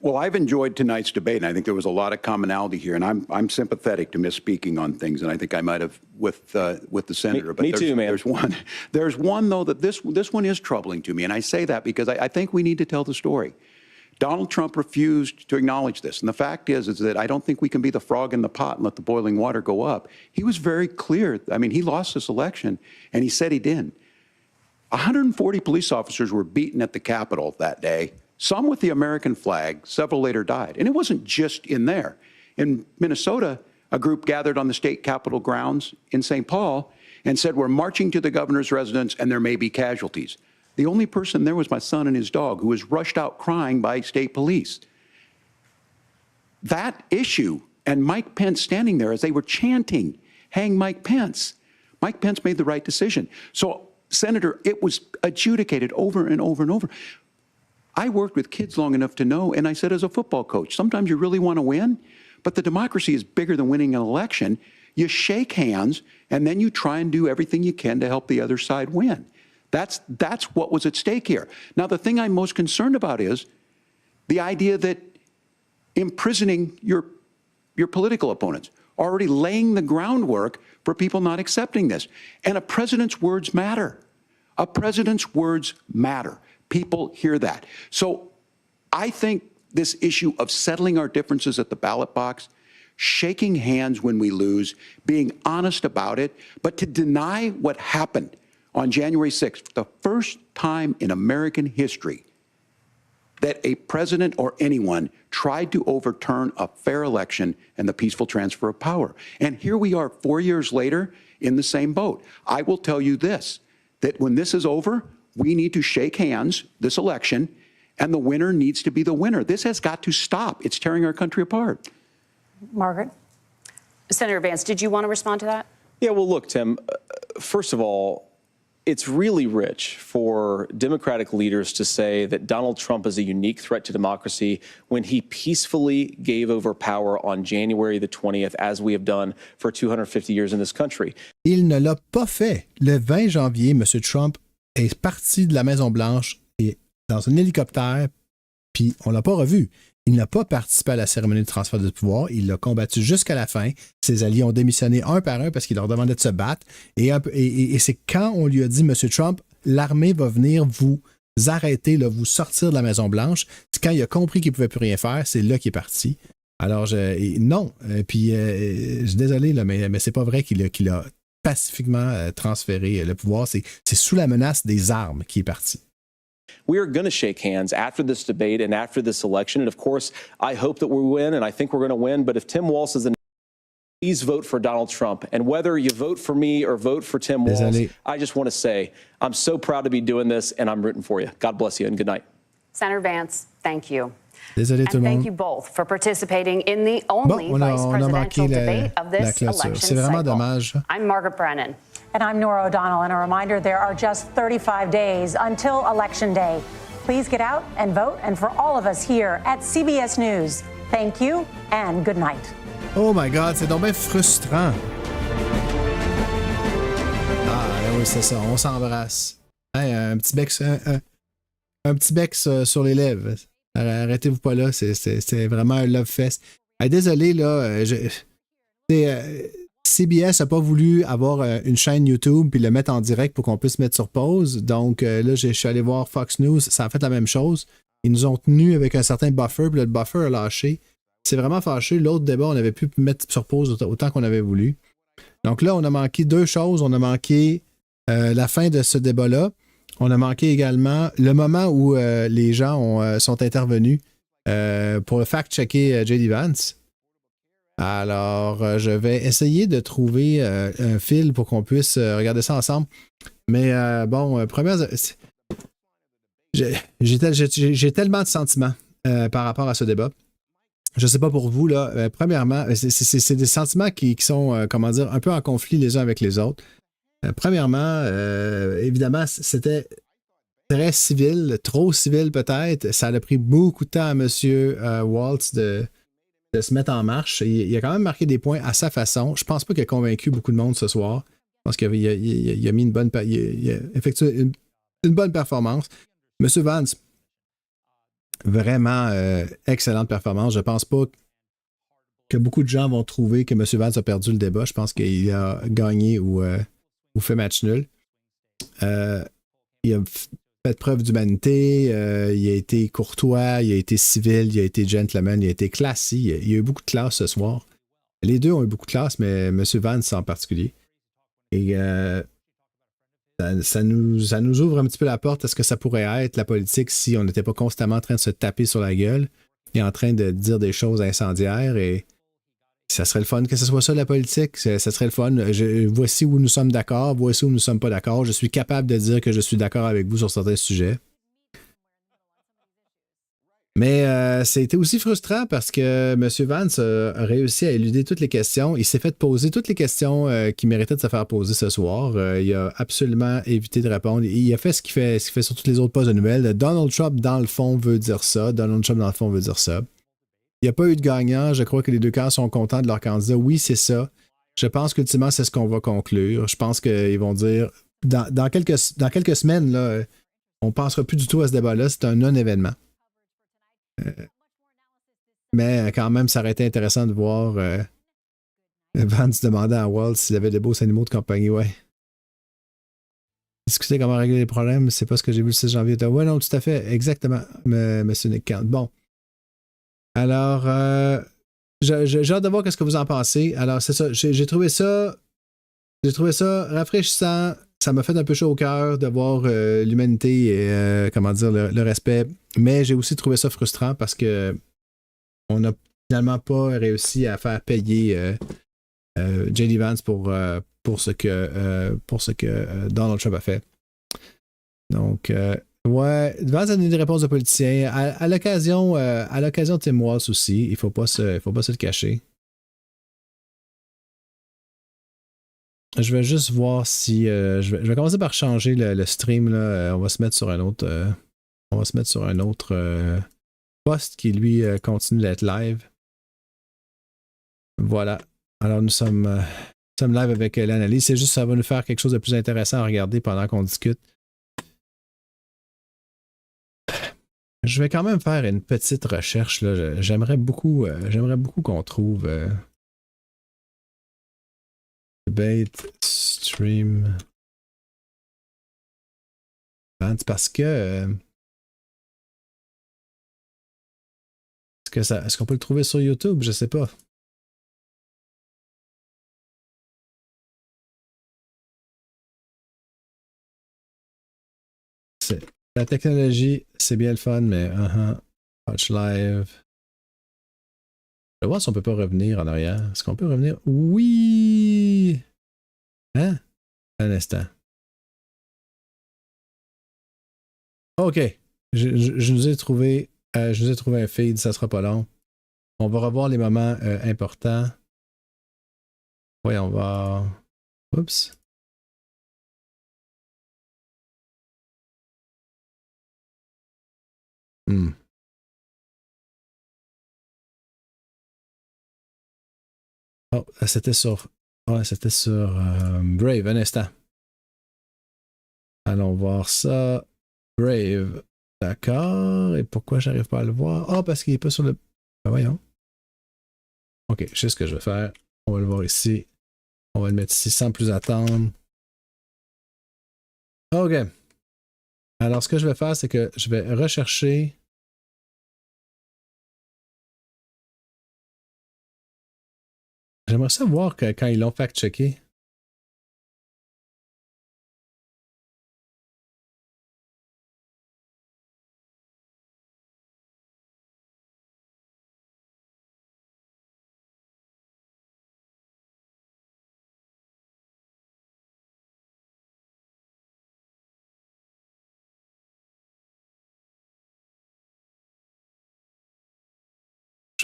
Well, I've enjoyed tonight's debate, and I think there was a lot of commonality here. And I'm sympathetic to misspeaking on things, and I think I might have with the senator. Me too, man. There's one though that this one is troubling to me, and I say that because I think we need to tell the story. Donald Trump refused to acknowledge this, and the fact is that I don't think we can be the frog in the pot and let the boiling water go up. He was very clear. I mean, he lost this election, and he said he did. 140 police officers were beaten at the Capitol that day. Some with the American flag, several later died. And it wasn't just in there. In Minnesota, a group gathered on the state capitol grounds in St. Paul and said, we're marching to the governor's residence and there may be casualties. The only person there was my son and his dog, who was rushed out crying by state police. That issue, and Mike Pence standing there as they were chanting, hang Mike Pence. Mike Pence made the right decision. So, Senator, it was adjudicated over and over and over. I worked with kids long enough to know, and I said as a football coach, sometimes you really want to win, but the democracy is bigger than winning an election. You shake hands, and then you try and do everything you can to help the other side win. That's what was at stake here. Now, the thing I'm most concerned about is the idea that imprisoning your political opponents, already laying the groundwork for people not accepting this. And a president's words matter. A president's words matter. People hear that. So I think this issue of settling our differences at the ballot box, shaking hands when we lose, being honest about it, but to deny what happened on January 6th, the first time in American history that a president or anyone tried to overturn a fair election and the peaceful transfer of power. And here we are 4 years later in the same boat. I will tell you this, that when this is over, we need to shake hands this election, and the winner needs to be the winner. This has got to stop. It's tearing our country apart. Margaret? Senator Vance, did you want to respond to that? Yeah, well, look, Tim, first of all, it's really rich for Democratic leaders to say that Donald Trump is a unique threat to democracy when he peacefully gave over power on January the 20th, as we have done for 250 years in this country. Il ne l'a pas fait. Le 20 janvier, M. Trump est parti de la Maison-Blanche et dans un hélicoptère, puis on l'a pas revu. Il n'a pas participé à la cérémonie de transfert de pouvoir. Il l'a combattu jusqu'à la fin. Ses alliés ont démissionné un par un parce qu'il leur demandait de se battre. Et c'est quand on lui a dit, M. Trump, l'armée va venir vous arrêter, là, vous sortir de la Maison-Blanche. C'est quand il a compris qu'il ne pouvait plus rien faire, c'est là qu'il est parti. Alors, non. Puis, je suis désolé, là, mais c'est pas vrai qu'il a pacifiquement transféré le pouvoir. C'est sous la menace des armes qu'il est parti. We are going to shake hands after this debate and after this election. And of course, I hope that we win, and I think we're going to win. But if Tim Walz is the please vote for Donald Trump. And whether you vote for me or vote for Tim Walz, I just want to say I'm so proud to be doing this, and I'm rooting for you. God bless you, and good night. Senator Vance, thank you. Désolé tout le monde. Thank you both for participating in the only vice presidential debate of this election C'est vraiment cycle. dommage. I'm Margaret Brennan. And I'm Nora O'Donnell. And a reminder, there are just 35 days until Election Day. Please get out and vote. And for all of us here at CBS News, thank you and good night. Oh my God, c'est donc bien frustrant. Ah oui, c'est ça, on s'embrasse. Hey, un petit bec sur les lèvres. Arrêtez-vous pas là, c'est vraiment un love fest. Hey, désolé, là, CBS n'a pas voulu avoir une chaîne YouTube puis le mettre en direct pour qu'on puisse mettre sur pause. Donc là, je suis allé voir Fox News, ça a fait la même chose. Ils nous ont tenus avec un certain buffer, puis le buffer a lâché. C'est vraiment fâché. L'autre débat, on avait pu mettre sur pause autant qu'on avait voulu. Donc là, on a manqué deux choses. On a manqué la fin de ce débat-là. On a manqué également le moment où les gens sont intervenus pour le fact-checker J.D. Vance. Alors, je vais essayer de trouver un fil pour qu'on puisse regarder ça ensemble. Mais bon, première... J'ai tellement de sentiments par rapport à ce débat. je sais pas pour vous, là, premièrement, c'est des sentiments qui sont, comment dire, un peu en conflit les uns avec les autres. Premièrement, évidemment, c'était très civil, trop civil peut-être. Ça a pris beaucoup de temps à M. Walz de se mettre en marche. Il a quand même marqué des points à sa façon. Je pense pas qu'il a convaincu beaucoup de monde ce soir. Je pense qu'il a mis il a effectué une bonne performance. M. Vance, vraiment excellente performance. Je pense pas que beaucoup de gens vont trouver que M. Vance a perdu le débat. Je pense qu'il a gagné ou fait match nul. Il a fait preuve d'humanité, il a été courtois, il a été civil, il a été gentleman, il a été classique. Il y a eu beaucoup de classe ce soir. Les deux ont eu beaucoup de classe, mais M. Vance en particulier. Et ça nous ouvre un petit peu la porte à ce que ça pourrait être la politique si on n'était pas constamment en train de se taper sur la gueule et en train de dire des choses incendiaires. Et ça serait le fun que ce soit ça, la politique. Ça serait le fun. Voici où nous sommes d'accord, voici où nous ne sommes pas d'accord. Je suis capable de dire que je suis d'accord avec vous sur certains sujets. Mais c'était aussi frustrant parce que M. Vance a réussi à éluder toutes les questions. Il s'est fait poser toutes les questions qui méritaient de se faire poser ce soir. Il a absolument évité de répondre. Il a fait ce qu'il fait sur toutes les autres postes de nouvelles. Donald Trump, dans le fond, veut dire ça. Donald Trump, dans le fond, veut dire ça. Il n'y a pas eu de gagnant. Je crois que les deux camps sont contents de leur candidat. Oui, c'est ça. Je pense qu'ultimement, c'est ce qu'on va conclure. Je pense qu'ils vont dire, dans quelques semaines, là, on ne pensera plus du tout à ce débat-là. C'est un non-événement. Mais quand même, ça aurait été intéressant de voir Vance demander à Walz s'il avait des beaux animaux de compagnie. Ouais. Discuter comment régler les problèmes, c'est pas ce que j'ai vu le 6 janvier. Ouais, non, tout à fait. Exactement, monsieur Nick Kant. Bon. Alors, j'ai hâte de voir ce que vous en pensez. Alors, c'est ça. J'ai trouvé ça rafraîchissant. Ça m'a fait un peu chaud au cœur de voir l'humanité et comment dire, le respect. Mais j'ai aussi trouvé ça frustrant parce que on n'a finalement pas réussi à faire payer J.D. Vance pour ce que Donald Trump a fait. Donc, ouais, Vance a donné des réponses de politiciens. À l'occasion de Tim Walz aussi, il ne faut pas se le cacher. Je vais juste voir si je vais commencer par changer le stream là. On va se mettre sur un autre post qui lui continue d'être live. Voilà. Alors nous sommes live avec l'analyse. C'est juste ça va nous faire quelque chose de plus intéressant à regarder pendant qu'on discute. Je vais quand même faire une petite recherche là. J'aimerais beaucoup qu'on trouve debate stream parce que est-ce qu'on peut le trouver sur YouTube? Je sais pas. La technologie, c'est bien le fun, mais Watch live. Je vais voir si on peut pas revenir en arrière. Est-ce qu'on peut revenir? Oui! Hein? Un instant. OK. Je nous ai trouvé un feed, ça sera pas long. On va revoir les moments importants. Voyons voir. Oups. Oh, c'était sur Brave, un instant. Allons voir ça. Brave. D'accord. Et pourquoi j'arrive pas à le voir? Ah, parce qu'il n'est pas sur le... Ben voyons. OK, je sais ce que je vais faire. On va le voir ici. On va le mettre ici sans plus attendre. OK. Alors, ce que je vais faire, c'est que je vais rechercher... J'aimerais savoir quand ils l'ont fact-checké.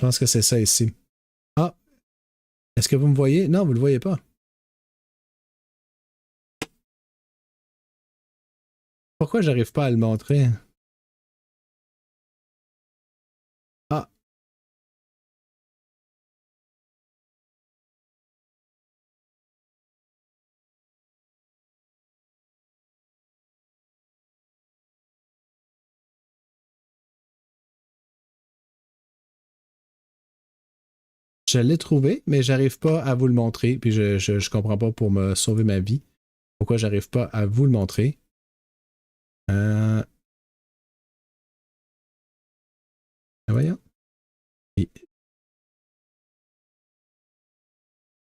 Je pense que c'est ça ici. Ah! Est-ce que vous me voyez? Non, vous ne le voyez pas. Pourquoi j'arrive pas à le montrer? Ah! Je l'ai trouvé, mais j'arrive pas à vous le montrer. Puis je comprends pas pour me sauver ma vie. Pourquoi j'arrive pas à vous le montrer? Voyons.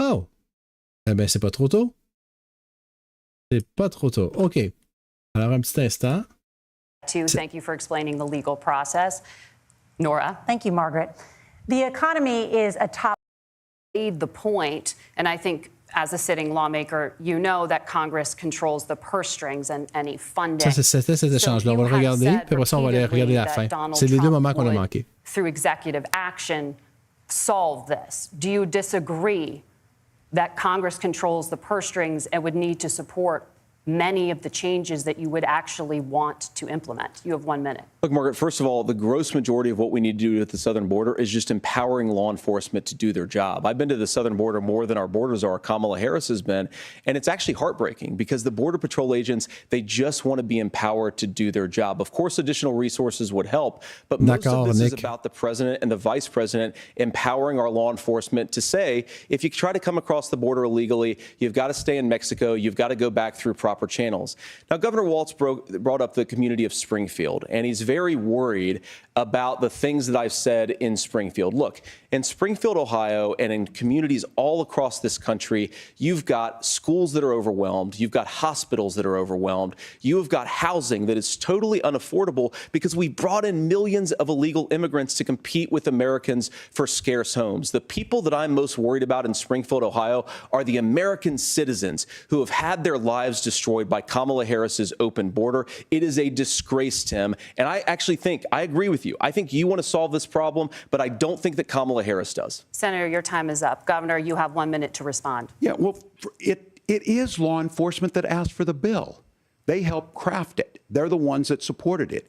Oh! Eh bien, c'est pas trop tôt. C'est pas trop tôt. OK. Alors, un petit instant. Thank you for explaining the legal process. Nora? Thank you, Margaret. The economy is a top... The point, and I think as a sitting lawmaker, you know that Congress controls the purse strings and any funding. Ça, c'était cet échange-là. On va le regarder, puis après ça, on va aller regarder la fin. C'est les deux moments qu'on a manqués. Through executive action, solve this. Do you disagree that Congress controls the purse strings and would need to support many of the changes that you would actually want to implement? You have 1 minute. Look, Margaret, first of all, the gross majority of what we need to do at the southern border is just empowering law enforcement to do their job. I've been to the southern border more than our borders are. Kamala Harris has been. And it's actually heartbreaking because the Border Patrol agents, they just want to be empowered to do their job. Of course, additional resources would help, but most of this is about the president and the vice president empowering our law enforcement to say, if you try to come across the border illegally, you've got to stay in Mexico, you've got to go back through proper channels. Now, Governor Walz brought up the community of Springfield, and he's very worried about the things that I've said in Springfield. Look, in Springfield, Ohio, and in communities all across this country, you've got schools that are overwhelmed. You've got hospitals that are overwhelmed. You've got housing that is totally unaffordable because we brought in millions of illegal immigrants to compete with Americans for scarce homes. The people that I'm most worried about in Springfield, Ohio, are the American citizens who have had their lives destroyed by Kamala Harris's open border. It is a disgrace, Tim. And I actually think, I agree with you. I think you want to solve this problem, but I don't think that Kamala Harris does. Senator, your time is up. Governor, you have 1 minute to respond. Yeah, well, it is law enforcement that asked for the bill. They helped craft it. They're the ones that supported it.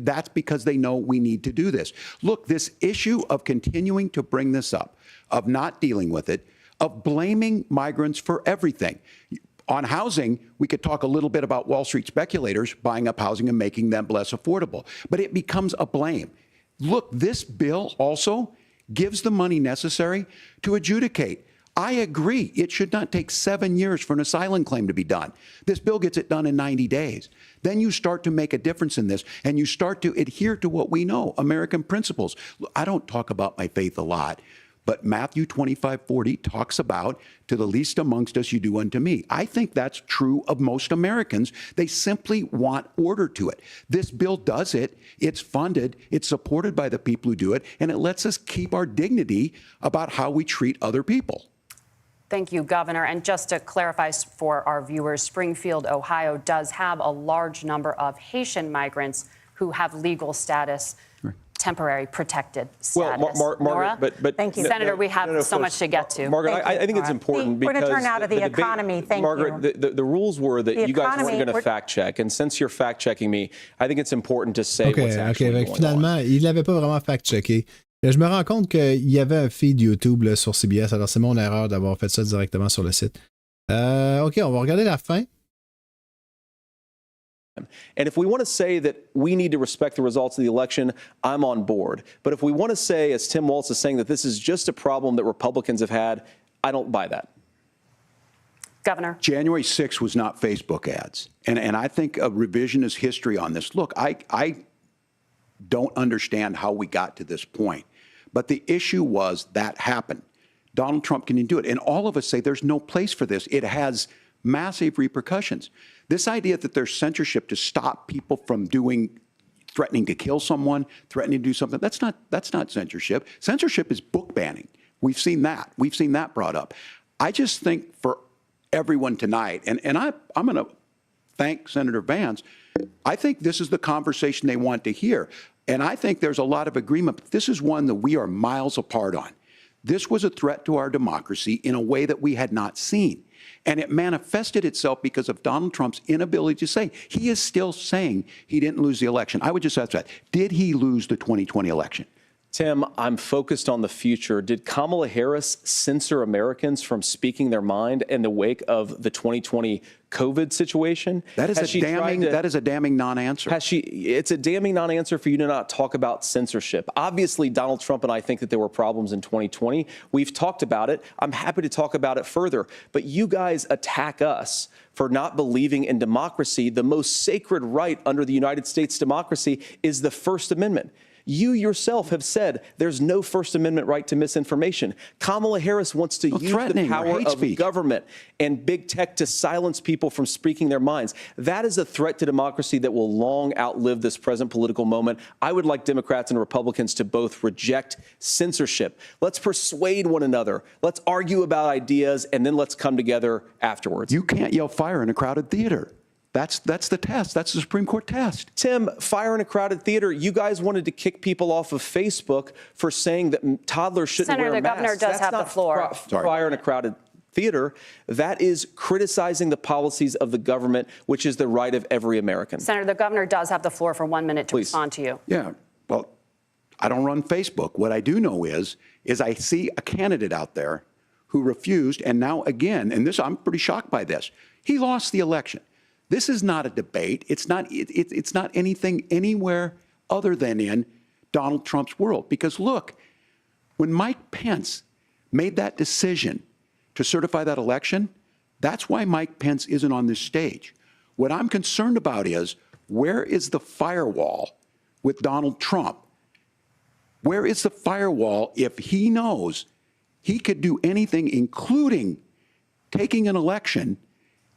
That's because they know we need to do this. Look, this issue of continuing to bring this up, of not dealing with it, of blaming migrants for everything. On housing, we could talk a little bit about Wall Street speculators buying up housing and making them less affordable, but it becomes a blame. Look, this bill also gives the money necessary to adjudicate. I agree. It should not take 7 years for an asylum claim to be done. This bill gets it done in 90 days. Then you start to make a difference in this, and you start to adhere to what we know, American principles. I don't talk about my faith a lot, but Matthew 25:40 talks about, to the least amongst us you do unto me. I think that's true of most Americans. They simply want order to it. This bill does it. It's funded. It's supported by the people who do it. And it lets us keep our dignity about how we treat other people. Thank you, Governor. And just to clarify for our viewers, Springfield, Ohio does have a large number of Haitian migrants who have legal status. Temporary protected status. Well, Margaret, but thank you, Senator. We have so much to get to. Margaret, I think it's important because we're going to turn out of the economy. Thank Margaret, you. The rules were that you guys weren't going to fact check, and since you're fact checking me, I think it's important to say what's actually going finalement, il n'avait pas vraiment fact checké. Je me rends compte qu'il y avait un feed YouTube là, sur CBS, alors c'est mon erreur d'avoir fait ça directement sur le site. OK, on va regarder la fin. And if we want to say that we need to respect the results of the election, I'm on board. But if we want to say, as Tim Walz is saying, that this is just a problem that Republicans have had, I don't buy that. Governor. January 6th was not Facebook ads. And I think a revisionist history on this. Look, I don't understand how we got to this point. But the issue was that happened. Donald Trump can do it. And all of us say there's no place for this. It has massive repercussions. This idea that there's censorship to stop people from threatening to kill someone, threatening to do something, that's not censorship. Censorship is book banning. We've seen that. We've seen that brought up. I just think for everyone tonight, and I'm going to thank Senator Vance, I think this is the conversation they want to hear. And I think there's a lot of agreement, but this is one that we are miles apart on. This was a threat to our democracy in a way that we had not seen. And it manifested itself because of Donald Trump's inability to say. He is still saying he didn't lose the election. I would just ask that. Did he lose the 2020 election? Tim, I'm focused on the future. Did Kamala Harris censor Americans from speaking their mind in the wake of the 2020 COVID situation? That is a damning non-answer. It's a damning non-answer for you to not talk about censorship. Obviously, Donald Trump and I think that there were problems in 2020. We've talked about it. I'm happy to talk about it further. But you guys attack us for not believing in democracy. The most sacred right under the United States democracy is the First Amendment. You yourself have said there's no First Amendment right to misinformation. Kamala Harris wants to use the power of government and big tech to silence people from speaking their minds. That is a threat to democracy that will long outlive this present political moment. I would like Democrats and Republicans to both reject censorship. Let's persuade one another. Let's argue about ideas, and then let's come together afterwards. You can't yell fire in a crowded theater. That's the test. That's the Supreme Court test. Tim, fire in a crowded theater. You guys wanted to kick people off of Facebook for saying that toddlers shouldn't wear masks. Senator, the governor does have the floor. Fire in a crowded theater. That is criticizing the policies of the government, which is the right of every American. Senator, the governor does have the floor for 1 minute to respond to you. Yeah. Well, I don't run Facebook. What I do know is I see a candidate out there who refused, and now again, and this, I'm pretty shocked by this. He lost the election. This is not a debate. It's not anything anywhere other than in Donald Trump's world. Because look, when Mike Pence made that decision to certify that election, that's why Mike Pence isn't on this stage. What I'm concerned about is, where is the firewall with Donald Trump? Where is the firewall if he knows he could do anything, including taking an election,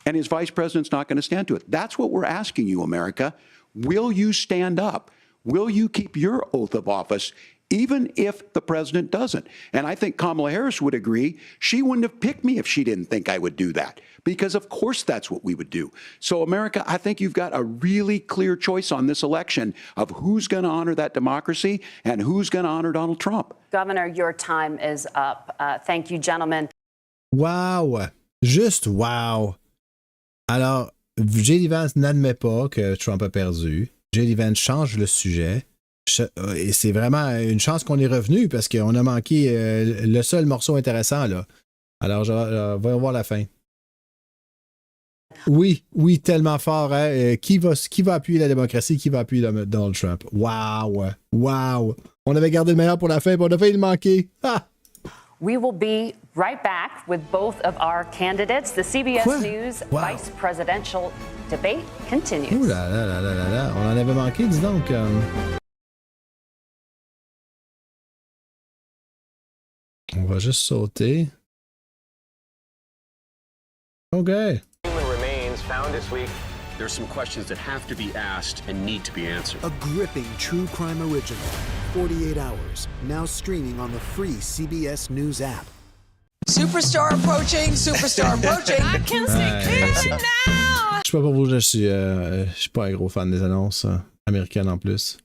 and his vice president's not going to stand to it? That's what we're asking you, America. Will you stand up? Will you keep your oath of office, even if the president doesn't? And I think Kamala Harris would agree. She wouldn't have picked me if she didn't think I would do that, because of course that's what we would do. So America, I think you've got a really clear choice on this election of who's going to honor that democracy and who's going to honor Donald Trump. Governor, your time is up. Thank you, gentlemen. Wow. Juste wow. Alors, J.D. Vance n'admet pas que Trump a perdu. J.D. Vance change le sujet. Et c'est vraiment une chance qu'on est revenu parce qu'on a manqué le seul morceau intéressant, là. Alors, voyons voir la fin. Oui, tellement fort. Hein? Qui va appuyer la démocratie? Qui va appuyer Donald Trump? Wow! On avait gardé le meilleur pour la fin, mais on a failli le manquer. Ah! We will be right back with both of our candidates. The CBS News vice presidential debate continues. Ouh là là, on en avait manqué, dis donc. On va juste sauter. OK. Remains found this week. There's some questions that have to be asked and need to be answered. A gripping true crime original, 48 Hours, now streaming on the free CBS News app. Superstar approaching. I can see clearly now. Je sais pas pour vous, je suis pas un gros fan des annonces américaines en plus.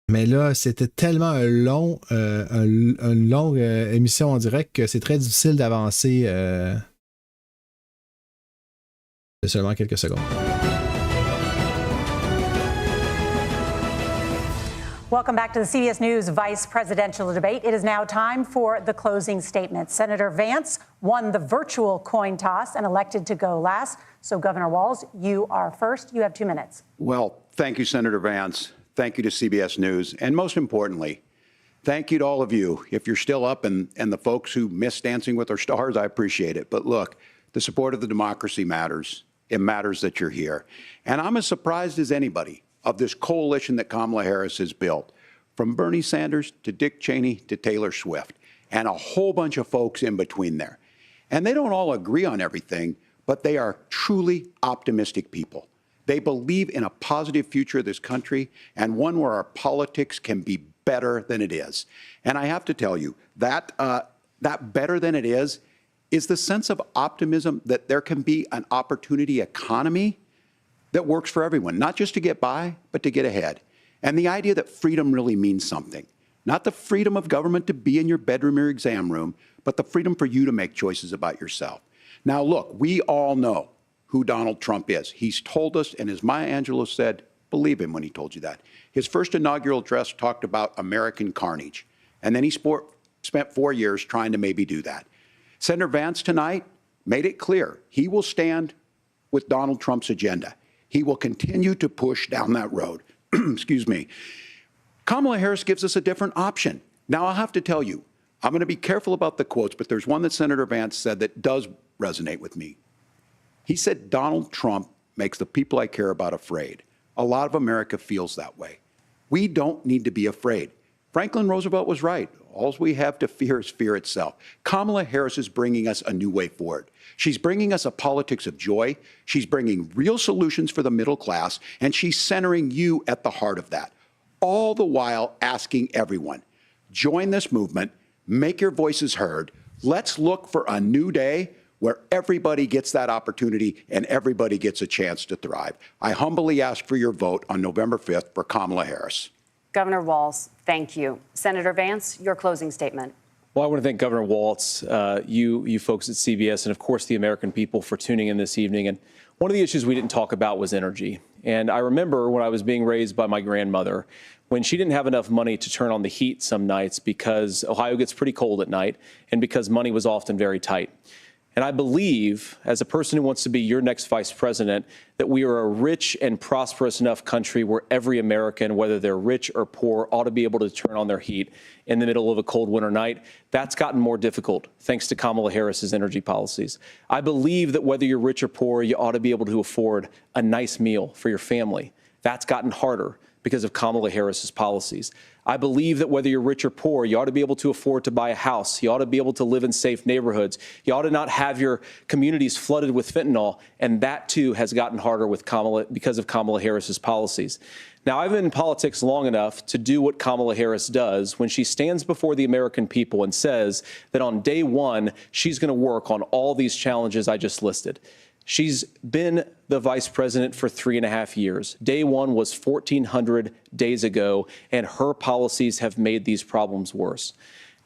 Mais là, c'était tellement une longue émission en direct que c'est très difficile d'avancer. Seulement quelques secondes. Welcome back to the CBS News vice presidential debate. It is now time for the closing statement. Senator Vance won the virtual coin toss and elected to go last. So, Governor Walz, you are first. You have 2 minutes. Well, thank you, Senator Vance. Thank you to CBS News. And most importantly, thank you to all of you. If you're still up and the folks who miss Dancing with Our Stars, I appreciate it. But look, the support of the democracy matters. It matters that you're here. And I'm as surprised as anybody of this coalition that Kamala Harris has built, from Bernie Sanders to Dick Cheney to Taylor Swift, and a whole bunch of folks in between there. And they don't all agree on everything, but they are truly optimistic people. They believe in a positive future of this country and one where our politics can be better than it is. And I have to tell you, that better than it is the sense of optimism that there can be an opportunity economy that works for everyone, not just to get by, but to get ahead. And the idea that freedom really means something. Not the freedom of government to be in your bedroom or exam room, but the freedom for you to make choices about yourself. Now, look, we all know who Donald Trump is. He's told us, and as Maya Angelou said, believe him when he told you that. His first inaugural address talked about American carnage, and then he spent 4 years trying to maybe do that. Senator Vance tonight made it clear he will stand with Donald Trump's agenda. He will continue to push down that road. Excuse me. Kamala Harris gives us a different option. Now, I'll have to tell you, I'm going to be careful about the quotes, but there's one that Senator Vance said that does resonate with me. He said, Donald Trump makes the people I care about afraid. A lot of America feels that way. We don't need to be afraid. Franklin Roosevelt was right. All we have to fear is fear itself. Kamala Harris is bringing us a new way forward. She's bringing us a politics of joy. She's bringing real solutions for the middle class, and she's centering you at the heart of that. All the while asking everyone, join this movement, make your voices heard. Let's look for a new day where everybody gets that opportunity and everybody gets a chance to thrive. I humbly ask for your vote on November 5th for Kamala Harris. Governor Walz, thank you. Senator Vance, your closing statement. Well, I want to thank Governor Walz, you folks at CBS, and of course the American people for tuning in this evening. And one of the issues we didn't talk about was energy. And I remember when I was being raised by my grandmother, when she didn't have enough money to turn on the heat some nights because Ohio gets pretty cold at night and because money was often very tight. And I believe, as a person who wants to be your next vice president, that we are a rich and prosperous enough country where every American, whether they're rich or poor, ought to be able to turn on their heat in the middle of a cold winter night. That's gotten more difficult thanks to Kamala Harris's energy policies. I believe that whether you're rich or poor, you ought to be able to afford a nice meal for your family. That's gotten harder because of Kamala Harris's policies. I believe that whether you're rich or poor, you ought to be able to afford to buy a house. You ought to be able to live in safe neighborhoods. You ought to not have your communities flooded with fentanyl. And that, too, has gotten harder with because of Kamala Harris's policies. Now, I've been in politics long enough to do what Kamala Harris does when she stands before the American people and says that on day one, she's going to work on all these challenges I just listed. She's been the vice president for 3.5 years. Day one was 1,400 days ago, and her policies have made these problems worse.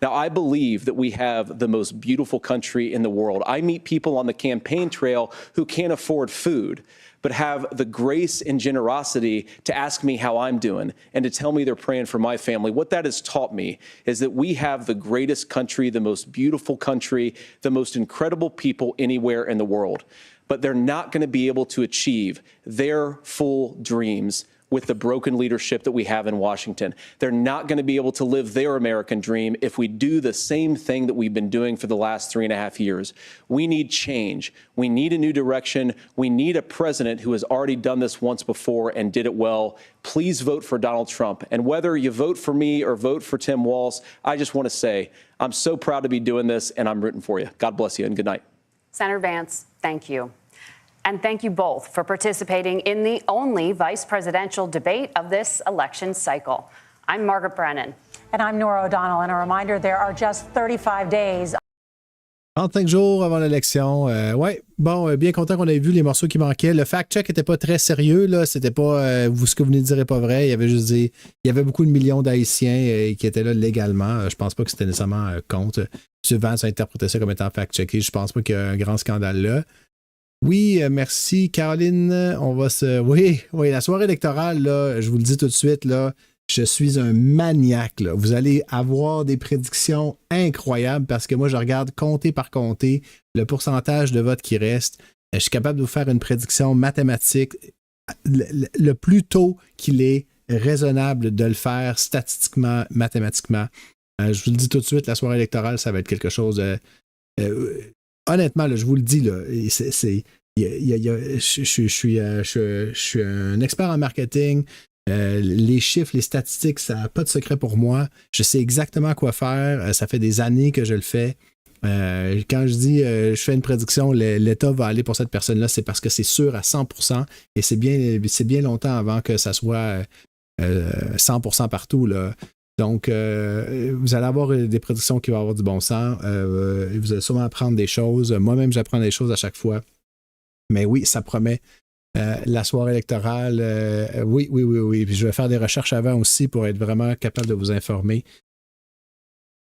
Now, I believe that we have the most beautiful country in the world. I meet people on the campaign trail who can't afford food, but have the grace and generosity to ask me how I'm doing and to tell me they're praying for my family. What that has taught me is that we have the greatest country, the most beautiful country, the most incredible people anywhere in the world. But they're not going to be able to achieve their full dreams with the broken leadership that we have in Washington. They're not going to be able to live their American dream if we do the same thing that we've been doing for the last 3.5 years. We need change. We need a new direction. We need a president who has already done this once before and did it well. Please vote for Donald Trump. And whether you vote for me or vote for Tim Walz, I just want to say I'm so proud to be doing this, and I'm rooting for you. God bless you, and good night. Senator Vance, thank you. And thank you both for participating in the only vice presidential debate of this election cycle. I'm Margaret Brennan. And I'm Nora O'Donnell. And a reminder, there are just 35 days. 35 jours avant l'élection. Ouais, bon, bien content qu'on ait vu les morceaux qui manquaient. Le fact-check n'était pas très sérieux, là. C'était pas ce que vous venez de dire n'est pas vrai. Il y avait juste il y avait beaucoup de millions d'Haïtiens qui étaient là légalement. Je pense pas que c'était nécessairement contre. M. Vance a interprété ça comme étant fact-checké. Je pense pas qu'il y a un grand scandale là. Oui, merci Caroline. On va se. Oui, la soirée électorale, là, je vous le dis tout de suite, là, je suis un maniaque. Là. Vous allez avoir des prédictions incroyables parce que moi, je regarde comté par comté le pourcentage de votes qui reste. Je suis capable de vous faire une prédiction mathématique le plus tôt qu'il est raisonnable de le faire statistiquement, mathématiquement. Je vous le dis tout de suite, la soirée électorale, ça va être quelque chose de... honnêtement, là, je vous le dis, là, je suis un expert en marketing. Les chiffres, les statistiques, ça n'a pas de secret pour moi. Je sais exactement quoi faire. Ça fait des années que je le fais. Quand je dis je fais une prédiction, l'État va aller pour cette personne-là, c'est parce que c'est sûr à 100%. Et c'est bien longtemps avant que ça soit 100% partout, là. Donc, vous allez avoir des prédictions qui vont avoir du bon sens. Vous allez sûrement apprendre des choses. Moi-même, j'apprends des choses à chaque fois. Mais oui, ça promet la soirée électorale. Oui. Puis je vais faire des recherches avant aussi pour être vraiment capable de vous informer.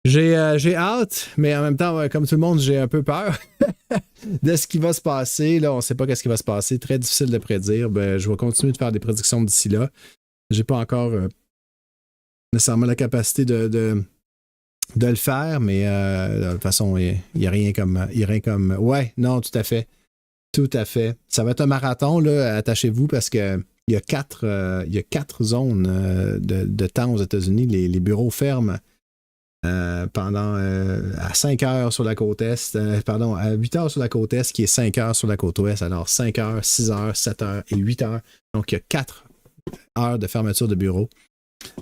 J'ai hâte, mais en même temps, comme tout le monde, j'ai un peu peur de ce qui va se passer. Là, on ne sait pas ce qui va se passer. Très difficile de prédire. Je vais continuer de faire des prédictions d'ici là. Je n'ai pas encore nécessairement la capacité de le faire, mais de toute façon, il n'y a rien comme... Ouais, non, tout à fait. Tout à fait. Ça va être un marathon, là, attachez-vous, parce que il y a quatre zones de temps aux États-Unis. Les bureaux ferment pendant à 5 heures sur la côte Est, à 8 heures sur la côte Est, qui est 5 heures sur la côte Ouest. Alors 5 heures, 6 heures, 7 heures et 8 heures. Donc il y a 4 heures de fermeture de bureau.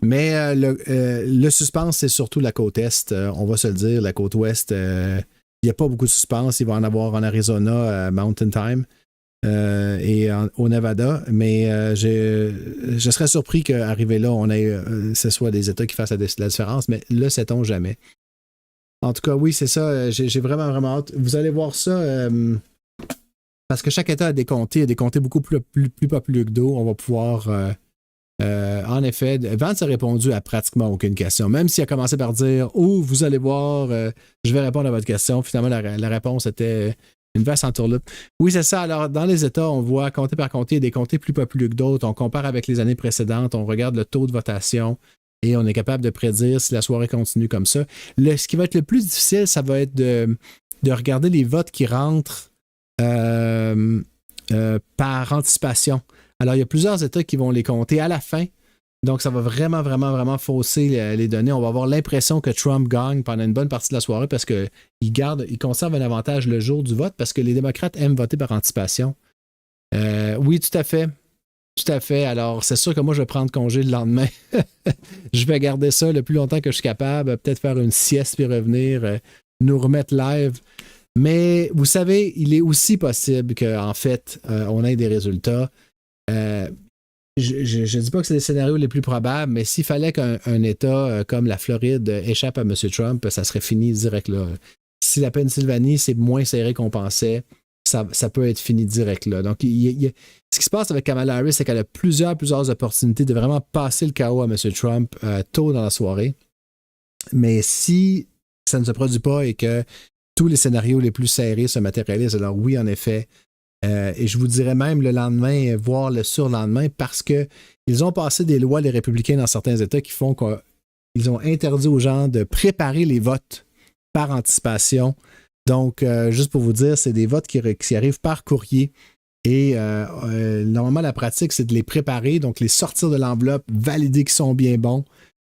Mais le suspense, c'est surtout la côte Est. On va se le dire, la côte Ouest, il n'y a pas beaucoup de suspense. Il va en avoir en Arizona, Mountain Time, et au Nevada. Mais je serais surpris qu'arrivé là, on ait, ce soit des États qui fassent la différence, mais le sait-on jamais. En tout cas, oui, c'est ça. J'ai vraiment, vraiment hâte. Vous allez voir ça, parce que chaque État a des comtés beaucoup plus populeux que d'autres. On va pouvoir... en effet, Vance a répondu à pratiquement aucune question. Même s'il a commencé par dire « Oh, vous allez voir, je vais répondre à votre question », finalement, la réponse était une vaste entourloupe. Oui, c'est ça. Alors, dans les États, on voit comté par comté des comtés plus populeux que d'autres. On compare avec les années précédentes, on regarde le taux de votation et on est capable de prédire si la soirée continue comme ça. Ce qui va être le plus difficile, ça va être de regarder les votes qui rentrent par anticipation. Alors, il y a plusieurs États qui vont les compter à la fin. Donc, ça va vraiment, vraiment, vraiment fausser les données. On va avoir l'impression que Trump gagne pendant une bonne partie de la soirée parce qu'il conserve un avantage le jour du vote parce que les démocrates aiment voter par anticipation. Oui, tout à fait. Tout à fait. Alors, c'est sûr que moi, je vais prendre congé le lendemain. Je vais garder ça le plus longtemps que je suis capable. Peut-être faire une sieste puis revenir, nous remettre live. Mais vous savez, il est aussi possible qu'en fait, on ait des résultats. Je ne dis pas que c'est les scénarios les plus probables, mais s'il fallait qu'un État comme la Floride échappe à M. Trump, ça serait fini direct là. Si la Pennsylvanie, c'est moins serré qu'on pensait, ça peut être fini direct là. Donc, ce qui se passe avec Kamala Harris, c'est qu'elle a plusieurs opportunités de vraiment passer le chaos à M. Trump tôt dans la soirée. Mais si ça ne se produit pas et que tous les scénarios les plus serrés se matérialisent, alors oui, en effet, et je vous dirais même le lendemain, voire le surlendemain, parce qu'ils ont passé des lois, les républicains, dans certains États qui font qu'ils ont interdit aux gens de préparer les votes par anticipation. Donc, juste pour vous dire, c'est des votes qui arrivent par courrier. Et normalement, la pratique, c'est de les préparer, donc les sortir de l'enveloppe, valider qu'ils sont bien bons,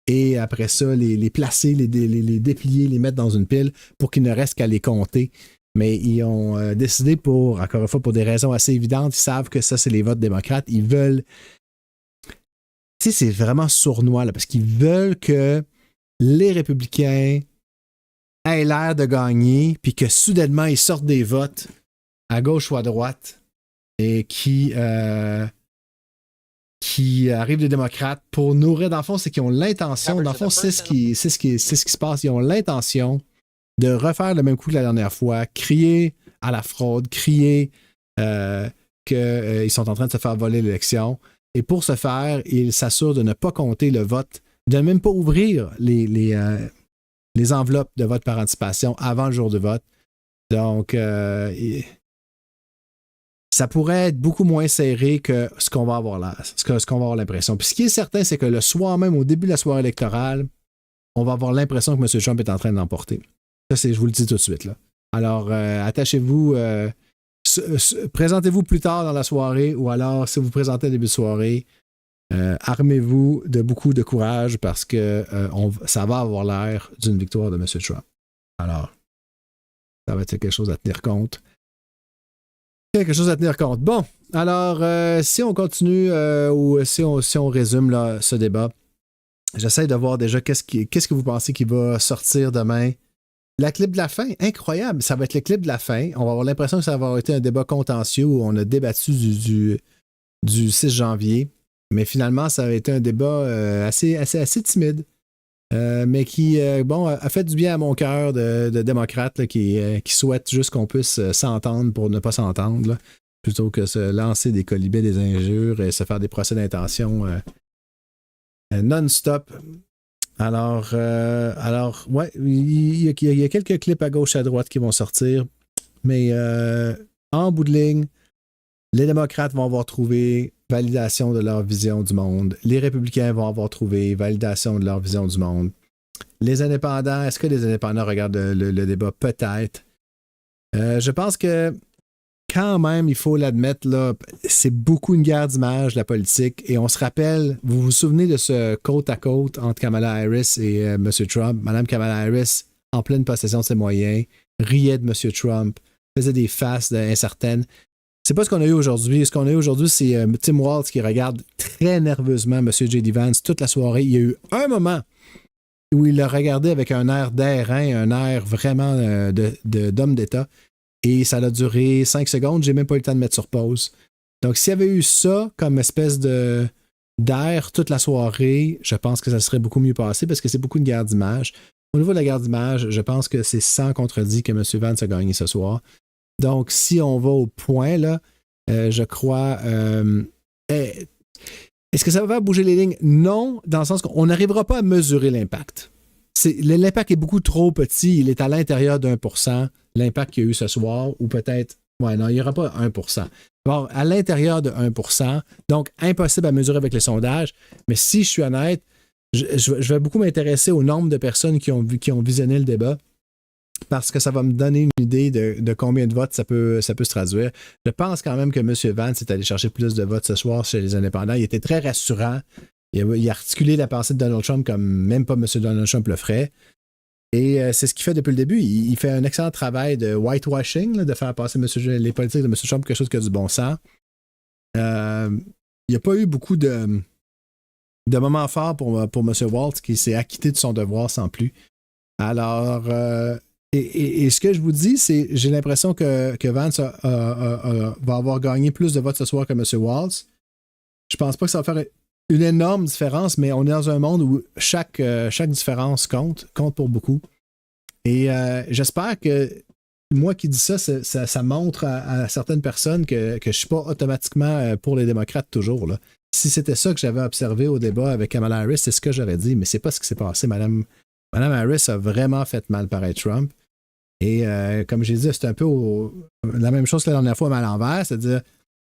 et après ça, les placer, les déplier, les mettre dans une pile pour qu'il ne reste qu'à les compter. Mais ils ont décidé encore une fois, pour des raisons assez évidentes, ils savent que ça, c'est les votes démocrates. Ils veulent... Tu sais, c'est vraiment sournois, là, parce qu'ils veulent que les républicains aient l'air de gagner, puis que soudainement, ils sortent des votes à gauche ou à droite, et qui arrivent des démocrates pour nourrir. Dans le fond, c'est qu'ils ont l'intention, dans le fond, c'est ce qui se passe. Ils ont l'intention de refaire le même coup que la dernière fois, crier à la fraude, crier qu'ils sont en train de se faire voler l'élection. Et pour ce faire, ils s'assurent de ne pas compter le vote, de ne même pas ouvrir les enveloppes de vote par anticipation avant le jour du vote. Donc, ça pourrait être beaucoup moins serré que ce qu'on va avoir là, ce qu'on va avoir l'impression. Puis ce qui est certain, c'est que le soir même, au début de la soirée électorale, on va avoir l'impression que M. Trump est en train de l'emporter. Ça, je vous le dis tout de suite, là. Alors, attachez-vous, présentez-vous plus tard dans la soirée, ou alors, si vous vous présentez au début de soirée, armez-vous de beaucoup de courage parce que ça va avoir l'air d'une victoire de M. Trump. Alors, ça va être quelque chose à tenir compte. Bon, alors, si on continue ou si on résume là, ce débat, j'essaie de voir déjà qu'est-ce que vous pensez qui va sortir demain. La clip de la fin, incroyable, ça va être le clip de la fin. On va avoir l'impression que ça va avoir été un débat contentieux où on a débattu du 6 janvier, mais finalement, ça a été un débat assez timide, mais qui a fait du bien à mon cœur de démocrate là, qui souhaite juste qu'on puisse s'entendre pour ne pas s'entendre. Là. plutôt que se lancer des colibets, des injures et se faire des procès d'intention non-stop. Alors, ouais, il y a quelques clips à gauche et à droite qui vont sortir, mais en bout de ligne, les démocrates vont avoir trouvé validation de leur vision du monde. Les républicains vont avoir trouvé validation de leur vision du monde. Les indépendants, est-ce que les indépendants regardent le débat? Peut-être. Je pense que quand même, il faut l'admettre, là, c'est beaucoup une guerre d'image, la politique. Et on se rappelle, vous vous souvenez de ce côte-à-côte entre Kamala Harris et M. Trump? Madame Kamala Harris, en pleine possession de ses moyens, riait de M. Trump, faisait des faces incertaines. C'est pas ce qu'on a eu aujourd'hui. Ce qu'on a eu aujourd'hui, c'est Tim Walz qui regarde très nerveusement M. J.D. Vance toute la soirée. Il y a eu un moment où il l'a regardé avec un air d'airain, un air vraiment d'homme d'État. Et ça a duré 5 secondes. J'ai même pas eu le temps de mettre sur pause. Donc, s'il y avait eu ça comme espèce d'air toute la soirée, je pense que ça serait beaucoup mieux passé parce que c'est beaucoup une guerre d'image. Au niveau de la guerre d'image, je pense que c'est sans contredit que M. Vance a gagné ce soir. Donc, si on va au point, là, je crois... est-ce que ça va bouger les lignes? Non, dans le sens qu'on n'arrivera pas à mesurer l'impact. L'impact est beaucoup trop petit. Il est à l'intérieur d'1%, l'impact qu'il y a eu ce soir, ou peut-être... Ouais, non, il n'y aura pas 1%. Bon, à l'intérieur de 1%, donc impossible à mesurer avec les sondages. Mais si je suis honnête, je vais beaucoup m'intéresser au nombre de personnes qui ont visionné le débat, parce que ça va me donner une idée de combien de votes ça peut se traduire. Je pense quand même que M. Vance est allé chercher plus de votes ce soir chez les indépendants. Il était très rassurant. Il a articulé la pensée de Donald Trump comme même pas M. Donald Trump le ferait. Et c'est ce qu'il fait depuis le début. Il fait un excellent travail de whitewashing, là, de faire passer les politiques de M. Trump quelque chose qui a du bon sens. Il n'y a pas eu beaucoup de moments forts pour M. Walz qui s'est acquitté de son devoir sans plus. Alors, et ce que je vous dis, c'est j'ai l'impression que Vance va avoir gagné plus de votes ce soir que M. Walz. Je pense pas que ça va faire une énorme différence, mais on est dans un monde où chaque différence compte pour beaucoup. Et j'espère que moi qui dis ça montre à certaines personnes que je ne suis pas automatiquement pour les démocrates toujours. Là. Si c'était ça que j'avais observé au débat avec Kamala Harris, c'est ce que j'aurais dit, mais c'est pas ce qui s'est passé. Madame Harris a vraiment fait mal paraître Trump. Et comme j'ai dit, c'est un peu la même chose que la dernière fois, mais à l'envers, c'est-à-dire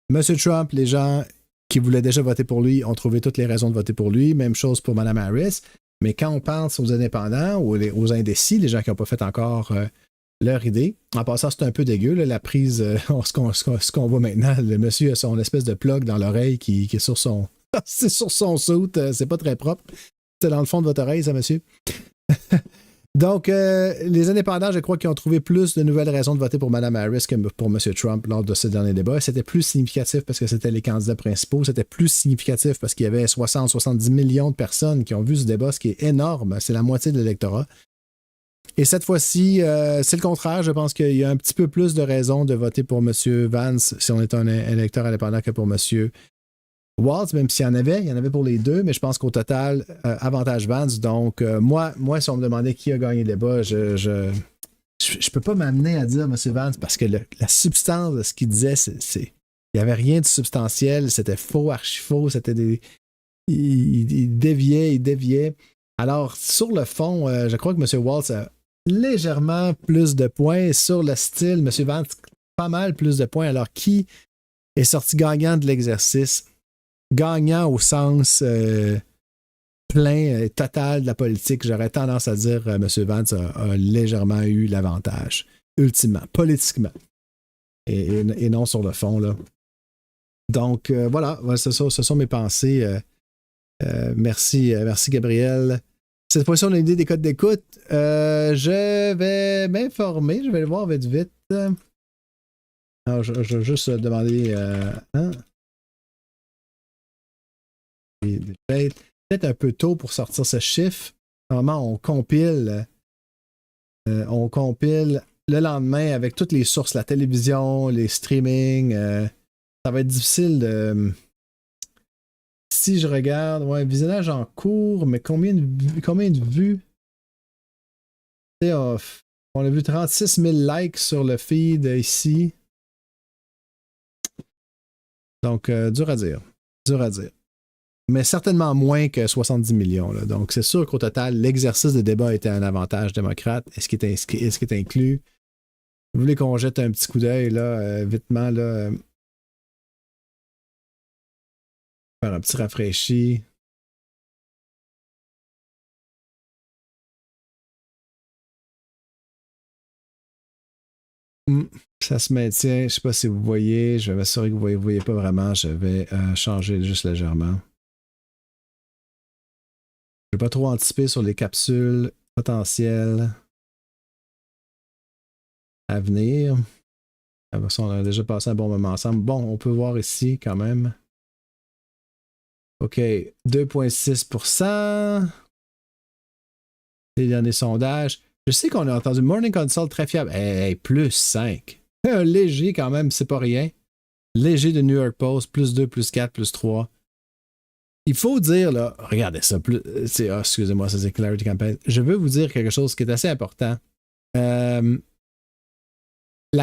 M. Trump, les gens qui voulaient déjà voter pour lui ont trouvé toutes les raisons de voter pour lui. Même chose pour Mme Harris. Mais quand on pense aux indépendants ou aux indécis, les gens qui n'ont pas fait encore leur idée, en passant, c'est un peu dégueu, là, la prise, ce qu'on voit maintenant, le monsieur a son espèce de plug dans l'oreille qui est sur son... c'est sur son soute, c'est pas très propre. C'est dans le fond de votre oreille, ça, monsieur. Donc, les indépendants, je crois qu'ils ont trouvé plus de nouvelles raisons de voter pour Mme Harris que pour M. Trump lors de ce dernier débat. C'était plus significatif parce que c'était les candidats principaux. C'était plus significatif parce qu'il y avait 60-70 millions de personnes qui ont vu ce débat, ce qui est énorme. C'est la moitié de l'électorat. Et cette fois-ci, c'est le contraire. Je pense qu'il y a un petit peu plus de raisons de voter pour M. Vance si on est un électeur indépendant que pour M. Walz, même s'il y en avait pour les deux, mais je pense qu'au total, avantage Vance. Donc, moi, si on me demandait qui a gagné le débat, je peux pas m'amener à dire M. Vance parce que la substance de ce qu'il disait, il n'y avait rien de substantiel, c'était faux, archi-faux, c'était il déviait. Alors, sur le fond, je crois que M. Walz a légèrement plus de points. Sur le style, M. Vance, pas mal plus de points. Alors, qui est sorti gagnant de l'exercice? Gagnant au sens plein, total de la politique, j'aurais tendance à dire M. Vance a légèrement eu l'avantage, ultimement, politiquement, et non sur le fond. Là. Donc, voilà, ce sont mes pensées. Merci Gabriel. Cette fois-ci, on a une idée des codes d'écoute. Je vais m'informer, je vais le voir vite. Alors, je vais juste demander... peut-être un peu tôt pour sortir ce chiffre. Normalement, on compile le lendemain avec toutes les sources, la télévision, les streamings. Ça va être difficile de... Si je regarde, visionnage en cours, mais combien de vues? On a vu 36 000 likes sur le feed ici. Donc, dur à dire. Dur à dire. Mais certainement moins que 70 millions. Là. Donc, c'est sûr qu'au total, l'exercice de débat était un avantage démocrate. Est-ce qu'il est inclus? Vous voulez qu'on jette un petit coup d'œil, là, vitement, là, faire un petit rafraîchi. Ça se maintient. Je ne sais pas si vous voyez. Je vais m'assurer que vous ne voyez pas vraiment. Je vais changer juste légèrement. Je ne vais pas trop anticiper sur les capsules potentielles à venir. On a déjà passé un bon moment ensemble. Bon, on peut voir ici quand même. OK, 2,6%. Les derniers sondages. Je sais qu'on a entendu Morning Consult très fiable. Hey, plus 5. Un léger quand même, c'est pas rien. Léger de New York Post, plus 2, plus 4, plus 3. Il faut dire, là, regardez ça, excusez-moi, ça c'est Clarity Campaign. Je veux vous dire quelque chose qui est assez important. La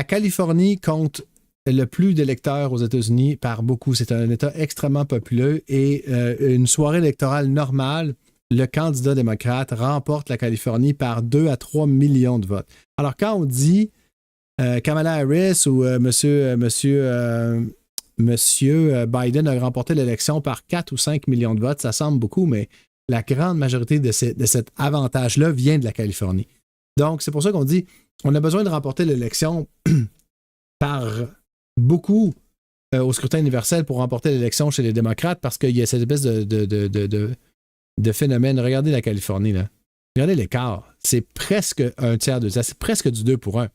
Californie compte le plus d'électeurs aux États-Unis par beaucoup. C'est un État extrêmement populeux et une soirée électorale normale, le candidat démocrate remporte la Californie par 2 à 3 millions de votes. Alors, quand on dit Kamala Harris ou Monsieur Biden a remporté l'élection par 4 ou 5 millions de votes, ça semble beaucoup, mais la grande majorité de cet avantage-là vient de la Californie. Donc, c'est pour ça qu'on dit on a besoin de remporter l'élection par beaucoup au scrutin universel pour remporter l'élection chez les démocrates parce qu'il y a cette espèce de phénomène. Regardez la Californie, là. Regardez l'écart. C'est presque un tiers de ça. C'est presque du 2 pour 1.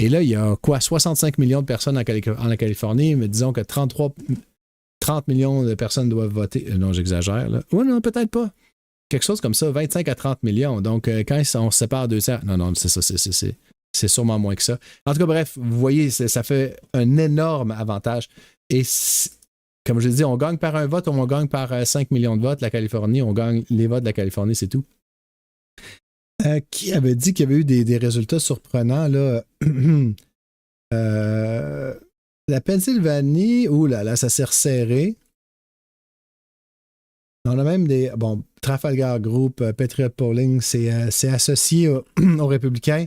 Et là, il y a quoi? 65 millions de personnes en Californie, mais disons que 30 millions de personnes doivent voter. Non, j'exagère, là. Oui, non, peut-être pas. Quelque chose comme ça, 25 à 30 millions. Donc, quand on se sépare de 2 tiers, non, c'est ça, c'est sûrement moins que ça. En tout cas, bref, vous voyez, ça fait un énorme avantage. Et comme je l'ai dit, on gagne par un vote ou on gagne par 5 millions de votes. La Californie, on gagne les votes de la Californie, c'est tout. Qui avait dit qu'il y avait eu des résultats surprenants, là? La Pennsylvanie, là, ça s'est resserré. On a même des... Bon, Trafalgar Group, Patriot Polling, c'est associé aux républicains.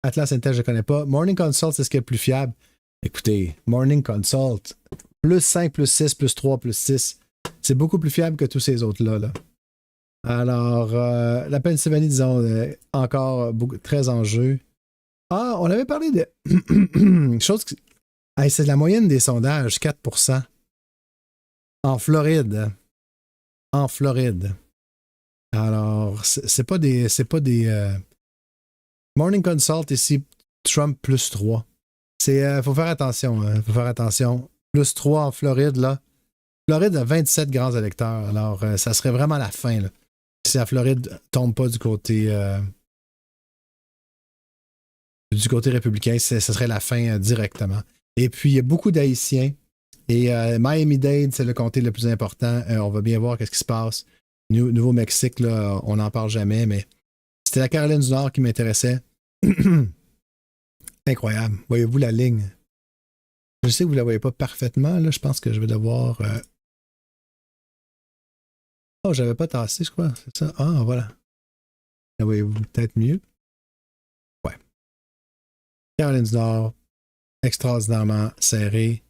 Atlas Intel, je ne connais pas. Morning Consult, c'est ce qui est le plus fiable. Écoutez, Morning Consult, plus 5, plus 6, plus 3, plus 6, c'est beaucoup plus fiable que tous ces autres-là, là. Alors, la Pennsylvanie, disons, encore très en jeu. Ah, on avait parlé de chose qui... Hey, c'est la moyenne des sondages, 4%. En Floride. En Floride. Alors, c'est pas des Morning Consult ici, Trump plus 3. Faut faire attention. Faut faire attention. Plus 3 en Floride, là. Floride a 27 grands électeurs. Alors, ça serait vraiment la fin, là. Si la Floride tombe pas du côté républicain, ce serait la fin directement. Et puis, il y a beaucoup d'Haïtiens. Et Miami-Dade, c'est le comté le plus important. On va bien voir qu'est-ce qui se passe. Nouveau-Mexique, là, on n'en parle jamais, mais c'était la Caroline du Nord qui m'intéressait. Incroyable. Voyez-vous la ligne? Je sais que vous ne la voyez pas parfaitement. Là. Je pense que je vais devoir... Oh, j'avais pas tassé, je crois. C'est ça? Ah, voilà. La voyez-vous peut-être mieux? Ouais. Caroline du Nord, extraordinairement serré,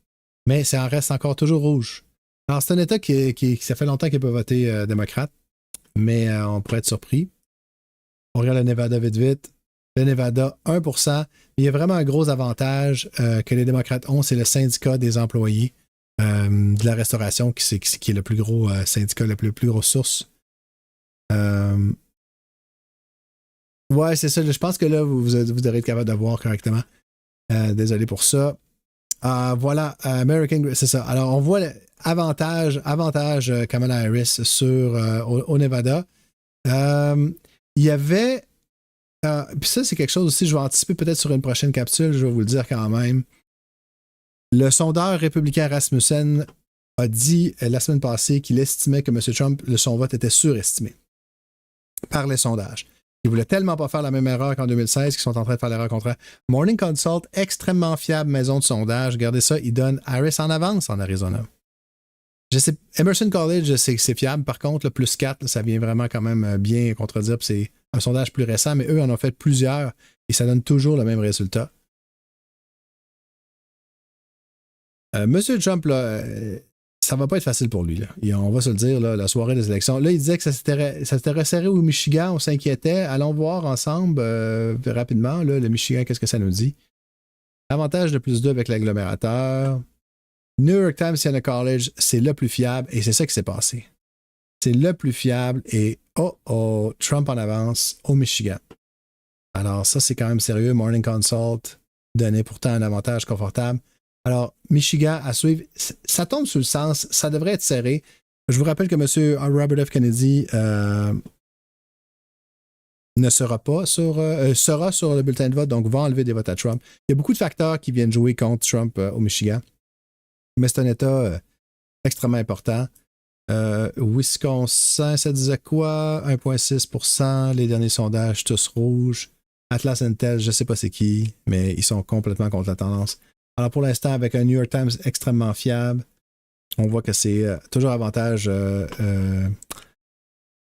mais ça en reste encore toujours rouge. Alors, c'est un État qui ça fait longtemps qu'il n'a pas voté démocrate, mais on pourrait être surpris. On regarde le Nevada vite. Le Nevada, 1%. Il y a vraiment un gros avantage que les démocrates ont, c'est le syndicat des employés de la restauration qui est le plus gros syndicat, la plus grosse source. Ouais, c'est ça. Je pense que là, vous devrez être capable de voir correctement. Désolé pour ça. Voilà, Américaine, c'est ça. Alors, on voit avantage Kamala Harris au Nevada. Il y avait... puis ça, c'est quelque chose aussi, je vais anticiper peut-être sur une prochaine capsule, je vais vous le dire quand même. Le sondeur républicain Rasmussen a dit la semaine passée qu'il estimait que M. Trump, son vote était surestimé par les sondages. Il voulait tellement pas faire la même erreur qu'en 2016 qu'ils sont en train de faire l'erreur contraire. Morning Consult, extrêmement fiable maison de sondage. Regardez ça, il donne Harris en avance en Arizona. Emerson College, c'est fiable. Par contre, le plus 4, là, ça vient vraiment quand même bien contredire. C'est un sondage plus récent, mais eux en ont fait plusieurs et ça donne toujours le même résultat. Monsieur Trump, là, ça va pas être facile pour lui. Là. On va se le dire, là, la soirée des élections. Là, il disait que ça s'était resserré au Michigan, on s'inquiétait. Allons voir ensemble rapidement, là, le Michigan, qu'est-ce que ça nous dit? Avantage de plus 2 avec l'agglomérateur. New York Times Siena College, c'est le plus fiable et c'est ça qui s'est passé. C'est le plus fiable et Trump en avance au Michigan. Alors ça, c'est quand même sérieux. Morning Consult donnait pourtant un avantage confortable. Alors, Michigan à suivre, ça tombe sur le sens, ça devrait être serré. Je vous rappelle que M. Robert F. Kennedy sera sur le bulletin de vote, donc va enlever des votes à Trump. Il y a beaucoup de facteurs qui viennent jouer contre Trump au Michigan, mais c'est un État extrêmement important. Wisconsin, ça disait quoi? 1,6%, les derniers sondages, tous rouges. Atlas Intel, je ne sais pas c'est qui, mais ils sont complètement contre la tendance. Alors pour l'instant, avec un New York Times extrêmement fiable, on voit que c'est toujours avantage.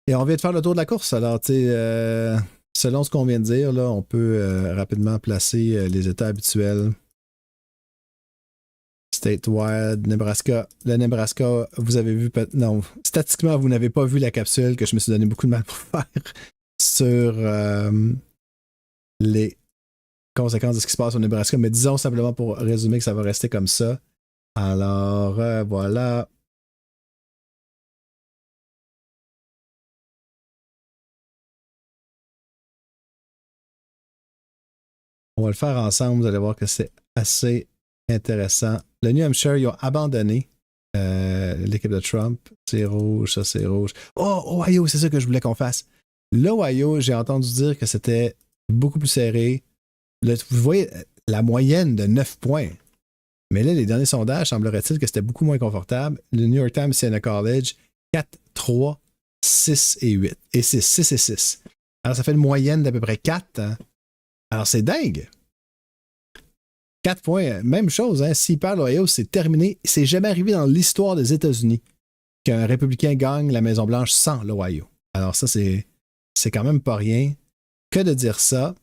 Et on vient de faire le tour de la course. Alors, tu sais, selon ce qu'on vient de dire, là, on peut rapidement placer les États habituels. Statewide, Nebraska. Le Nebraska, vous avez vu... Non, statistiquement, vous n'avez pas vu la capsule que je me suis donné beaucoup de mal pour faire sur les conséquences de ce qui se passe au Nebraska, mais disons simplement pour résumer que ça va rester comme ça. Alors, voilà. On va le faire ensemble, vous allez voir que c'est assez intéressant. Le New Hampshire, ils ont abandonné l'équipe de Trump. C'est rouge, ça c'est rouge. Oh, Ohio, c'est ça que je voulais qu'on fasse. L'Ohio, j'ai entendu dire que c'était beaucoup plus serré. Là, vous voyez la moyenne de 9 points. Mais là, les derniers sondages, semblerait-il que c'était beaucoup moins confortable. Le New York Times Siena College, 4, 3, 6 et 8. Et 6, 6 et 6. Alors, ça fait une moyenne d'à peu près 4. Hein? Alors, c'est dingue. 4 points, même chose. Hein? S'il perd l'Ohio, c'est terminé. C'est jamais arrivé dans l'histoire des États-Unis qu'un républicain gagne la Maison-Blanche sans l'Ohio. Alors, ça, c'est quand même pas rien. Que de dire ça?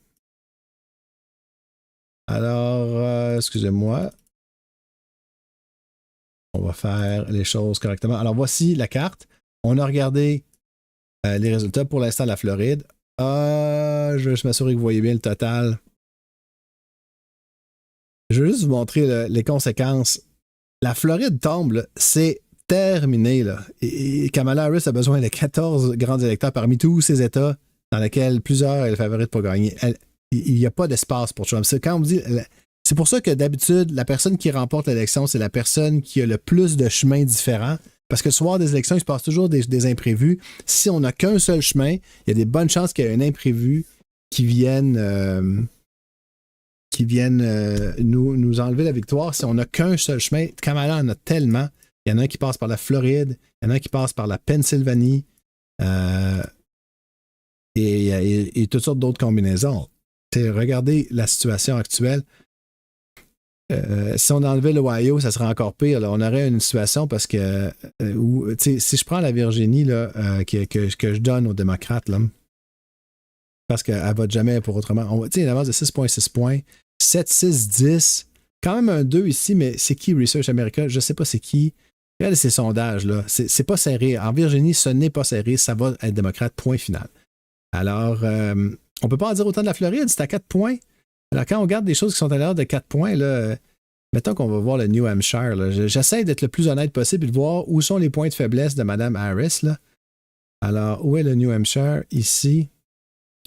Alors, excusez-moi. On va faire les choses correctement. Alors, voici la carte. On a regardé les résultats pour l'instant de la Floride. Je vais juste m'assurer que vous voyez bien le total. Je vais juste vous montrer les conséquences. La Floride tombe, là, c'est terminé. Là. Et Kamala Harris a besoin de 14 grands électeurs parmi tous ces États dans lesquels plusieurs est le favorite pour gagner. Il n'y a pas d'espace pour Trump. Quand on me dit, c'est pour ça que d'habitude, la personne qui remporte l'élection, c'est la personne qui a le plus de chemins différents. Parce que le soir des élections, il se passe toujours des imprévus. Si on n'a qu'un seul chemin, il y a des bonnes chances qu'il y ait un imprévu qui vienne nous enlever la victoire. Si on n'a qu'un seul chemin, Kamala en a tellement. Il y en a un qui passe par la Floride, il y en a un qui passe par la Pennsylvanie et toutes sortes d'autres combinaisons. Regardez la situation actuelle. Si on enlevait l'Ohio, ça serait encore pire. Là. On aurait une situation parce que si je prends la Virginie là, que je donne aux démocrates, là, parce qu'elle vote jamais pour autrement, une avance de 6,6 points, 7, 6, 10, quand même un 2 ici, mais c'est qui Research America? Je ne sais pas c'est qui. Regardez ces sondages, là. C'est pas serré. En Virginie, ce n'est pas serré. Ça va être démocrate, point final. Alors, on ne peut pas en dire autant de la Floride, c'est à 4 points. Alors, quand on regarde des choses qui sont à l'heure de 4 points, là, mettons qu'on va voir le New Hampshire. Là, j'essaie d'être le plus honnête possible et de voir où sont les points de faiblesse de Mme Harris. Là. Alors, où est le New Hampshire? Ici,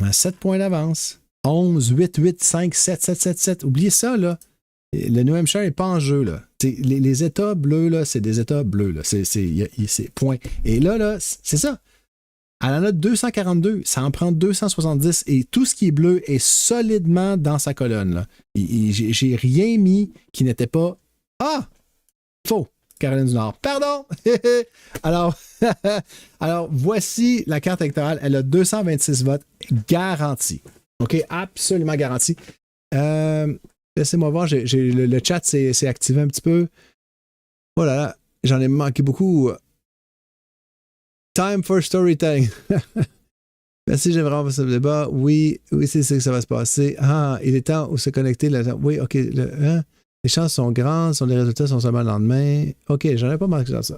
à 7 points d'avance. 11, 8, 8, 5, 7, 7, 7, 7. Oubliez ça, là. Le New Hampshire n'est pas en jeu. Là. Les États bleus, là, c'est des États bleus. Là. C'est point. Et là, c'est ça. Elle en a 242, ça en prend 270 et tout ce qui est bleu est solidement dans sa colonne. Là. J'ai rien mis qui n'était pas... Ah! Faux! Caroline du Nord. Pardon! alors, voici la carte électorale. Elle a 226 votes garantis. OK? Absolument garantis. Laissez-moi voir, le chat s'est activé un petit peu. Voilà. j'en ai manqué beaucoup. Time for storytelling. Merci, j'ai vraiment ce débat. Oui, c'est ça que ça va se passer. Ah, il est temps où se connecter. Oui, OK. Les chances sont grandes, les résultats sont seulement le lendemain. OK, j'en ai pas marqué dans ça.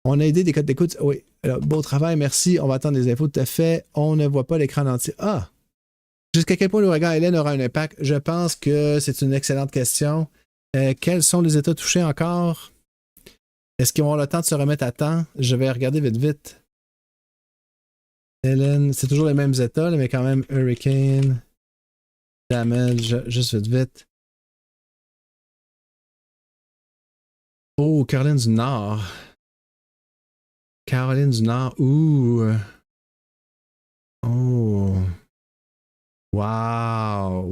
On a aidé des codes d'écoute. Oui, alors, beau travail, merci. On va attendre les infos tout à fait. On ne voit pas l'écran entier. Ah! Jusqu'à quel point l'ouragan Hélène aura un impact? Je pense que c'est une excellente question. Quels sont les États touchés encore? Est-ce qu'ils vont avoir le temps de se remettre à temps? Je vais regarder vite. Hélène, c'est toujours les mêmes États, là, mais quand même, Hurricane, damage, juste vite. Oh, Caroline du Nord. Ouh. Oh. Wow.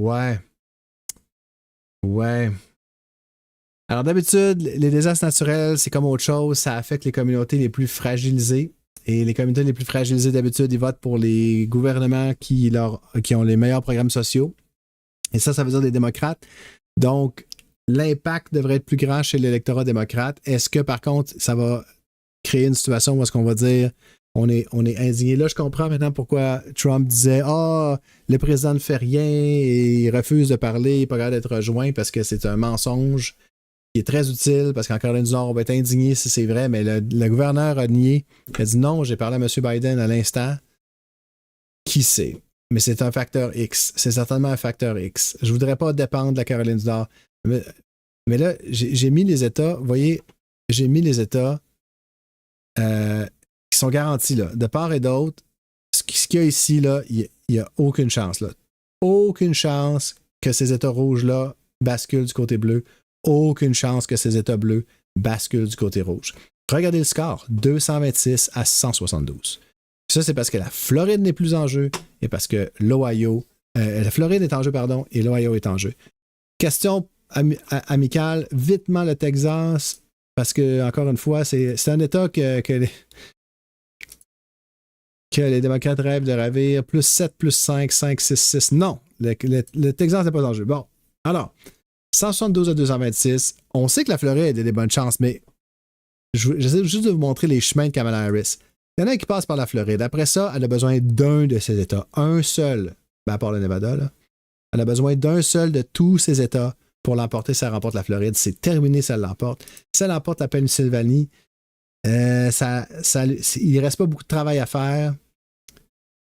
Ouais. Alors d'habitude, les désastres naturels, c'est comme autre chose, ça affecte les communautés les plus fragilisées. Et les communautés les plus fragilisées, d'habitude, ils votent pour les gouvernements qui ont les meilleurs programmes sociaux. Et ça veut dire les démocrates. Donc, l'impact devrait être plus grand chez l'électorat démocrate. Est-ce que, par contre, ça va créer une situation où est-ce qu'on va dire on est indigné? Là, je comprends maintenant pourquoi Trump disait le président ne fait rien et il refuse de parler, il n'est pas capable d'être rejoint parce que c'est un mensonge qui est très utile parce qu'en Caroline du Nord, on va être indigné si c'est vrai, mais le gouverneur a nié. Il a dit non, j'ai parlé à M. Biden à l'instant. Qui sait? Mais c'est un facteur X. C'est certainement un facteur X. Je ne voudrais pas dépendre de la Caroline du Nord. Mais là, j'ai mis les États, vous voyez, j'ai mis les États qui sont garantis, là, de part et d'autre. Ce qu'il y a ici, là, il n'y a aucune chance, là. Aucune chance que ces États rouges-là basculent du côté bleu. Aucune chance que ces États bleus basculent du côté rouge. Regardez le score, 226 à 172. Ça, c'est parce que la Floride n'est plus en jeu et parce que la Floride est en jeu, pardon, et l'Ohio est en jeu. Question amicale, vitement le Texas, parce que, encore une fois, c'est un État que les démocrates rêvent de ravir. Plus 7, plus 5, 5, 6, 6. Non, le Texas n'est pas en jeu. Bon, alors, 172 à 226. On sait que la Floride a des bonnes chances, mais j'essaie juste de vous montrer les chemins de Kamala Harris. Il y en a un qui passe par la Floride. Après ça, elle a besoin d'un de ces États. Un seul. À part le Nevada, là. Elle a besoin d'un seul de tous ces États pour l'emporter si elle remporte la Floride. C'est terminé si elle l'emporte. Si elle emporte la Pennsylvanie, il ne reste pas beaucoup de travail à faire.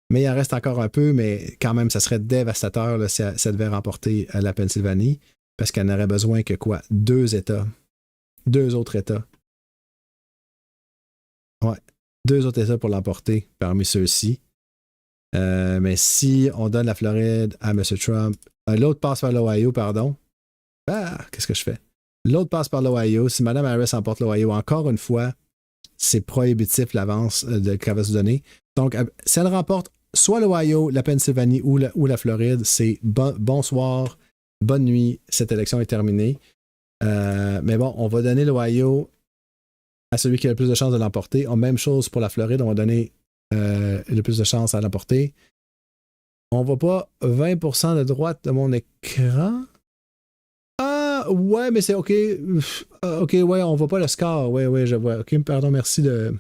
Mais il en reste encore un peu, mais quand même, ça serait dévastateur là, si elle devait remporter la Pennsylvanie. Parce qu'elle n'aurait besoin que quoi? 2 États. 2 autres États. Ouais. 2 autres États pour l'emporter parmi ceux-ci. Mais si on donne la Floride à M. Trump, l'autre passe par l'Ohio, pardon. Qu'est-ce que je fais? L'autre passe par l'Ohio. Si Mme Harris emporte l'Ohio, encore une fois, c'est prohibitif l'avance qu'elle va se donner. Donc, si elle remporte soit l'Ohio, la Pennsylvanie ou la Floride, c'est bonsoir. Bonne nuit, cette élection est terminée. Mais bon, on va donner l'Ohio à celui qui a le plus de chances de l'emporter. Même chose pour la Floride, on va donner le plus de chances à l'emporter. On ne voit pas 20% de droite de mon écran. Ah, ouais, mais c'est OK. OK, ouais, on ne voit pas le score. Ouais, je vois. OK, pardon, merci de...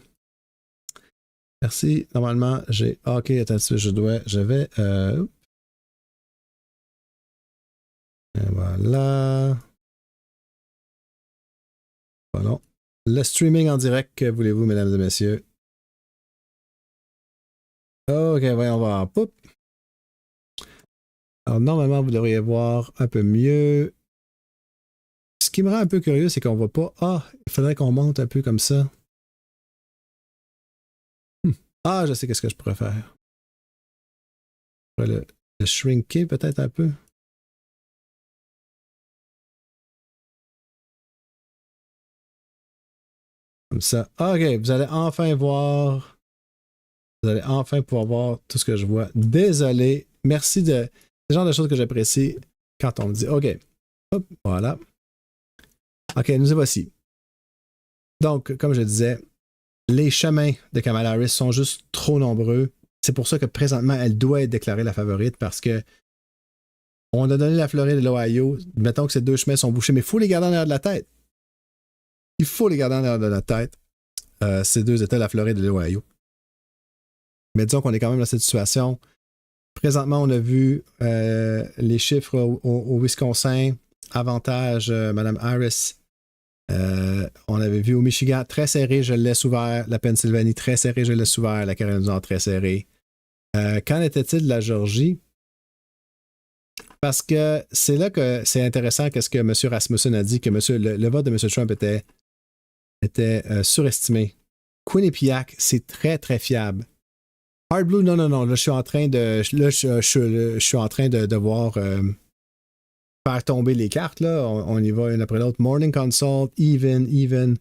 Merci. Normalement, j'ai... OK, attends, je vais... Et voilà. Voilà. Le streaming en direct, que voulez-vous, mesdames et messieurs? OK, voyons voir. Poup. Alors, normalement, vous devriez voir un peu mieux. Ce qui me rend un peu curieux, c'est qu'on ne voit pas... il faudrait qu'on monte un peu comme ça. Je sais qu'est-ce que je pourrais faire. Je pourrais le shrinker peut-être un peu. Comme ça. OK, vous allez enfin voir. Vous allez enfin pouvoir voir tout ce que je vois. Désolé. Merci de... C'est le genre de choses que j'apprécie quand on me dit OK. Hop, voilà. OK, nous y voici. Donc, comme je disais, les chemins de Kamala Harris sont juste trop nombreux. C'est pour ça que présentement, elle doit être déclarée la favorite parce que on a donné la Floride et l'Ohio. Mettons que ces 2 chemins sont bouchés, mais il faut les garder en arrière de la tête. Il faut les garder en dehors de notre tête. Ces deux États, la Floride et l'Ohio. Mais disons qu'on est quand même dans cette situation. Présentement, on a vu les chiffres au Wisconsin. Avantage, Mme Harris. On avait vu au Michigan, très serré, je le laisse ouvert. La Pennsylvanie, très serré, je le laisse ouvert. La Caroline du Nord, très serré. Qu'en était-il de la Géorgie? Parce que c'est là que c'est intéressant qu'est-ce que M. Rasmussen a dit, que le vote de M. Trump était surestimé. Quinnipiac, c'est très, très fiable. Hard Blue, non. Là, je suis en train de devoir faire tomber les cartes. Là. On y va une après l'autre. Morning Consult, Even.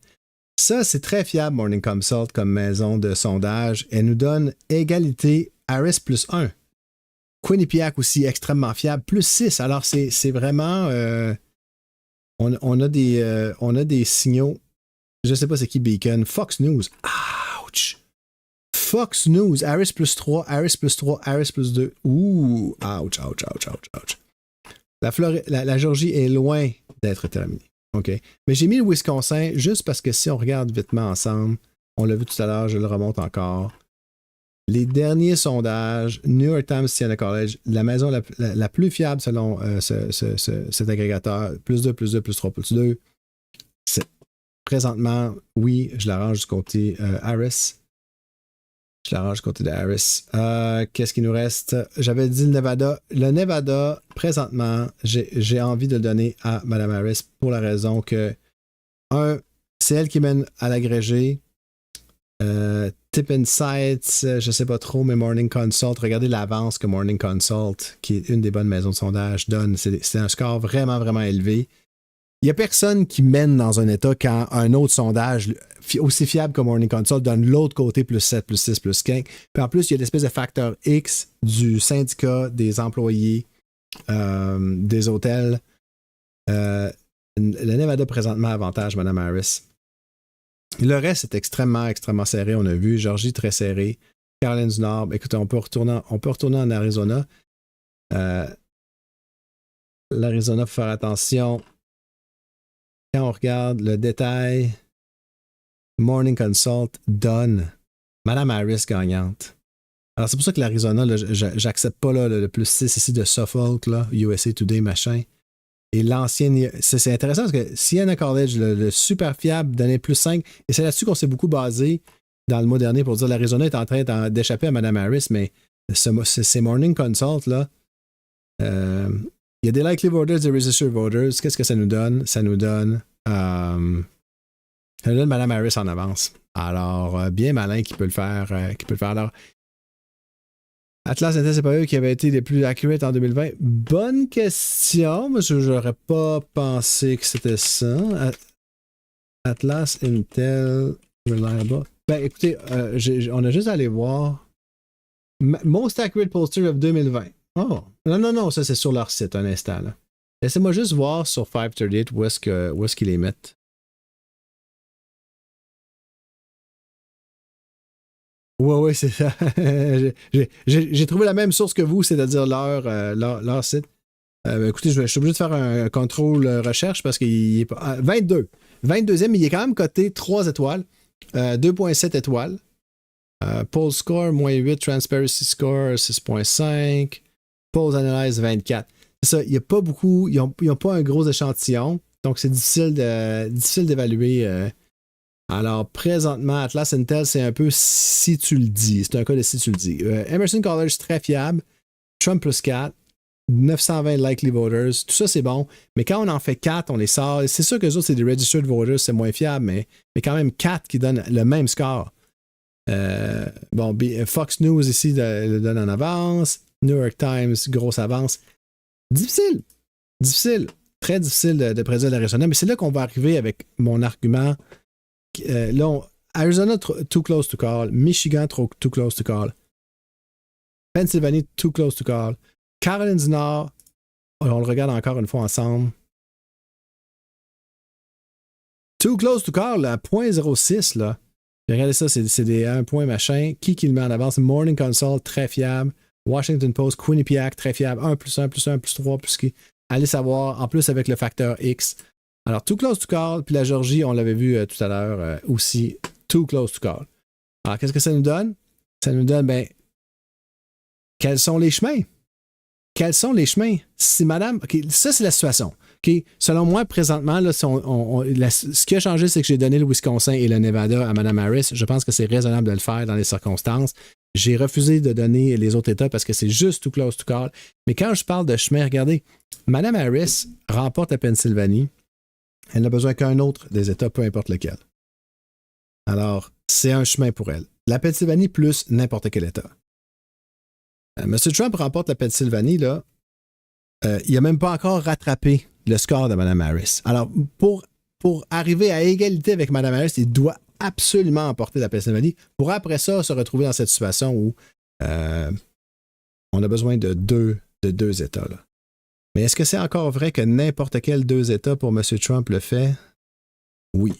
Ça, c'est très fiable, Morning Consult, comme maison de sondage. Elle nous donne égalité Harris plus 1. Quinnipiac aussi, extrêmement fiable, plus 6. Alors, c'est vraiment... on a des signaux. Je ne sais pas c'est qui Beacon. Fox News. Ouch! Fox News. Harris plus 3, Harris plus 3, Harris plus 2. Ouh! Ouch. La Géorgie est loin d'être terminée. OK? Mais j'ai mis le Wisconsin juste parce que si on regarde vitement ensemble, on l'a vu tout à l'heure, je le remonte encore. Les derniers sondages, New York Times, Siena College, la maison la plus fiable selon cet agrégateur, plus 2, plus 2, plus 3, plus 2. Présentement, oui, je l'arrange du côté Harris. Je l'arrange du côté de Harris. Qu'est-ce qu'il nous reste? J'avais dit le Nevada. Le Nevada, présentement, j'ai envie de le donner à Mme Harris pour la raison que, c'est elle qui mène à l'agrégé. Tip Insights, je ne sais pas trop, mais Morning Consult, regardez l'avance que Morning Consult, qui est une des bonnes maisons de sondage, donne. C'est un score vraiment, vraiment élevé. Il n'y a personne qui mène dans un État quand un autre sondage aussi fiable que Morning Consult donne l'autre côté plus 7, plus 6, plus 15. Puis en plus, il y a l'espèce de facteur X du syndicat, des employés, des hôtels. Le Nevada présentement avantage Mme Harris. Le reste est extrêmement, extrêmement serré. On a vu Géorgie très serré. Caroline du Nord, écoutez, on peut retourner en Arizona. L'Arizona, il faut faire attention. Quand on regarde le détail, Morning Consult donne Mme Harris gagnante. Alors, c'est pour ça que l'Arizona, j'accepte pas là, le plus 6 ici de Suffolk, là, USA Today, machin. Et l'ancienne, c'est intéressant parce que Siena College, le super fiable, donnait plus 5. Et c'est là-dessus qu'on s'est beaucoup basé dans le mois dernier pour dire l'Arizona est en train d'échapper à Mme Harris, mais ces Morning Consult, là, il y a des likely voters, des registered voters. Qu'est-ce que ça nous donne? Ça nous donne Mme Harris en avance. Alors, bien malin qui peut le faire. Alors, Atlas, c'est pas eux qui avaient été les plus accurate en 2020. Bonne question. Moi, je n'aurais pas pensé que c'était ça. Atlas, Intel, Reliable. Ben, écoutez, on a juste à aller voir. Most Accurate Pollster of 2020. Oh, non, ça c'est sur leur site, un instant. Là. Laissez-moi juste voir sur 538 où est-ce qu'ils les mettent. Ouais, c'est ça. J'ai trouvé la même source que vous, c'est-à-dire leur site. Écoutez, je suis obligé de faire un contrôle recherche parce qu'il est pas. 22. 22e, mais il est quand même coté 3 étoiles. 2,7 étoiles. Poll Score, -8. Transparency Score, 6,5. Polls Analyze, 24. C'est ça, il n'y a pas beaucoup. Ils n'ont pas un gros échantillon. Donc, c'est difficile d'évaluer. Alors, présentement, Atlas Intel, c'est un peu si tu le dis. C'est un cas de si tu le dis. Emerson College, très fiable. Trump plus 4. 920 likely voters. Tout ça, c'est bon. Mais quand on en fait 4, on les sort. C'est sûr que les autres, c'est des registered voters. C'est moins fiable, mais quand même 4 qui donnent le même score. Fox News ici le donne en avance. New York Times, grosse avance. Difficile. Très difficile de prédire l'Arizona. Mais c'est là qu'on va arriver avec mon argument. Arizona, too close to call. Michigan, too close to call. Pennsylvanie, too close to call. Caroline du Nord, on le regarde encore une fois ensemble. Too close to call, à 0.06, là. Regardez ça, c'est des 1 point machin. Qui le met en avance? Morning Consult, très fiable. Washington Post, Quinnipiac, très fiable. 1 plus 1 plus 1 plus 3 plus qui. Allez savoir, en plus avec le facteur X. Alors, too close to call, puis la Géorgie, on l'avait vu tout à l'heure aussi, too close to call. Alors, qu'est-ce que ça nous donne? Ça nous donne, quels sont les chemins? Quels sont les chemins? Si madame... OK, ça, c'est la situation. OK, selon moi, présentement, là, ce qui a changé, c'est que j'ai donné le Wisconsin et le Nevada à Mme Harris. Je pense que c'est raisonnable de le faire dans les circonstances. J'ai refusé de donner les autres États parce que c'est juste too close to call. Mais quand je parle de chemin, regardez, Mme Harris remporte la Pennsylvanie. Elle n'a besoin qu'un autre des États, peu importe lequel. Alors, c'est un chemin pour elle. La Pennsylvanie plus n'importe quel État. M. Trump remporte la Pennsylvanie, là. Il n'a même pas encore rattrapé le score de Mme Harris. Alors, pour arriver à égalité avec Mme Harris, il doit absolument emporter la Pennsylvanie pour après ça se retrouver dans cette situation où on a besoin de deux États. Là. Mais est-ce que c'est encore vrai que n'importe quel deux États pour M. Trump le fait? Oui.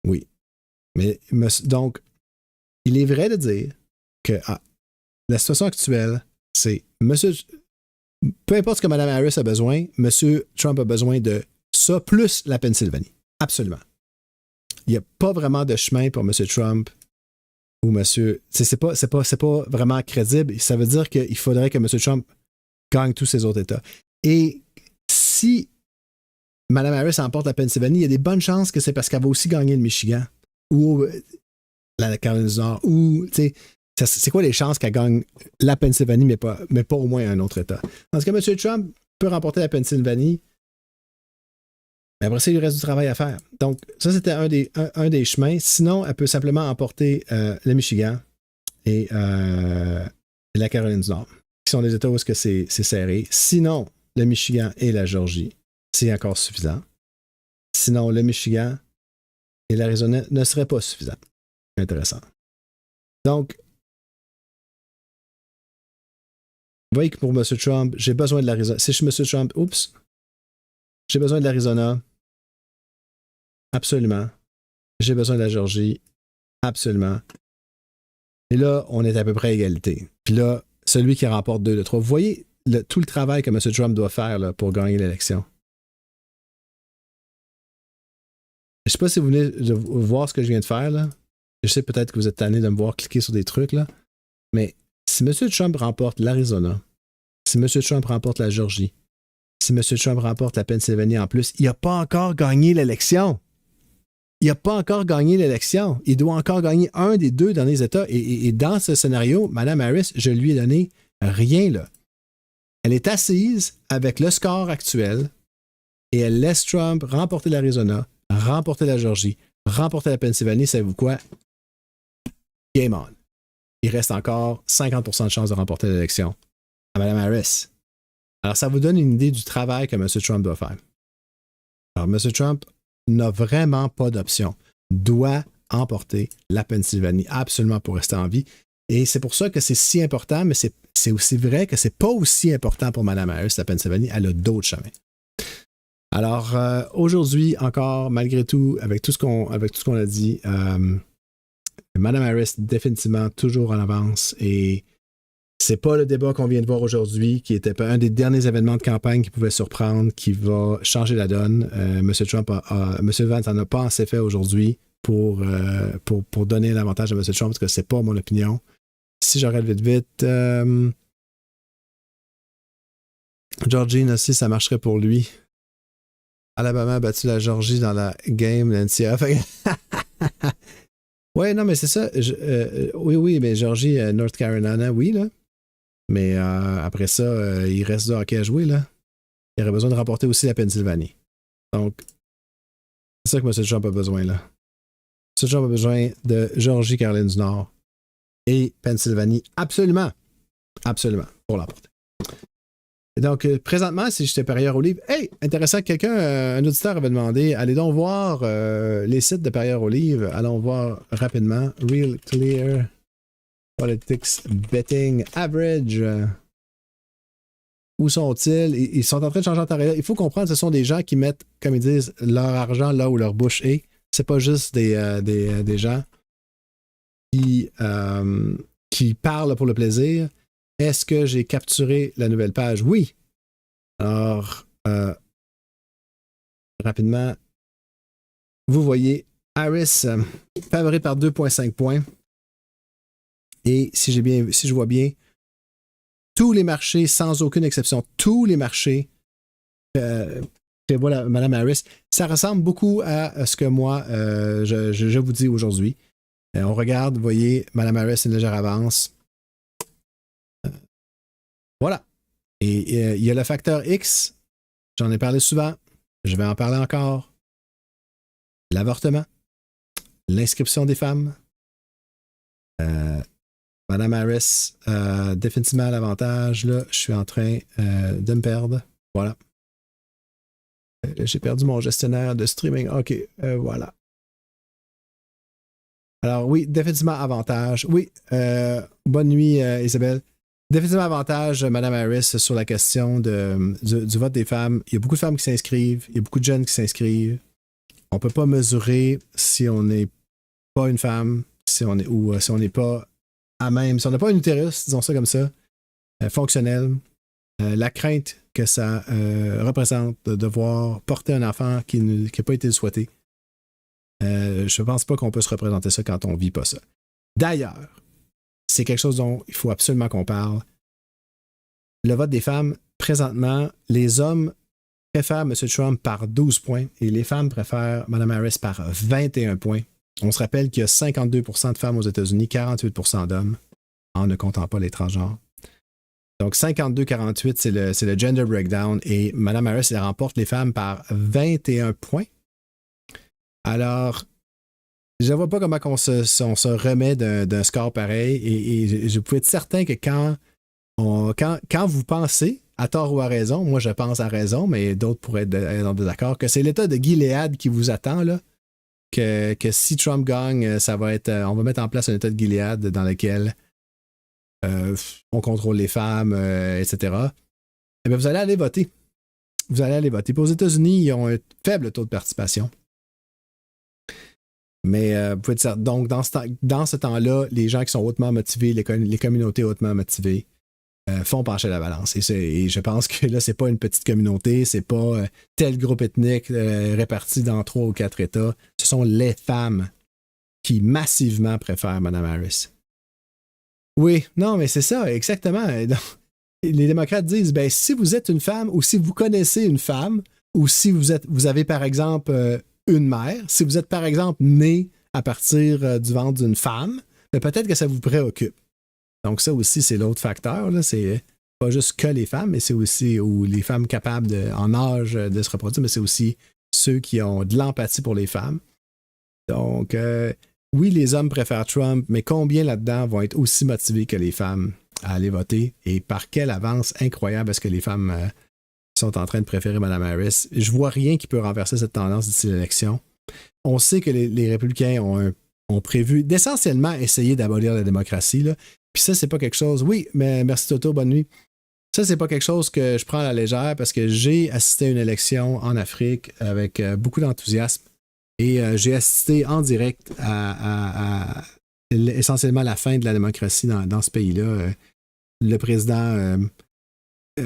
Oui. Mais donc, il est vrai de dire que la situation actuelle, c'est peu importe ce que Mme Harris a besoin, M. Trump a besoin de ça plus la Pennsylvanie. Absolument. Il n'y a pas vraiment de chemin pour M. Trump ou M. C'est pas vraiment crédible. Ça veut dire qu'il faudrait que M. Trump gagne tous ces autres États. Et si Mme Harris emporte la Pennsylvanie, il y a des bonnes chances que c'est parce qu'elle va aussi gagner le Michigan ou la Caroline du Nord ou, tu sais, c'est quoi les chances qu'elle gagne la Pennsylvanie, mais pas au moins un autre État? Parce que M. Trump peut remporter la Pennsylvanie, mais après ça, il reste du travail à faire. Donc, ça, c'était un des chemins. Sinon, elle peut simplement emporter le Michigan et la Caroline du Nord, qui sont des États où c'est serré. Sinon, le Michigan et la Géorgie, c'est encore suffisant. Sinon, le Michigan et l'Arizona ne seraient pas suffisants. Intéressant. Donc, vous voyez que pour M. Trump, j'ai besoin de l'Arizona. Si je suis M. Trump, j'ai besoin de l'Arizona. Absolument. J'ai besoin de la Géorgie. Absolument. Et là, on est à peu près à égalité. Puis là, celui qui remporte 2 de 3. Vous voyez tout le travail que M. Trump doit faire là, pour gagner l'élection. Je ne sais pas si vous venez de voir ce que je viens de faire. Là. Je sais peut-être que vous êtes tanné de me voir cliquer sur des trucs, là. Mais si M. Trump remporte l'Arizona, si M. Trump remporte la Géorgie, si M. Trump remporte la Pennsylvanie en plus, il n'a pas encore gagné l'élection. Il n'a pas encore gagné l'élection. Il doit encore gagner un des 2 derniers États. Et dans ce scénario, Mme Harris, je lui ai donné rien là. Elle est assise avec le score actuel et elle laisse Trump remporter l'Arizona, remporter la Géorgie, remporter la Pennsylvanie. Savez-vous quoi? Game on. Il reste encore 50% de chance de remporter l'élection à Mme Harris. Alors, ça vous donne une idée du travail que M. Trump doit faire. Alors, M. Trump n'a vraiment pas d'option. Doit emporter la Pennsylvanie absolument pour rester en vie. Et c'est pour ça que c'est si important, mais c'est aussi vrai que c'est pas aussi important pour Mme Harris, la Pennsylvanie. Elle a d'autres chemins. Alors, aujourd'hui, encore, malgré tout, avec tout ce qu'on a dit, Mme Harris, définitivement, toujours en avance. Et c'est pas le débat qu'on vient de voir aujourd'hui, qui était un des derniers événements de campagne qui pouvait surprendre, qui va changer la donne. M. Vance n'en a pas assez fait aujourd'hui pour donner l'avantage à M. Trump, parce que c'est pas mon opinion. Si je regarde vite, Georgine aussi, ça marcherait pour lui. Alabama a battu la Géorgie dans la game, l'NCA. Ouais, non, mais c'est ça. Oui, mais Géorgie, North Carolina, oui, là. Mais après ça, il reste du hockey à jouer, là. Il aurait besoin de remporter aussi la Pennsylvanie. Donc, c'est ça que M. Trump a besoin, là. M. Trump a besoin de Géorgie, Caroline du Nord et Pennsylvanie, absolument, pour l'emporter. Et donc, présentement, si j'étais parieur au livre, hey, intéressant, un auditeur avait demandé, allez donc voir les sites de parieurs au livre, allons voir rapidement, Real Clear, Politics, Betting, Average, où sont-ils? Ils sont en train de changer en temps réel. Il faut comprendre, ce sont des gens qui mettent, comme ils disent, leur argent là où leur bouche est. C'est pas juste des gens qui parlent pour le plaisir. Est-ce que j'ai capturé la nouvelle page? Oui. Alors, rapidement. Vous voyez Harris favorite par 2,5 points. Et si je vois bien, tous les marchés, sans aucune exception, tous les marchés prévoient Mme Harris. Ça ressemble beaucoup à ce que moi, je vous dis aujourd'hui. On regarde, vous voyez, Mme Harris, une légère avance. Voilà. Et il y a le facteur X, j'en ai parlé souvent, je vais en parler encore. L'avortement, l'inscription des femmes. Mme Harris, définitivement à l'avantage. Là, je suis en train de me perdre. Voilà. J'ai perdu mon gestionnaire de streaming. OK, voilà. Alors oui, définitivement avantage. Oui, bonne nuit Isabelle. Définitivement avantage Mme Harris sur la question du vote des femmes. Il y a beaucoup de femmes qui s'inscrivent, il y a beaucoup de jeunes qui s'inscrivent. On ne peut pas mesurer si on n'est pas une femme, si on n'est pas à même, si on n'a pas un utérus, disons ça comme ça, fonctionnel. La crainte que ça représente de devoir porter un enfant qui n'a pas été souhaité. Je ne pense pas qu'on peut se représenter ça quand on ne vit pas ça. D'ailleurs, c'est quelque chose dont il faut absolument qu'on parle. Le vote des femmes, présentement, les hommes préfèrent M. Trump par 12 points et les femmes préfèrent Mme Harris par 21 points. On se rappelle qu'il y a 52% de femmes aux États-Unis, 48% d'hommes, en ne comptant pas les transgenres. Donc 52-48, c'est le gender breakdown et Mme Harris, elle remporte les femmes par 21 points. Alors, je ne vois pas comment on se remet d'un score pareil et je peux être certain que quand vous pensez, à tort ou à raison, moi je pense à raison, mais d'autres pourraient être en désaccord, que c'est l'État de Gilead qui vous attend, là, que si Trump gagne, ça va être, on va mettre en place un État de Gilead dans lequel on contrôle les femmes, etc. Eh bien, vous allez aller voter. Vous allez aller voter. Puis aux États-Unis, ils ont un faible taux de participation. Mais vous pouvez être certain. Donc, dans ce temps-là, les gens qui sont hautement motivés, les communautés hautement motivées, font pencher la balance. Et je pense que là, c'est pas une petite communauté, c'est pas tel groupe ethnique réparti dans 3 ou 4 États. Ce sont les femmes qui massivement préfèrent Mme Harris. Oui, non, mais c'est ça, exactement. Les démocrates disent, ben, si vous êtes une femme ou si vous connaissez une femme ou si vous avez, par exemple, une mère, si vous êtes, par exemple, né à partir du ventre d'une femme, ben, peut-être que ça vous préoccupe. Donc ça aussi, c'est l'autre facteur. Là. C'est pas juste que les femmes, mais c'est aussi ou les femmes capables en âge de se reproduire, mais c'est aussi ceux qui ont de l'empathie pour les femmes. Donc, oui, les hommes préfèrent Trump, mais combien là-dedans vont être aussi motivés que les femmes à aller voter? Et par quelle avance incroyable est-ce que les femmes sont en train de préférer Mme Harris? Je vois rien qui peut renverser cette tendance d'ici l'élection. On sait que les républicains ont prévu d'essentiellement essayer d'abolir la démocratie, là. Puis ça, c'est pas quelque chose... Oui, mais merci Toto, bonne nuit. Ça, c'est pas quelque chose que je prends à la légère parce que j'ai assisté à une élection en Afrique avec beaucoup d'enthousiasme et j'ai assisté en direct à essentiellement la fin de la démocratie dans ce pays-là. Le président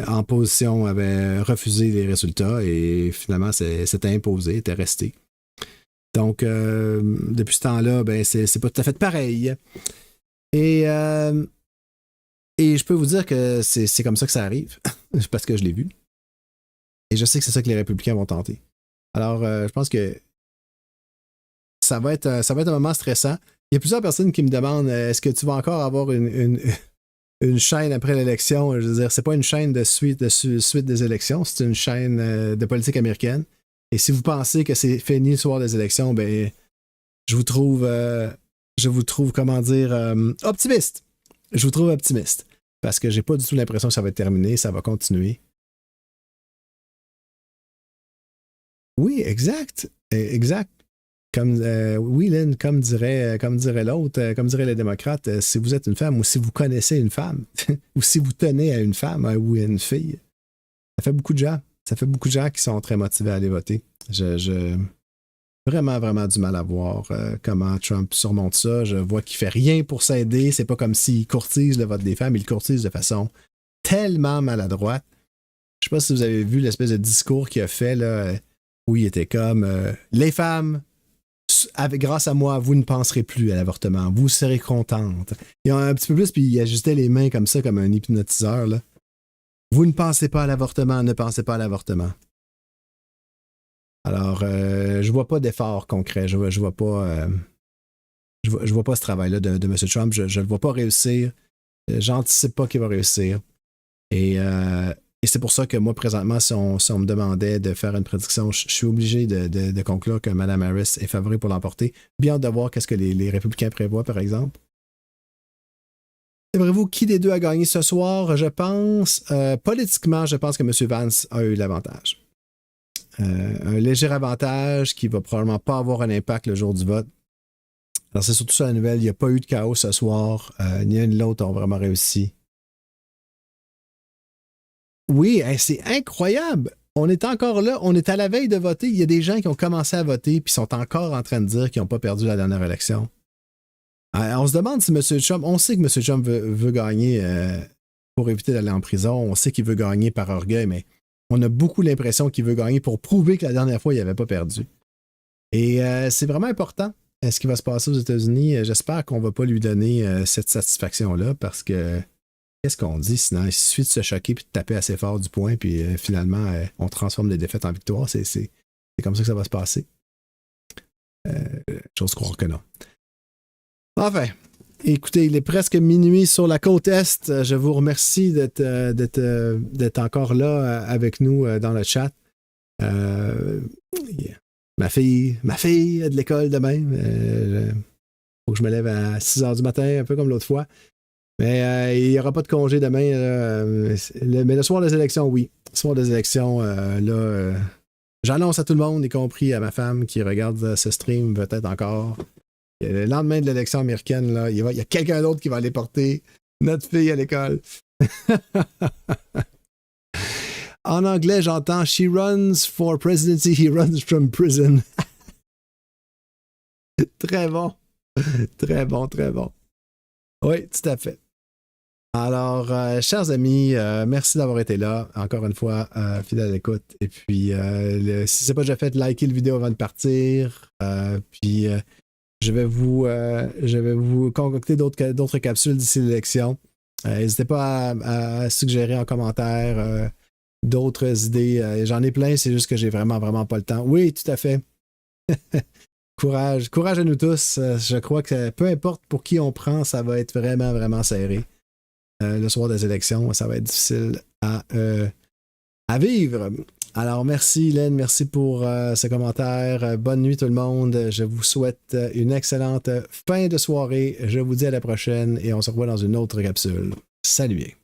en position avait refusé les résultats et finalement, s'était imposé, était resté. Donc, depuis ce temps-là, ben, c'est pas tout à fait pareil. Et je peux vous dire que c'est comme ça que ça arrive, parce que je l'ai vu. Et je sais que c'est ça que les républicains vont tenter. Alors, je pense que ça va être un moment stressant. Il y a plusieurs personnes qui me demandent, est-ce que tu vas encore avoir une chaîne après l'élection? Je veux dire, c'est pas une chaîne de suite des élections, c'est une chaîne de politique américaine. Et si vous pensez que c'est fini le soir des élections, ben, je vous trouve, comment dire, optimiste. Je vous trouve optimiste. Parce que j'ai pas du tout l'impression que ça va être terminé, ça va continuer. Oui, exact. Exact. Oui, Lynn, comme dirait l'autre, comme diraient les démocrates, si vous êtes une femme ou si vous connaissez une femme, ou si vous tenez à une femme ou à une fille, ça fait beaucoup de gens. Ça fait beaucoup de gens qui sont très motivés à aller voter. Vraiment, vraiment du mal à voir comment Trump surmonte ça. Je vois qu'il fait rien pour s'aider. C'est pas comme s'il courtise le vote des femmes. Il le courtise de façon tellement maladroite. Je sais pas si vous avez vu l'espèce de discours qu'il a fait là, où il était comme les femmes, grâce à moi, vous ne penserez plus à l'avortement. Vous serez contentes. Et un petit peu plus, puis il ajustait les mains comme ça, comme un hypnotiseur. Là. Vous ne pensez pas à l'avortement, ne pensez pas à l'avortement. Alors, je vois pas d'effort concret. Je vois pas... Je vois pas ce travail-là de M. Trump. Je le vois pas réussir. J'anticipe pas qu'il va réussir. Et c'est pour ça que moi, présentement, si on me demandait de faire une prédiction, je suis obligé de conclure que Mme Harris est favorite pour l'emporter. Bien hâte de voir qu'est-ce que les républicains prévoient, par exemple. Savez-vous qui des deux a gagné ce soir? Je pense, politiquement, je pense que M. Vance a eu l'avantage. Un léger avantage qui va probablement pas avoir un impact le jour du vote. Alors, c'est surtout ça la nouvelle. Il n'y a pas eu de chaos ce soir. Ni l'un ni l'autre ont vraiment réussi. Oui, c'est incroyable. On est encore là. On est à la veille de voter. Il y a des gens qui ont commencé à voter puis sont encore en train de dire qu'ils n'ont pas perdu la dernière élection. On se demande si M. Trump... On sait que M. Trump veut gagner pour éviter d'aller en prison. On sait qu'il veut gagner par orgueil, mais on a beaucoup l'impression qu'il veut gagner pour prouver que la dernière fois, il n'avait pas perdu. Et c'est vraiment important. Ce qui va se passer aux États-Unis, j'espère qu'on ne va pas lui donner cette satisfaction-là parce que qu'est-ce qu'on dit sinon? Il suffit de se choquer puis de taper assez fort du poing puis finalement, on transforme les défaites en victoires. C'est comme ça que ça va se passer. J'ose croire que non. Enfin, écoutez, il est presque minuit sur la côte Est. Je vous remercie d'être encore là avec nous dans le chat. Ma fille a de l'école demain. Faut que je me lève à 6h du matin, un peu comme l'autre fois. Mais il n'y aura pas de congé demain. Mais le soir des élections, oui. Le soir des élections, j'annonce à tout le monde, y compris à ma femme qui regarde ce stream peut-être encore. Le lendemain de l'élection américaine, là, il y a quelqu'un d'autre qui va aller porter notre fille à l'école. En anglais, j'entends « She runs for presidency, he runs from prison ». Très bon. Très bon, très bon. Oui, tout à fait. Alors, chers amis, merci d'avoir été là. Encore une fois, fidèle à l'écoute. Et puis, si ce n'est pas déjà fait, likez la vidéo avant de partir. Puis, je vais vous concocter d'autres capsules d'ici l'élection. N'hésitez pas à suggérer en commentaire d'autres idées. J'en ai plein, c'est juste que j'ai vraiment, vraiment pas le temps. Oui, tout à fait. Courage à nous tous. Je crois que peu importe pour qui on prend, ça va être vraiment, vraiment serré. Le soir des élections, ça va être difficile à vivre. Alors, merci Hélène, merci pour ce commentaire. Bonne nuit tout le monde. Je vous souhaite une excellente fin de soirée. Je vous dis à la prochaine et on se revoit dans une autre capsule. Salut!